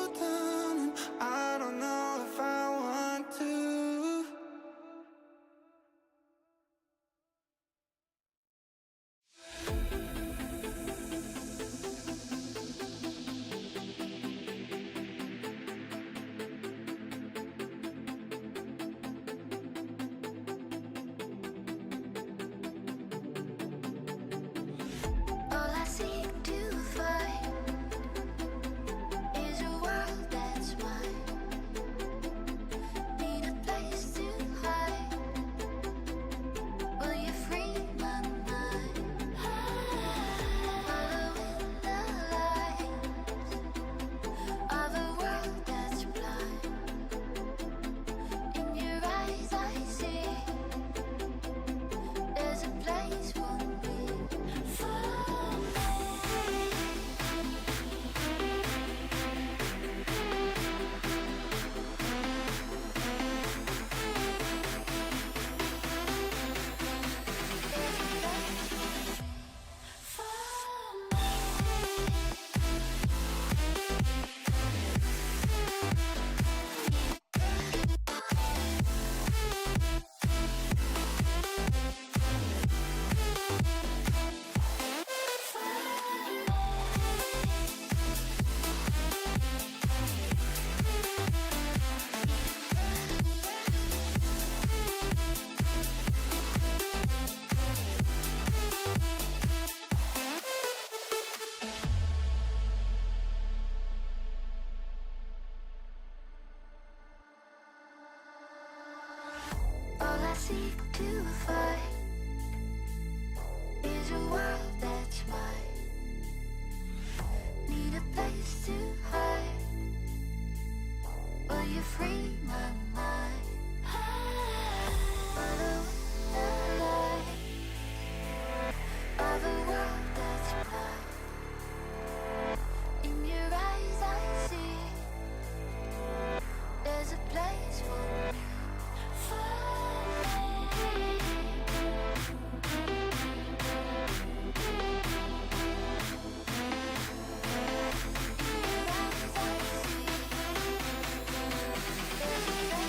to fight. Is a world that's mine. Need a place to hide. Will you free my mind? Follow the light of a world that's blind. In your eyes I see there's a place for me. There's a place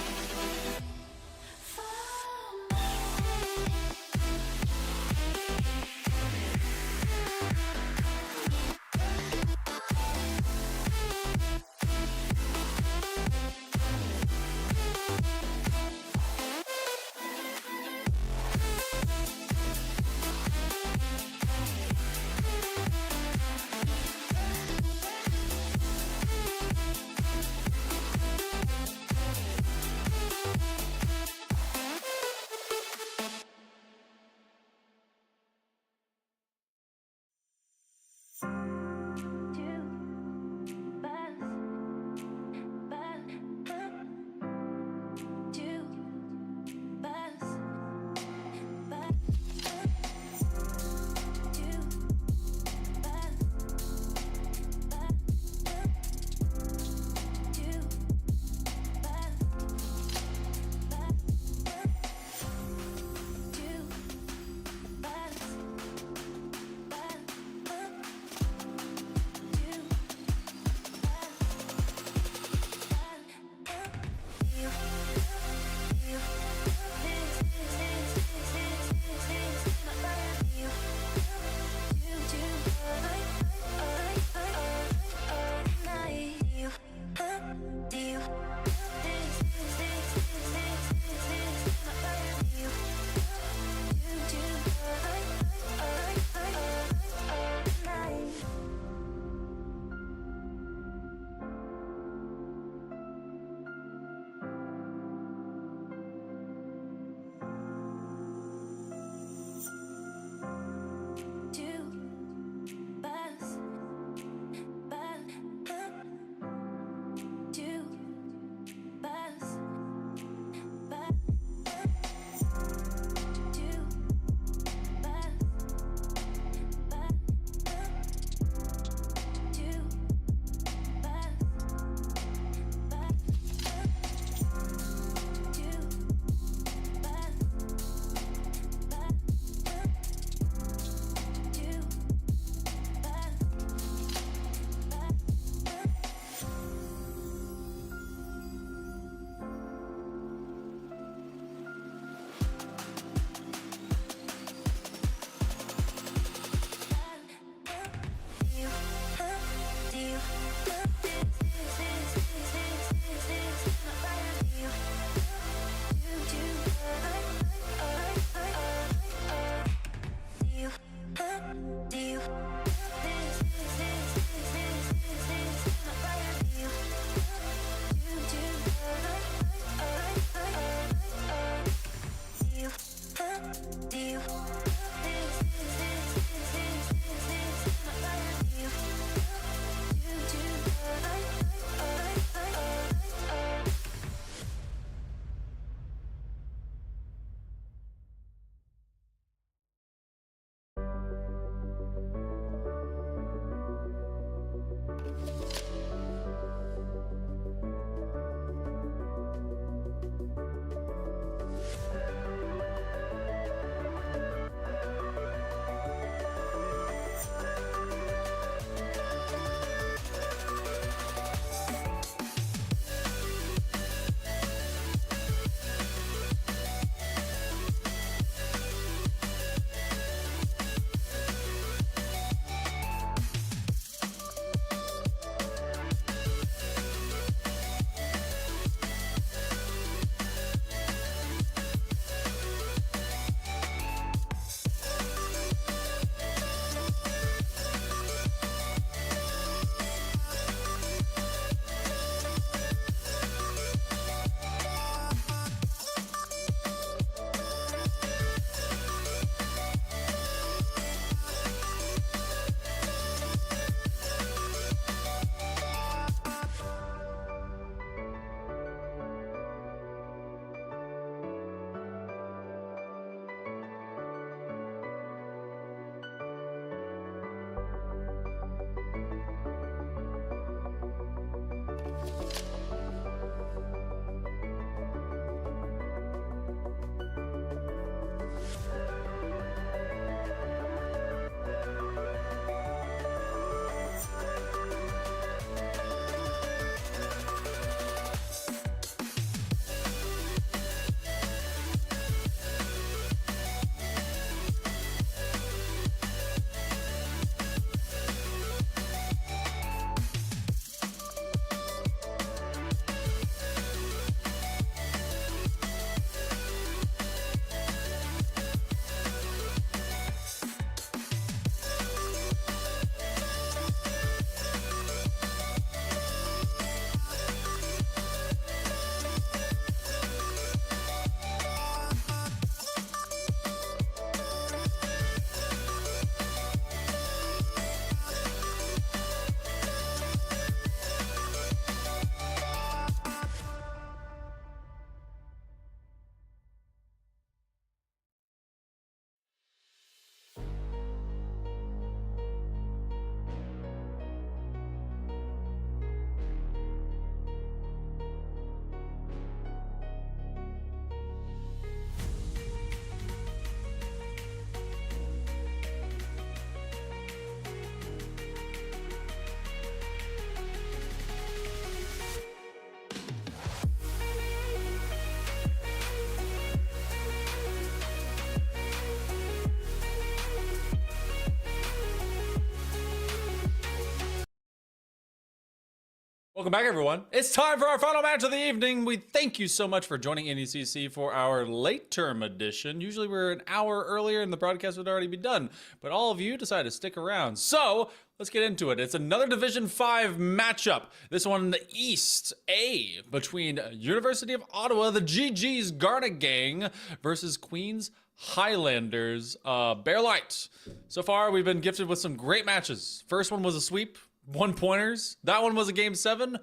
Welcome back, everyone. It's time for our final match of the evening. We thank you so much for joining NECC for our late term edition. Usually we're an hour earlier and the broadcast would already be done, but all of you decided to stick around. So let's get into it. It's another Division 5 matchup. This one in the East A between University of Ottawa, the GG's Garnet Gang, versus Queens Highlanders, Bear Light. So far, we've been gifted with some great matches. First one was a sweep. 1-pointers. That one was a game 7.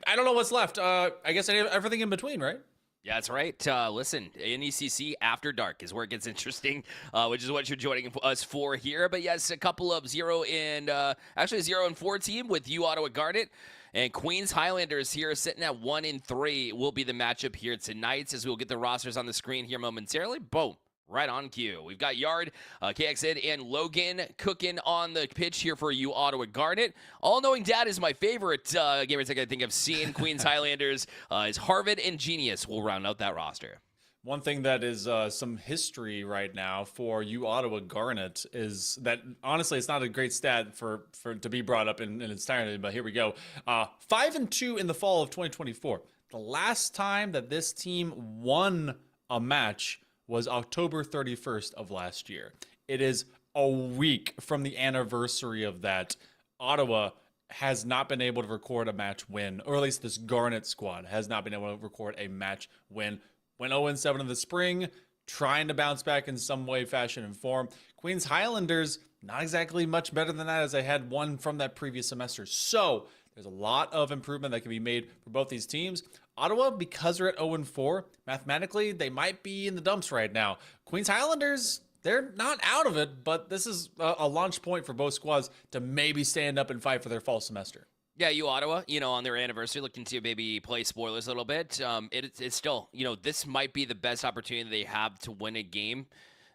I don't know what's left. I guess everything in between, right? Yeah, that's right. Listen, NECC After Dark is where it gets interesting, which is what you're joining us for here. But yes, a couple of 0 and actually a 0-4 team with U Ottawa Garnet. And Queens Highlanders here sitting at 1-3 will be the matchup here tonight, as we'll get the rosters on the screen here momentarily. Boom. Right on cue. We've got Yard, KXN, and Logan cooking on the pitch here for you, Ottawa Garnet. All-knowing dad is my favorite gamer tag I think I've seen. Queens Highlanders is Harvard and Genius will round out that roster. One thing that is some history right now for you, Ottawa Garnet, is that honestly it's not a great stat for to be brought up in its entirety, but here we go. 5-2 in the fall of 2024. The last time that this team won a match was October 31st of last year. It is a week from the anniversary of that. Ottawa has not been able to record a match win, or at least this Garnet squad has not been able to record a match win. Went 0-7 in the spring, trying to bounce back in some way, fashion, and form. Queens Highlanders, not exactly much better than that, as they had one from that previous semester. So there's a lot of improvement that can be made for both these teams. Ottawa, because they're at 0-4, mathematically, they might be in the dumps right now. Queens Highlanders, they're not out of it, but this is a launch point for both squads to maybe stand up and fight for their fall semester. Yeah, you Ottawa, on their anniversary, looking to maybe play spoilers a little bit. It's still, this might be the best opportunity they have to win a game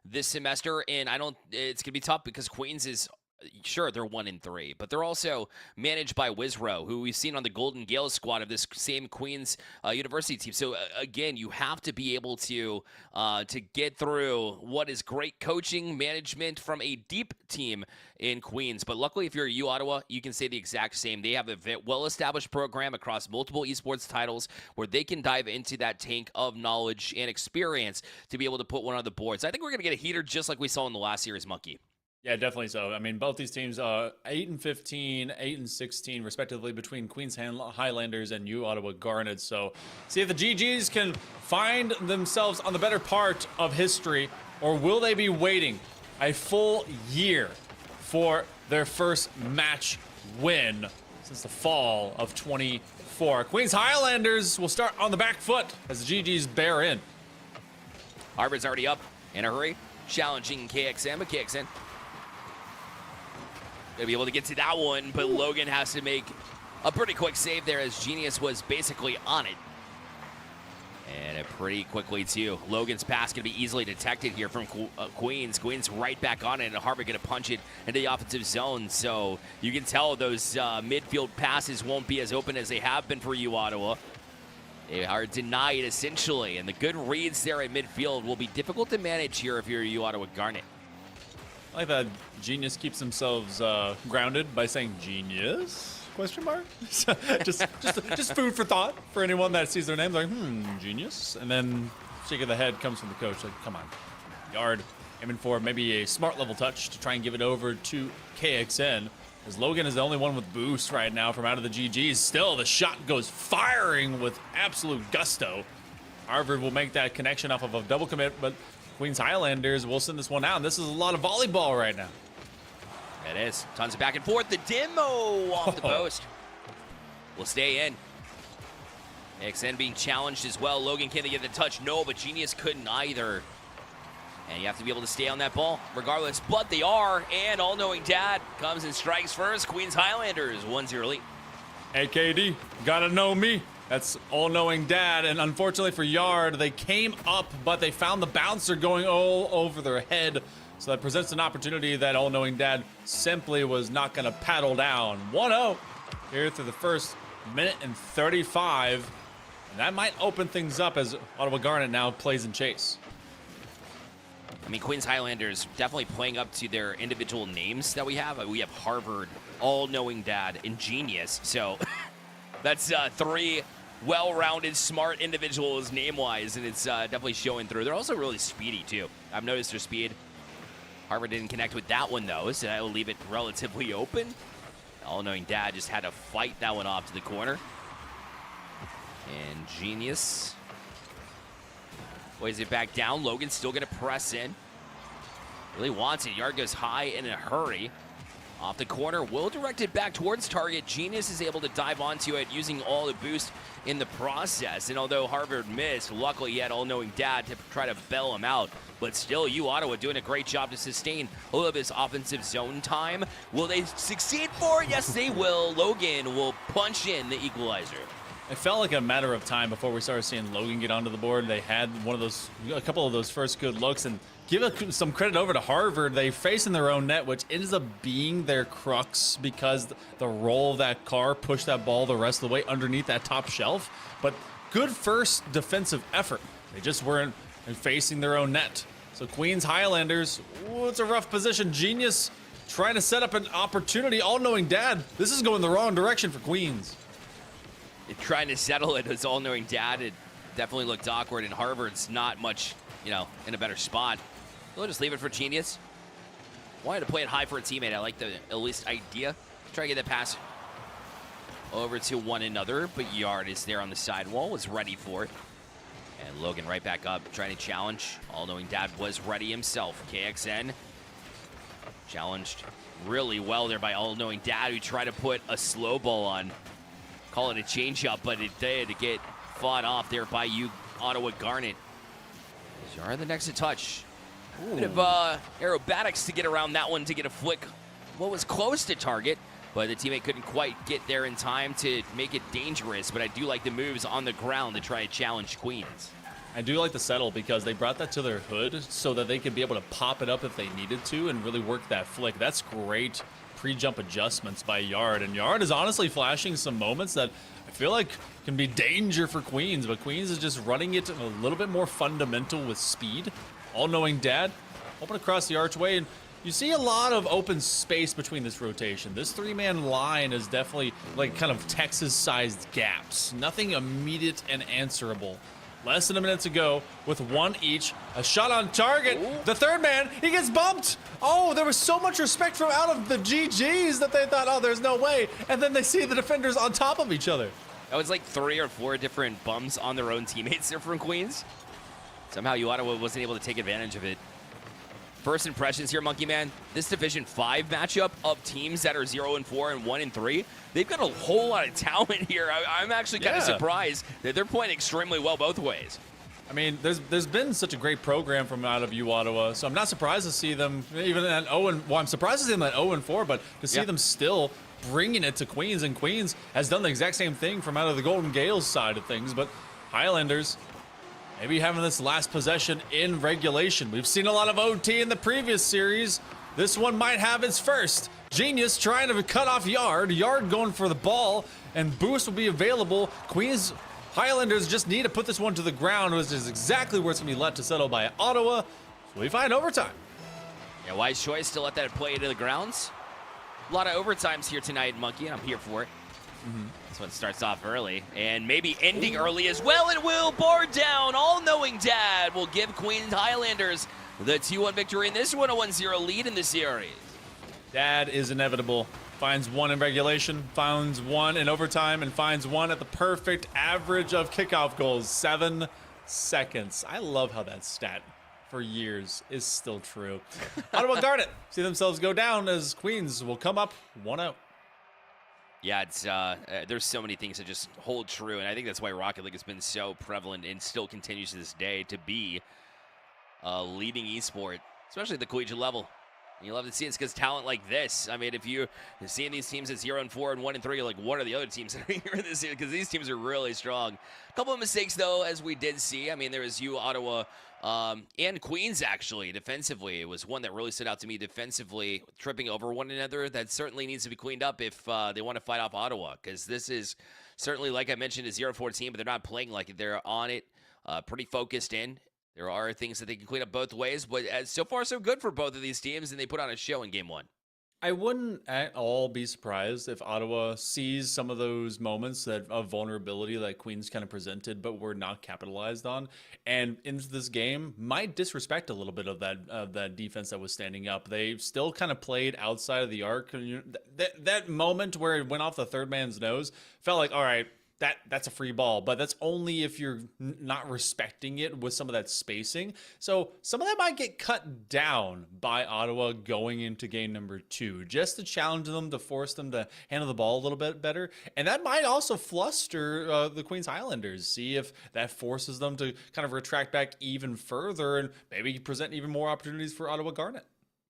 this semester, and it's going to be tough because Queens is, sure, they're 1-3, but they're also managed by Wizrow, who we've seen on the Golden Gale squad of this same Queens University team. So again, you have to be able to get through what is great coaching management from a deep team in Queens. But luckily, if you're U Ottawa, you can say the exact same. They have a well-established program across multiple esports titles where they can dive into that tank of knowledge and experience to be able to put one on the board. So I think we're going to get a heater just like we saw in the last series, Monkey. Yeah, definitely so. I mean, both these teams, 8-15, 8-16, respectively, between Queens Highlanders and U Ottawa Garnet. So, see if the GGs can find themselves on the better part of history, or will they be waiting a full year for their first match win since the fall of 24? Queens Highlanders will start on the back foot as the GGs bear in. Harvard's already up in a hurry, challenging KXN, but KXN gonna be able to get to that one, but Logan has to make a pretty quick save there as Genius was basically on it. And it pretty quickly, too. Logan's pass going to be easily detected here from Queens. Queens right back on it, and Harvard going to punch it into the offensive zone. So you can tell those midfield passes won't be as open as they have been for U Ottawa. They are denied, essentially, and the good reads there at midfield will be difficult to manage here if you're U Ottawa Garnet. I like that Genius keeps themselves grounded by saying genius? Question mark? just food for thought for anyone that sees their name. Like, genius. And then shake of the head comes from the coach. Like, come on. Yard aiming for maybe a smart level touch to try and give it over to KXN. As Logan is the only one with boost right now from out of the GGs. Still, the shot goes firing with absolute gusto. Harvard will make that connection off of a double commit, but Queens Highlanders will send this one out. And this is a lot of volleyball right now. It is. Tons of back and forth. The demo off the post. Will stay in. XN being challenged as well. Logan, can they get the touch? No, but Genius couldn't either. And you have to be able to stay on that ball regardless. But they are. And all-knowing Dad comes and strikes first. Queens Highlanders 1-0 lead. Hey, KD, gotta know me. That's all-knowing Dad. And unfortunately for Yard, they came up, but they found the bouncer going all over their head. So that presents an opportunity that all-knowing Dad simply was not going to paddle down. 1-0 here through the first minute and 35. And that might open things up as Ottawa Garnet now plays in chase. I mean, Queens Highlanders definitely playing up to their individual names that we have. We have Harvard, all-knowing Dad, and Genius. So that's three well-rounded, smart individuals name-wise, and it's definitely showing through. They're also really speedy, too. I've noticed their speed. Harvard didn't connect with that one, though, so that will leave it relatively open. All-knowing Dad just had to fight that one off to the corner. And Genius plays it back down. Logan's still going to press in. Really wants it. Yard goes high in a hurry. Off the corner, will direct it back towards target. Genius is able to dive onto it using all the boost in the process. And although Harvard missed, luckily he had all-knowing Dad to try to bail him out. But still, U Ottawa doing a great job to sustain a little bit of this offensive zone time. Will they succeed for it? Yes, they will. Logan will punch in the equalizer. It felt like a matter of time before we started seeing Logan get onto the board. They had a couple of those first good looks, and give some credit over to Harvard. They face in their own net, which ends up being their crux because the roll of that car pushed that ball the rest of the way underneath that top shelf. But good first defensive effort. They just weren't facing their own net. So Queens Highlanders, it's a rough position. Genius trying to set up an opportunity. All-knowing Dad, this is going the wrong direction for Queens. Trying to settle it as all-knowing Dad, it definitely looked awkward, and Harvard's not much, in a better spot. We'll just leave it for Genius. Wanted to play it high for a teammate. I like the at least idea. Try to get that pass over to one another, but Yard is there on the sidewall, was ready for it. And Logan right back up, trying to challenge. All-knowing Dad was ready himself. KXN challenged really well there by all-knowing Dad, who tried to put a slow ball on. Call it a change-up, but it did get fought off there by Ottawa Garnet. Yard the next to touch. Bit of aerobatics to get around that one to get a flick. What was close to target, but the teammate couldn't quite get there in time to make it dangerous. But I do like the moves on the ground to try to challenge Queens. I do like the settle because they brought that to their hood so that they could be able to pop it up if they needed to and really work that flick. That's great pre-jump adjustments by Yard. And Yard is honestly flashing some moments that I feel like can be danger for Queens, but Queens is just running it a little bit more fundamental with speed. All-knowing Dad, open across the archway, and you see a lot of open space between this rotation. This three-man line is definitely like kind of Texas-sized gaps. Nothing immediate and answerable. Less than a minute to go with one each. A shot on target. Ooh. The third man, he gets bumped. Oh, there was so much respect from out of the GGs that they thought, oh, there's no way. And then they see the defenders on top of each other. That was like 3 or 4 different bumps on their own teammates there from Queens. Somehow U Ottawa wasn't able to take advantage of it. First impressions here, Monkey Man. This Division 5 matchup of teams that are 0-4 and 1-3, they've got a whole lot of talent here. I'm actually kind of surprised that they're playing extremely well both ways. I mean, there's been such a great program from out of U Ottawa, so I'm not surprised to see them even at 0-4. Well, I'm surprised to see them at 0-4, but to see them still bringing it to Queens, and Queens has done the exact same thing from out of the Golden Gales side of things, but Highlanders maybe having this last possession in regulation. We've seen a lot of OT in the previous series. This one might have its first. Genius trying to cut off Yard. Yard going for the ball, and boost will be available. Queens Highlanders just need to put this one to the ground, which is exactly where it's going to be let to settle by Ottawa. So we find overtime. Yeah, wise choice to let that play into the grounds. A lot of overtimes here tonight, Monkey, and I'm here for it. This one starts off early, and maybe ending early as well. It will bar down. All-knowing Dad will give Queens Highlanders the 2-1 victory in this one, a 1-0 lead in the series. Dad is inevitable. Finds one in regulation, finds one in overtime, and finds one at the perfect average of kickoff goals, 7 seconds. I love how that stat for years is still true. Ottawa Garnet see themselves go down as Queens will come up 1-0. Yeah, it's there's so many things that just hold true, and I think that's why Rocket League has been so prevalent and still continues to this day to be a leading esport, especially at the collegiate level. You love to see it because talent like this. I mean, if you're seeing these teams at 0-4 and 1-3, you're like, what are the other teams that are here this year? Because these teams are really strong. A couple of mistakes, though, as we did see. I mean, there was Ottawa, and Queens, actually, defensively. It was one that really stood out to me defensively, tripping over one another. That certainly needs to be cleaned up if they want to fight off Ottawa, because this is certainly, like I mentioned, a 0-4 team, but they're not playing like it. They're on it, pretty focused in. There are things that they can clean up both ways, but so far so good for both of these teams, and they put on a show in game one. I wouldn't at all be surprised if Ottawa sees some of those moments of vulnerability that Queens kind of presented, but were not capitalized on, and into this game might disrespect a little bit of that defense that was standing up. They still kind of played outside of the arc. That moment where it went off the third man's nose felt like, all right, that's a free ball, but that's only if you're not respecting it with some of that spacing. So some of that might get cut down by Ottawa going into game number 2, just to challenge them, to force them to handle the ball a little bit better. And that might also fluster the Queens Highlanders, see if that forces them to kind of retract back even further and maybe present even more opportunities for Ottawa Garnet.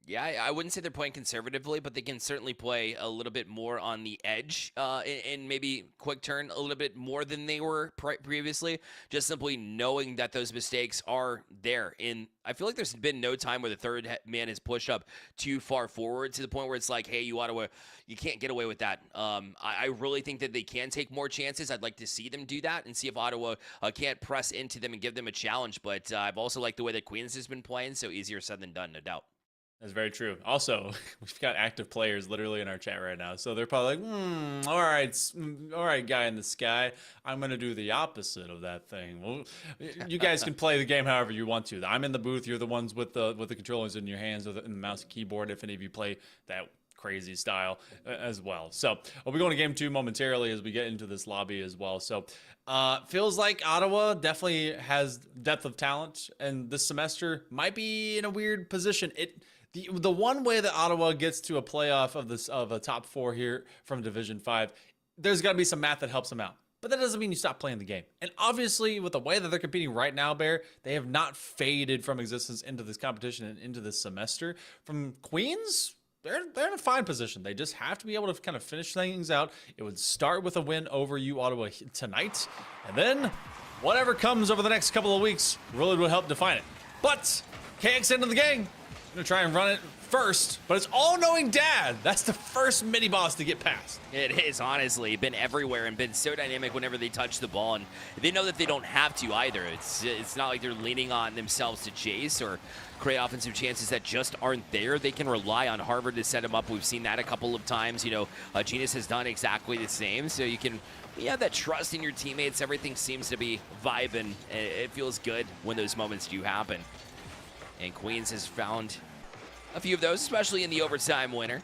Yeah, I wouldn't say they're playing conservatively, but they can certainly play a little bit more on the edge and maybe quick turn a little bit more than they were previously, just simply knowing that those mistakes are there. And I feel like there's been no time where the third man has pushed up too far forward to the point where it's like, hey, you Ottawa, you can't get away with that. I really think that they can take more chances. I'd like to see them do that and see if Ottawa can't press into them and give them a challenge. But I've also liked the way that Queens has been playing, so easier said than done, no doubt. That's very true. Also, we've got active players literally in our chat right now. So they're probably like, all right, guy in the sky. I'm going to do the opposite of that thing. Well, you guys can play the game however you want to. I'm in the booth. You're the ones with the controllers in your hands and the mouse and keyboard, if any of you play that crazy style as well. So we'll be going to game 2 momentarily as we get into this lobby as well. So feels like Ottawa definitely has depth of talent, and this semester might be in a weird position. The one way that Ottawa gets to a playoff of a top 4 here from Division 5, there's got to be some math that helps them out. But that doesn't mean you stop playing the game. And obviously, with the way that they're competing right now, Bear, they have not faded from existence into this competition and into this semester. From Queens, they're in a fine position. They just have to be able to kind of finish things out. It would start with a win over Ottawa tonight, and then whatever comes over the next couple of weeks really will help define it. But KX into the game. Gonna try and run it first, but it's all-knowing Dad. That's the first mini-boss to get past. It is, honestly. Been everywhere and been so dynamic whenever they touch the ball, and they know that they don't have to either. It's not like they're leaning on themselves to chase or create offensive chances that just aren't there. They can rely on Harvard to set them up. We've seen that a couple of times. Genius has done exactly the same, so you have that trust in your teammates. Everything seems to be vibing. It feels good when those moments do happen. And Queens has found a few of those, especially in the overtime winner.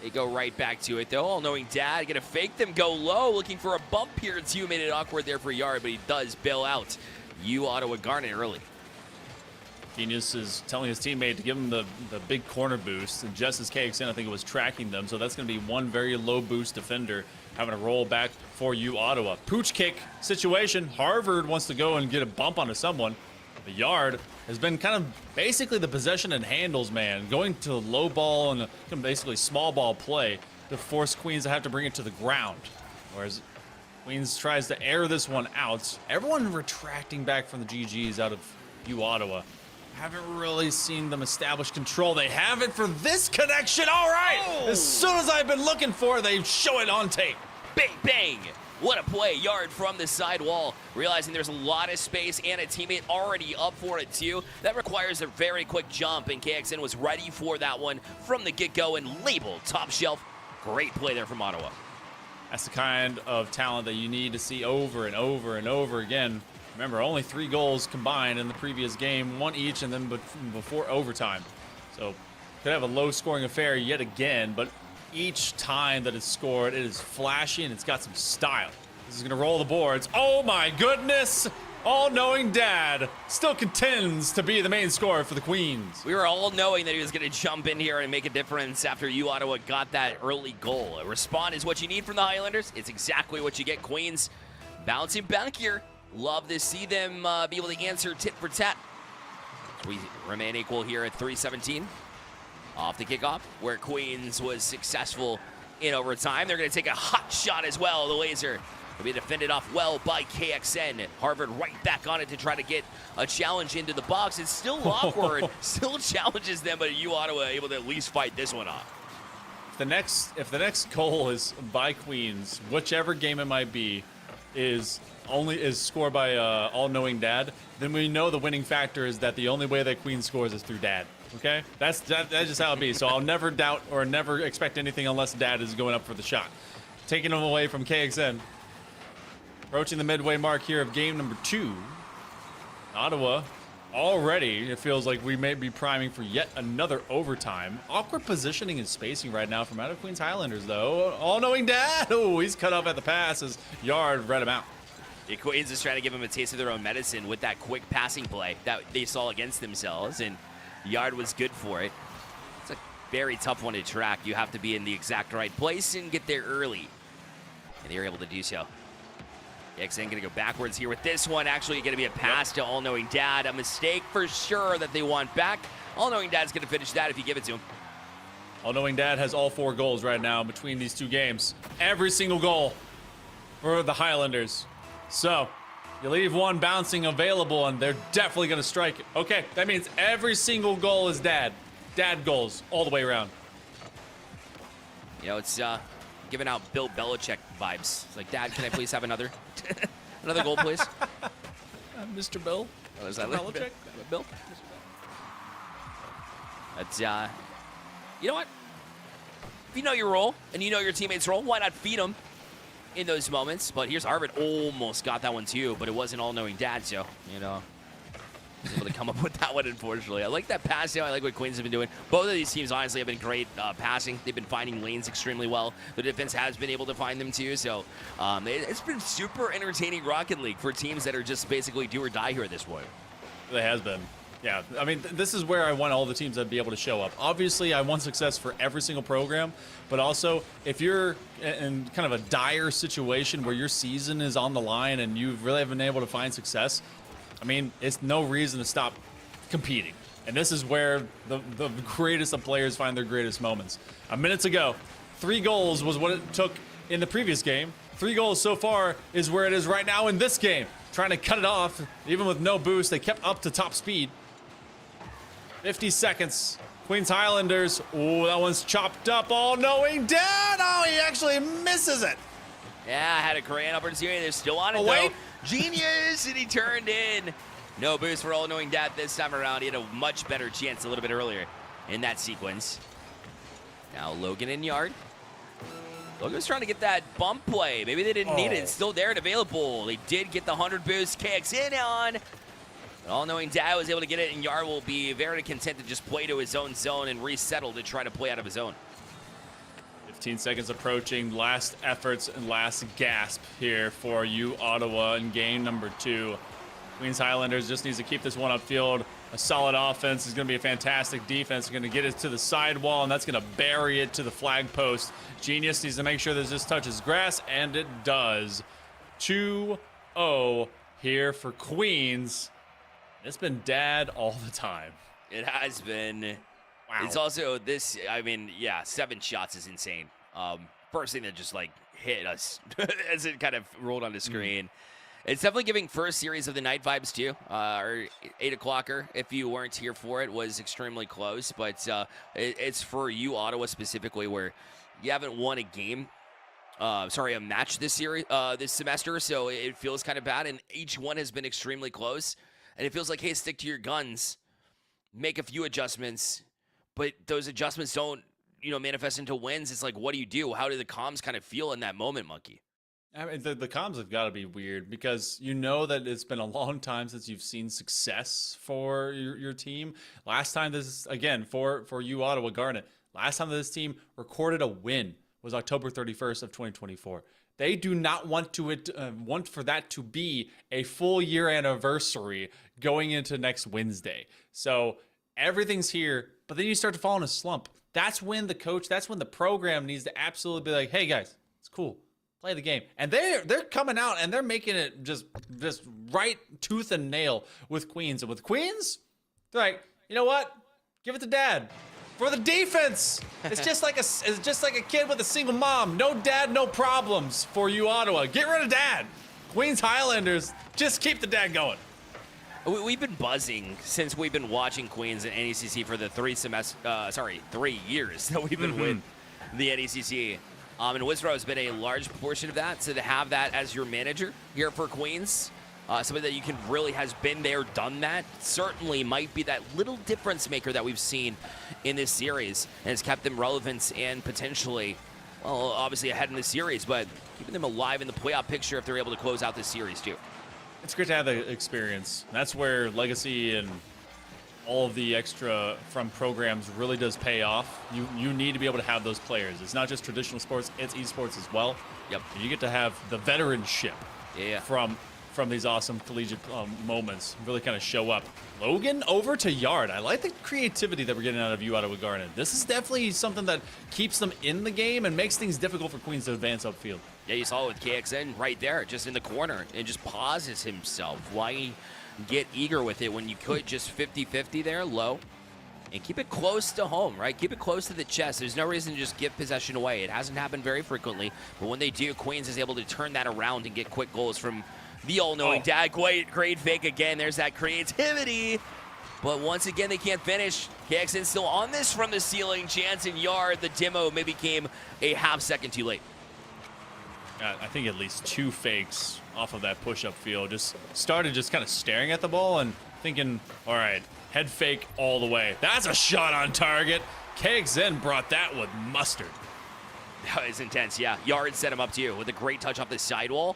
They go right back to it, though. All-knowing Dad gonna fake them, go low, looking for a bump here. 2 made it awkward there for Yard, but he does bail out Ottawa Garnet early. Genius is telling his teammate to give him the big corner boost, and just as KXN, I think it was tracking them, so that's going to be one very low boost defender having to roll back for Ottawa. Pooch kick situation. Harvard wants to go and get a bump onto someone. The Yard has been kind of basically the possession and handles man, going to low ball and basically small ball play. to force Queens to have to bring it to the ground. Whereas Queens tries to air this one out. Everyone retracting back from the GGs out of U Ottawa. Haven't really seen them establish control. They have it for this connection. All right. Oh. As soon as I've been looking for, they show it on tape. Bang, bang. What a play. Yard from the side wall. Realizing there's a lot of space and a teammate already up for it too. That requires a very quick jump, and KXN was ready for that one from the get-go and labeled top shelf. Great play there from Ottawa. That's the kind of talent that you need to see over and over and over again. Remember, only 3 goals combined in the previous game, 1 each, and then before overtime. So could have a low-scoring affair yet again, but each time that it's scored, it is flashy and it's got some style. This is going to roll the boards. Oh my goodness! All-knowing Dad still contends to be the main scorer for the Queens. We were all knowing that he was going to jump in here and make a difference after U Ottawa got that early goal. A respawn is what you need from the Highlanders. It's exactly what you get. Queens bouncing back here. Love to see them be able to answer tit for tat. We remain equal here at 3:17. Off the kickoff, where Queens was successful in overtime. They're going to take a hot shot as well. The laser will be defended off well by KXN. Harvard right back on it to try to get a challenge into the box. It's still awkward, still challenges them, but U Ottawa able to at least fight this one off. If the next goal is by Queens, whichever game it might be, is scored by all-knowing Dad, then we know the winning factor is that the only way that Queens scores is through Dad. Okay, that's just how it be. So I'll never doubt or never expect anything unless Dad is going up for the shot. Taking him away from KXN. Approaching the midway mark here of game number 2. Ottawa already, it feels like we may be priming for yet another overtime. Awkward positioning and spacing right now from out of Queens Highlanders, though. All-knowing Dad. Oh, he's cut off at the pass as Yard read him out. The Queens is trying to give them a taste of their own medicine with that quick passing play that they saw against themselves, and Yard was good for it. It's a very tough one to track. You have to be in the exact right place and get there early, and they were able to do so. KXN going to go backwards here with this one. Actually going to be a pass to All-Knowing Dad. A mistake for sure that they want back. All-Knowing Dad's going to finish that if you give it to him. All-Knowing Dad has all 4 goals right now between these 2 games. Every single goal for the Highlanders. So you leave one bouncing available, and they're definitely going to strike it. Okay, that means every single goal is Dad. Dad goals all the way around. You know, it's giving out Bill Belichick vibes. It's like, Dad, can I please have another another goal, please? Mr. Bill. Oh, is that Belichick? Bill? That's, you know what? If you know your role and you know your teammates' role, why not feed them in those moments? But here's Harvard, almost got that one too, but it wasn't All-Knowing Dad, so, you know, was able to come up with that one, unfortunately. I like that pass, I like what Queens have been doing. Both of these teams, honestly, have been great passing. They've been finding lanes extremely well. The defense has been able to find them too, so it's been super entertaining Rocket League for teams that are just basically do or die here at this point. It has been. Yeah, I mean, this is where I want all the teams to be able to show up. Obviously, I want success for every single program, but also if you're in kind of a dire situation where your season is on the line and you really haven't been able to find success, I mean, it's no reason to stop competing. And this is where the greatest of players find their greatest moments. Minutes ago, 3 goals was what it took in the previous game. 3 goals so far is where it is right now in this game. Trying to cut it off, even with no boost, they kept up to top speed. 50 seconds. Queens Highlanders. Oh, that one's chopped up. All-Knowing Dad. Oh, he actually misses it. Yeah, I had a great opportunity. They're still on it, wait. though. Genius, and he turned in. No boost for All-Knowing Dad this time around. He had a much better chance a little bit earlier in that sequence. Now Logan in Yard. Logan's trying to get that bump play. Maybe they didn't need it. It's still there and available. They did get the 100 boost. KXN on. All-Knowing Dad was able to get it, and Yar will be very content to just play to his own zone and resettle to try to play out of his own. 15 seconds approaching. Last efforts and last gasp here for U Ottawa in game number 2. Queens Highlanders just needs to keep this one upfield. A solid offense is going to be a fantastic defense. Going to get it to the sidewall, and that's going to bury it to the flag post. Genius needs to make sure that this touches grass, and it does. 2-0 here for Queens. It's been Dad all the time. It has been. Wow. It's also this, I mean, yeah, 7 shots is insane First thing that just like hit us as it kind of rolled on the screen. It's definitely giving first series of the night vibes too. Our 8 o'clocker, if you weren't here for it, was extremely close. But it's for you, Ottawa, specifically, where you haven't won a game. A match this series, this semester. So it feels kind of bad, and each one has been extremely close. And it feels like, hey, stick to your guns, make a few adjustments, but those adjustments don't, manifest into wins. It's like, what do you do? How do the comms kind of feel in that moment, Monkey? I mean, the comms have got to be weird because you know that it's been a long time since you've seen success for your team. Last time this, again, for you, Ottawa Garnet, last time that this team recorded a win was October 31st of 2024. They do not want for that to be a full year anniversary going into next Wednesday. So everything's here, but then you start to fall in a slump. That's when the program needs to absolutely be like, hey guys, it's cool. Play the game. And they're coming out and they're making it just right tooth and nail with Queens. And with Queens, they're like, you know what? Give it to dad. For the defense. It's just like a kid with a single mom. No dad, no problems for you, Ottawa. Get rid of dad. Queens Highlanders, just keep the dad going. We've been buzzing since we've been watching Queens and NECC for the 3 years that we've been with the NECC. And Wizrow has been a large portion of that. So to have that as your manager here for Queens, somebody that you can really has been there, done that, certainly might be that little difference maker that we've seen in this series and has kept them relevant and potentially, well, obviously ahead in the series, but keeping them alive in the playoff picture if they're able to close out this series too. It's great to have the experience. That's where Legacy and all of the extra from programs really does pay off. You need to be able to have those players. It's not just traditional sports, it's esports as well. Yep. You get to have the veteranship from these awesome collegiate moments really kind of show up. Logan over to Yard. I like the creativity that we're getting out of you, Ottawa Garnet. This is definitely something that keeps them in the game and makes things difficult for Queens to advance upfield. Yeah, you saw it with KXN right there, just in the corner, and just pauses himself. Why get eager with it when you could just 50-50 there, low, and keep it close to home, right? Keep it close to the chest. There's no reason to just give possession away. It hasn't happened very frequently, but when they do, Queens is able to turn that around and get quick goals from the all-knowing dad. Great fake again. There's that creativity. But once again, they can't finish. KXN still on this from the ceiling. Chance and Yard, the demo maybe came a half second too late. I think at least 2 fakes off of that push-up field. Just started just kind of staring at the ball and thinking, all right, head fake all the way. That's a shot on target. KXN brought that with mustard. That was intense, yeah. Yard set him up too with a great touch off the sidewall.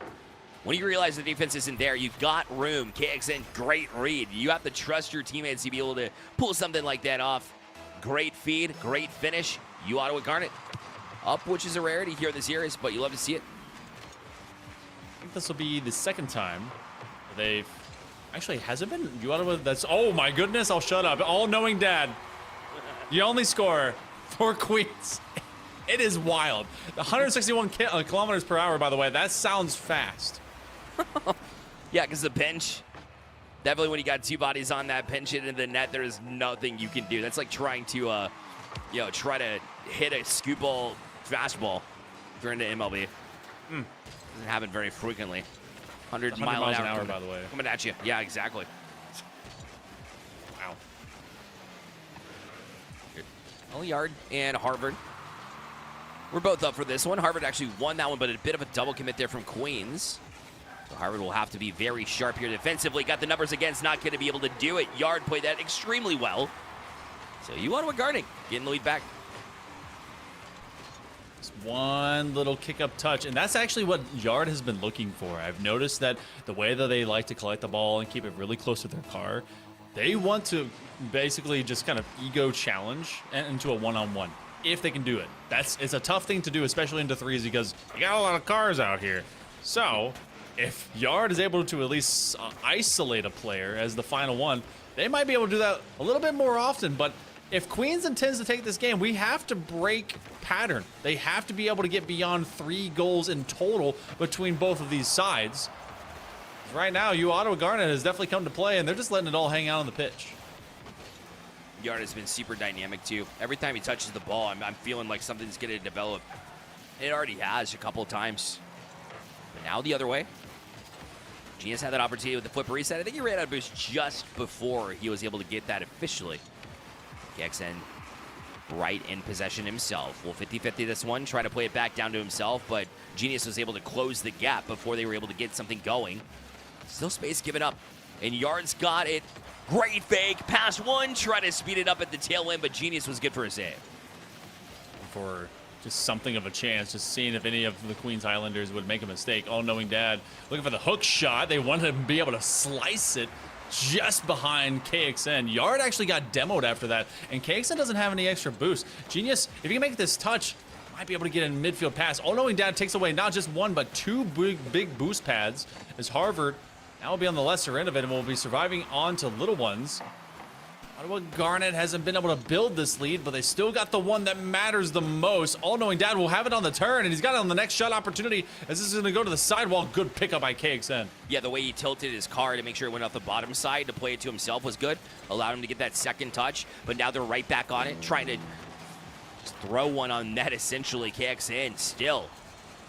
When you realize the defense isn't there, you've got room. KXN, great read. You have to trust your teammates to be able to pull something like that off. Great feed, great finish. You Ottawa Garnet up, which is a rarity here in the series, but you love to see it. I think this will be the second time they've actually hasn't been you Ottawa. That's oh my goodness! I'll shut up. All-knowing dad, the only scorer for Queens. It is wild. 161 kilometers per hour. By the way, that sounds fast. Yeah, because the bench, definitely when you got 2 bodies on that, pinch it in the net, there is nothing you can do. That's like trying to, try to hit a scoop ball fastball during the MLB. Doesn't happen very frequently. 100 miles an hour, by the way. Coming at you. Yeah, exactly. Wow. Yard and Harvard. We're both up for this one. Harvard actually won that one, but a bit of a double commit there from Queens. So Harvard will have to be very sharp here defensively. Got the numbers against, not going to be able to do it. Yard played that extremely well. So you Ottawa Garnet getting the lead back. Just one little kick-up touch, and that's actually what Yard has been looking for. I've noticed that the way that they like to collect the ball and keep it really close to their car, they want to basically just kind of ego challenge into a one-on-one. If they can do it. It's a tough thing to do, especially into threes, because you got a lot of cars out here. So if Yard is able to at least isolate a player as the final one, they might be able to do that a little bit more often. But if Queens intends to take this game, we have to break pattern. They have to be able to get beyond 3 goals in total between both of these sides. Right now, you Ottawa Garnet has definitely come to play, and they're just letting it all hang out on the pitch. Yard has been super dynamic too. Every time he touches the ball, I'm feeling like something's going to develop. It already has a couple of times. But now the other way. Genius had that opportunity with the flip reset. I think he ran out of boost just before he was able to get that officially. KXN right in possession himself. Well, 50-50 this one, trying to play it back down to himself, but Genius was able to close the gap before they were able to get something going. Still space given up, and Yard's got it. Great fake, pass one, try to speed it up at the tail end, but Genius was good for a save. For just something of a chance, just seeing if any of the Queens Highlanders would make a mistake. All-knowing dad looking for the hook shot. They wanted to be able to slice it just behind KXN. Yard actually got demoed after that, and KXN doesn't have any extra boost. Genius, if you can make this touch, might be able to get a midfield pass. All-knowing dad takes away not just one, but two big boost pads, as Harvard now will be on the lesser end of it and will be surviving on to little ones. Ottawa Garnet hasn't been able to build this lead, but they still got the one that matters the most. All-knowing dad will have it on the turn, and he's got it on the next shot opportunity as this is going to go to the sidewall. Good pickup by KXN. Yeah, the way he tilted his car to make sure it went off the bottom side to play it to himself was good. Allowed him to get that second touch, but now they're right back on it, trying to just throw one on net, essentially. KXN still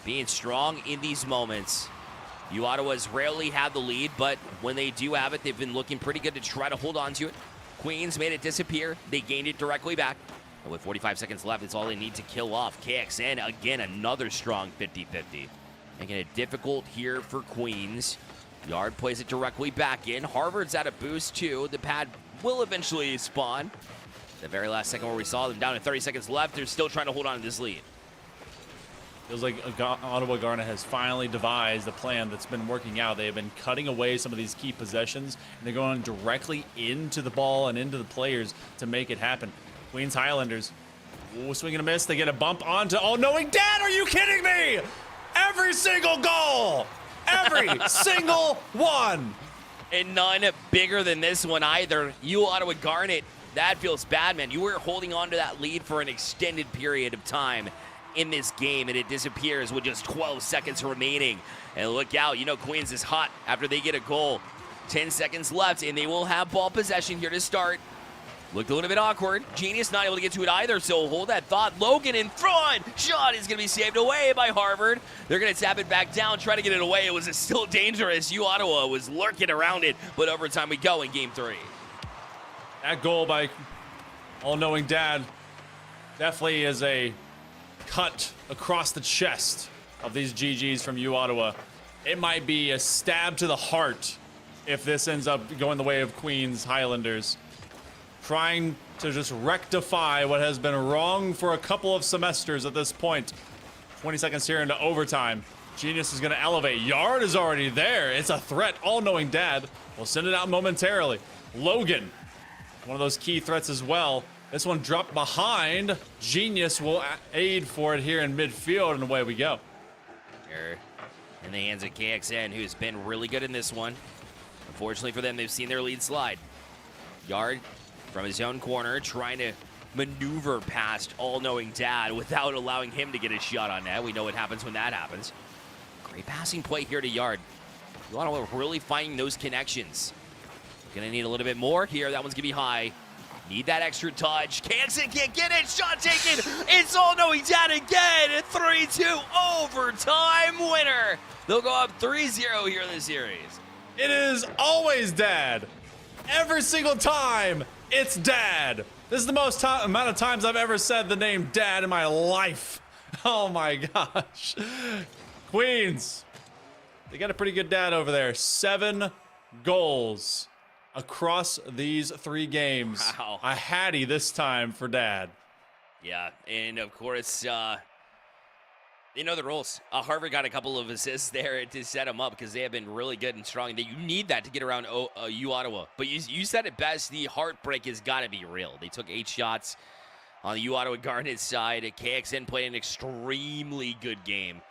being strong in these moments. Ottawa's rarely had the lead, but when they do have it, they've been looking pretty good to try to hold on to it. Queens made it disappear. They gained it directly back. And with 45 seconds left, it's all they need to kill off. KXN, again, another strong 50-50. Making it difficult here for Queens. Yard plays it directly back in. Harvard's at a boost, too. The pad will eventually spawn. The very last second where we saw them down to 30 seconds left, they're still trying to hold on to this lead. Feels like Ottawa Garnet has finally devised a plan that's been working out. They have been cutting away some of these key possessions, and they're going directly into the ball and into the players to make it happen. Queens Highlanders, ooh, swing and a miss. They get a bump onto all-knowing dad. Are you kidding me? Every single goal, every single one. And none bigger than this one either. Ottawa Garnet, that feels bad, man. You were holding on to that lead for an extended period of time in this game, and it disappears with just 12 seconds remaining. And look out, you know Queens is hot after they get a goal. 10 seconds left, and they will have ball possession here to start. Looked a little bit awkward. Genius not able to get to it either, so hold that thought. Logan in front. Shot is going to be saved away by Harvard. They're going to tap it back down, try to get it away. It was still dangerous. Ottawa was lurking around it, but overtime we go in Game 3. That goal by all-knowing dad definitely is a cut across the chest of these GGs from Ottawa. It might be a stab to the heart if this ends up going the way of Queens Highlanders. Trying to just rectify what has been wrong for a couple of semesters at this point. 20 seconds here into overtime. Genius is going to elevate. Yard is already there. It's a threat. All-knowing dad will send it out momentarily. Logan, one of those key threats as well. This one dropped behind. Genius will aid for it here in midfield, and away we go. Here in the hands of KXN, who's been really good in this one. Unfortunately for them, they've seen their lead slide. Yard from his own corner, trying to maneuver past all-knowing dad without allowing him to get a shot on net. We know what happens when that happens. Great passing play here to Yard. Ottawa really finding those connections. Gonna need a little bit more here. That one's gonna be high. Need that extra touch. KXN can't get it. Shot taken. It's all-knowing dad again. 3-2 overtime winner. They'll go up 3-0 here in the series. It is always dad. Every single time, it's dad. This is the most amount of times I've ever said the name dad in my life. Oh my gosh. Queens, they got a pretty good dad over there. 7 goals across these 3 games. Wow. A hattie this time for dad. Yeah, and of course, they know the rules. Harvard got a couple of assists there to set them up because they have been really good and strong. You need that to get around Ottawa. But you said it best. The heartbreak has got to be real. They took 8 shots on the Ottawa Garnet side. KXN played an extremely good game.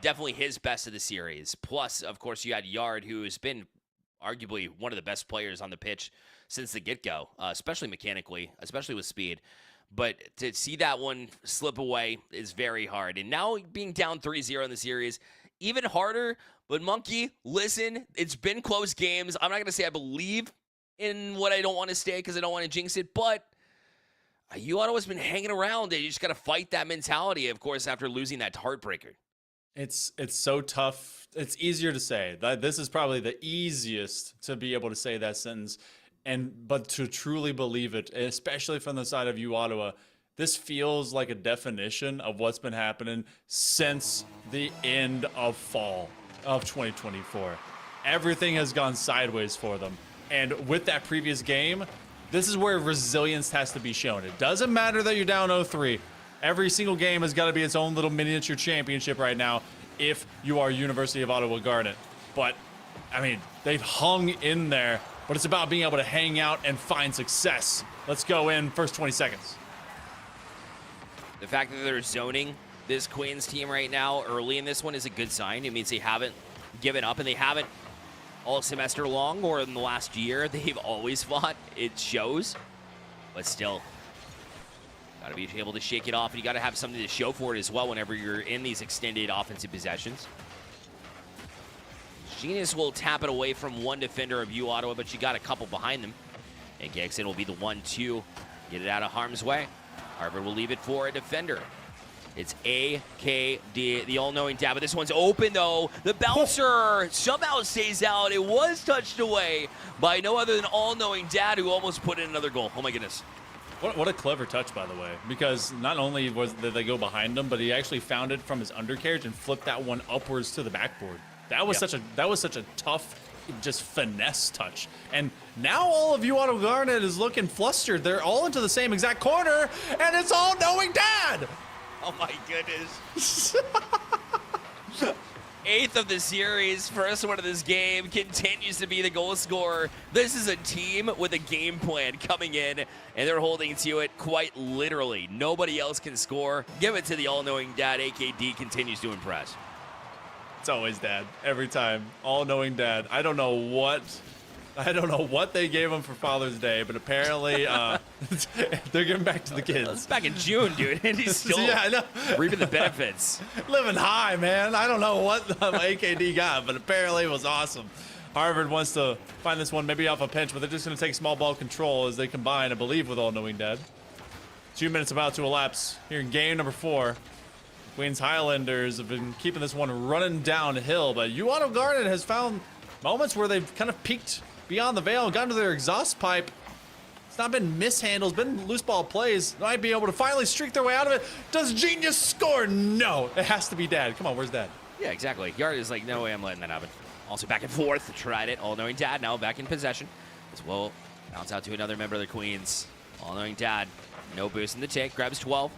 Definitely his best of the series. Plus, of course, you had Yard, who has been arguably one of the best players on the pitch since the get-go, especially mechanically, especially with speed. But to see that one slip away is very hard. And now being down 3-0 in the series, even harder. But Monkey, listen, it's been close games. I'm not going to say I believe in what I don't want to say because I don't want to jinx it, but Ottawa's been hanging around. You just got to fight that mentality, of course, after losing that heartbreaker. It's so tough. It's easier to say. This is probably the easiest to be able to say that sentence, but to truly believe it, especially from the side of Ottawa, this feels like a definition of what's been happening since the end of fall of 2024. Everything has gone sideways for them. And with that previous game, this is where resilience has to be shown. It doesn't matter that you're down 0-3. Every single game has got to be its own little miniature championship right now if you are University of Ottawa Garnet. But, I mean, they've hung in there, but it's about being able to hang out and find success. Let's go in first 20 seconds. The fact that they're zoning this Queens team right now early in this one is a good sign. It means they haven't given up, and they haven't all semester long or in the last year. They've always fought. It shows. But still, got to be able to shake it off, and you got to have something to show for it as well whenever you're in these extended offensive possessions. Genius will tap it away from one defender of Ottawa, but you got a couple behind them. And Gagson will be the 1-2. Get it out of harm's way. Harvard will leave it for a defender. It's AKD, the all-knowing dad, but this one's open, though. The bouncer somehow stays out. It was touched away by no other than all-knowing dad, who almost put in another goal. Oh, my goodness. What a clever touch, by the way, because not only did they go behind him, but he actually found it from his undercarriage and flipped that one upwards to the backboard. That was such a tough, just finesse touch. And now all of Ottawa Garnet is looking flustered. They're all into the same exact corner, and it's all-knowing dad. Oh my goodness. 8th of the series, first one of this game, continues to be the goal scorer. This is a team with a game plan coming in, and they're holding to it quite literally. Nobody else can score. Give it to the all-knowing dad. AKD continues to impress. It's always dad, every time. All-knowing dad. I don't know what they gave him for Father's Day, but apparently they're giving back to the kids. It's back in June, dude, and he's still I know. reaping the benefits. Living high, man. I don't know what AKD got, but apparently it was awesome. Harvard wants to find this one maybe off a pinch, but they're just going to take small ball control as they combine, I believe, with all-knowing dad. 2 minutes about to elapse here in game number 4. Queens Highlanders have been keeping this one running downhill, but Ottawa Garnet has found moments where they've kind of peaked beyond the veil, gotten to their exhaust pipe. It's not been mishandles, been loose ball plays. Might be able to finally streak their way out of it. Does Genius score? No. It has to be dad. Come on, where's dad? Yeah, exactly. Yard is like, no way I'm letting that happen. Also back and forth. Tried it. All-knowing dad now back in possession. As well, bounce out to another member of the Queens. All-knowing dad. No boost in the take. Grabs 12.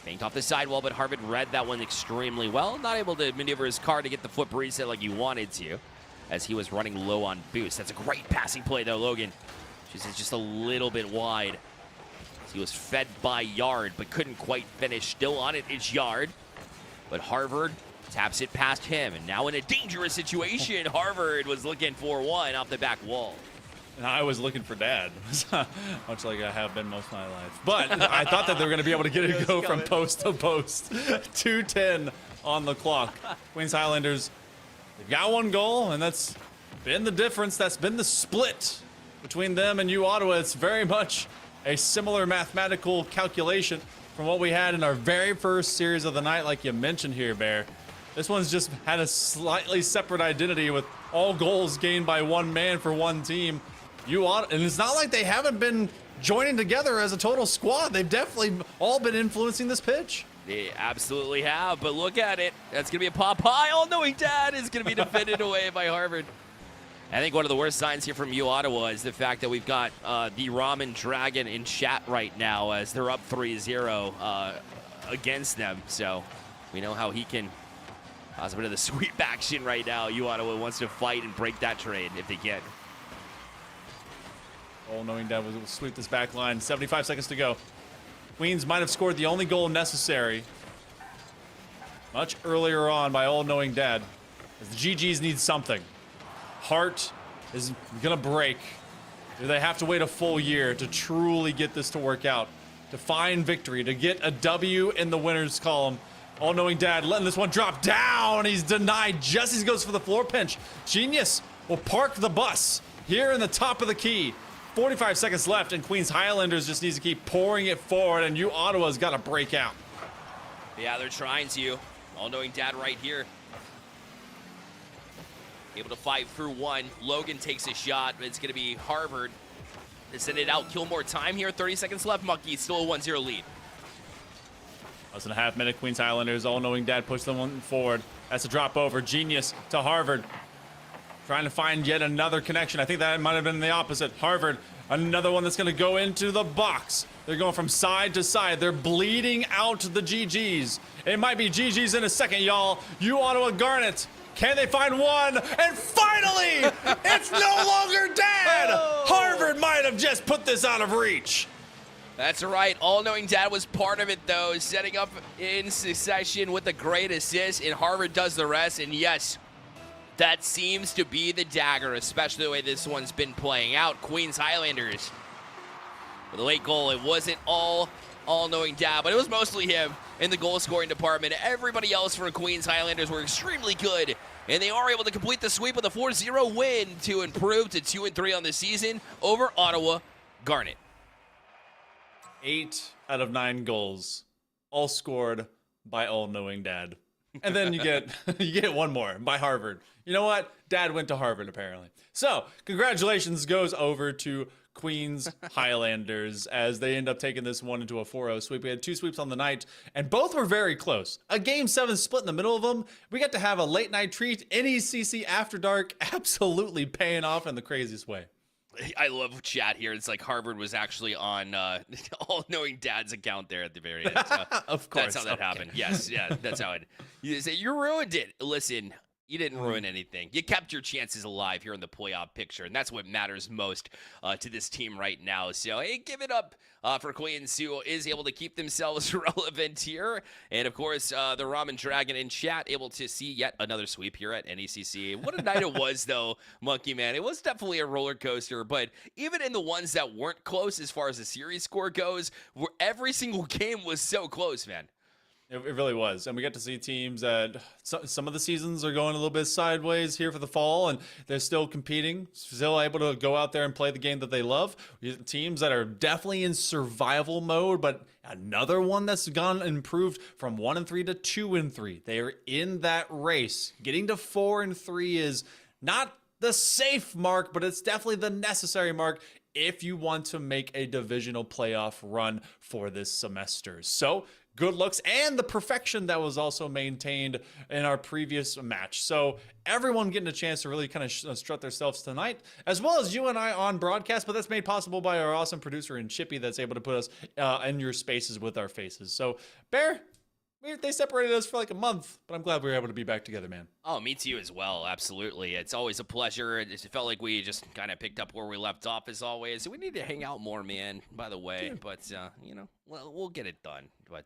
Banked off the sidewall, but Harvard read that one extremely well. Not able to maneuver his car to get the foot reset like he wanted to, as he was running low on boost. That's a great passing play, though, Logan. She's just a little bit wide. He was fed by Yard, but couldn't quite finish. Still on it, it's Yard. But Harvard taps it past him, and now in a dangerous situation, Harvard was looking for one off the back wall. And I was looking for dad, much like I have been most of my life. But I thought that they were going to be able to get it go from post to post. 2:10 on the clock. Queens Highlanders, they've got one goal, and that's been the difference. That's been the split between them and Ottawa. It's very much a similar mathematical calculation from what we had in our very first series of the night, like you mentioned here, Bear. This one's just had a slightly separate identity with all goals gained by one man for one team. And it's not like they haven't been joining together as a total squad. They've definitely all been influencing this pitch. They absolutely have, but look at it. That's going to be a pop high. All-knowing dad is going to be defended away by Harvard. I think one of the worst signs here from Ottawa is the fact that we've got the Ramen Dragon in chat right now as they're up 3-0 against them. So we know how he can cause a bit of the sweep action right now. Ottawa wants to fight and break that trade if they can. All-knowing dad will sweep this back line. 75 seconds to go. Queens might have scored the only goal necessary much earlier on by all-knowing dad, as the GGs need something. Heart is gonna break. Do they have to wait a full year to truly get this to work out, to find victory, to get a W in the winners column? All-knowing dad letting this one drop down. He's denied just as he goes for the floor pinch. Genius will park the bus here in the top of the key. 45 seconds left, and Queens Highlanders just needs to keep pouring it forward, and Ottawa's got to break out. Yeah, they're trying to. All-knowing dad right here. Able to fight through one. Logan takes a shot, but it's going to be Harvard to send it out. Kill more time here. 30 seconds left. Monkey still a 1-0 lead. Less than a half minute. Queens Highlanders, all-knowing dad, push them one forward. That's a drop over. Genius to Harvard. Trying to find yet another connection. I think that might have been the opposite. Harvard, another one that's going to go into the box. They're going from side to side. They're bleeding out the GGs. It might be GGs in a second, y'all. Ottawa Garnet. Can they find one? And finally, it's no longer dad. Harvard might have just put this out of reach. That's right. All-knowing dad was part of it, though, setting up in succession with a great assist, and Harvard does the rest. And yes, that seems to be the dagger, especially the way this one's been playing out. Queens Highlanders with a late goal. It wasn't all-knowing dad, but it was mostly him in the goal-scoring department. Everybody else for Queens Highlanders were extremely good, and they are able to complete the sweep with a 4-0 win to improve to 2-3 on the season over Ottawa Garnet. 8 out of 9 goals, all scored by all-knowing dad. And then you get one more by Harvard. You know what? Dad went to Harvard, apparently. So, congratulations goes over to Queens Highlanders as they end up taking this one into a 4-0 sweep. We had 2 sweeps on the night, and both were very close. A Game 7 split in the middle of them. We got to have a late night treat. NECC After Dark absolutely paying off in the craziest way. I love chat here. It's like Harvard was actually on all-knowing dad's account there at the very end. So of course. That's how that happened. Yes, yeah, that's how it. You say, you ruined it. Listen, you didn't ruin anything. You kept your chances alive here in the playoff picture, and that's what matters most to this team right now. So, hey, give it up for Queens, who is able to keep themselves relevant here. And, of course, the Ramen Dragon in chat able to see yet another sweep here at NECC. What a night it was, though, Monkey Man. It was definitely a roller coaster, but even in the ones that weren't close as far as the series score goes, where every single game was so close, man. It really was. And we got to see teams that some of the seasons are going a little bit sideways here for the fall, and they're still competing, still able to go out there and play the game that they love. Teams that are definitely in survival mode, but another one that's gone improved from 1-3 to 2-3. They are in that race. Getting to 4-3 is not the safe mark, but it's definitely the necessary mark if you want to make a divisional playoff run for this semester. So, good looks and the perfection that was also maintained in our previous match. So everyone getting a chance to really kind of strut themselves tonight, as well as you and I on broadcast, but that's made possible by our awesome producer in Chippy that's able to put us in your spaces with our faces. So Bear, they separated us for like a month, but I'm glad we were able to be back together, man. Oh, me too as well. Absolutely. It's always a pleasure. It felt like we just kind of picked up where we left off as always. We need to hang out more, man, by the way. Yeah. But, you know, we'll get it done. But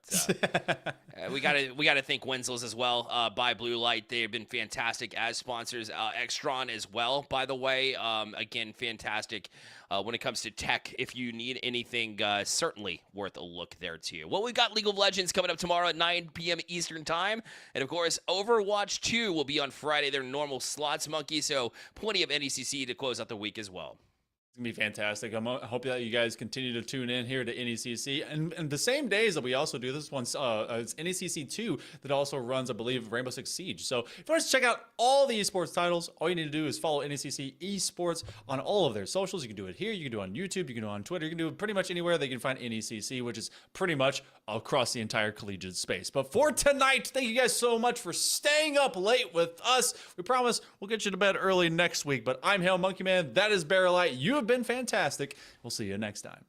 we gotta thank Wenzel's as well. By Blue Light, they have been fantastic as sponsors. Extron as well, by the way. Again, fantastic when it comes to tech. If you need anything, certainly worth a look there too. Well, we've got League of Legends coming up tomorrow at 9 p.m. Eastern time, and of course, Overwatch 2 will be on Friday. Their normal slots, Monkey. So plenty of NECC to close out the week as well. It's going to be fantastic. I hope that you guys continue to tune in here to NECC. And the same days that we also do this one, it's NECC 2 that also runs, I believe, Rainbow Six Siege. So if you want to check out all the esports titles, all you need to do is follow NECC Esports on all of their socials. You can do it here. You can do it on YouTube. You can do it on Twitter. You can do it pretty much anywhere that you can find NECC, which is pretty much across the entire collegiate space. But for tonight, thank you guys so much for staying up late with us. We promise we'll get you to bed early next week. But I'm Hail Monkey Man. That is Barrelite. You have been fantastic. We'll see you next time.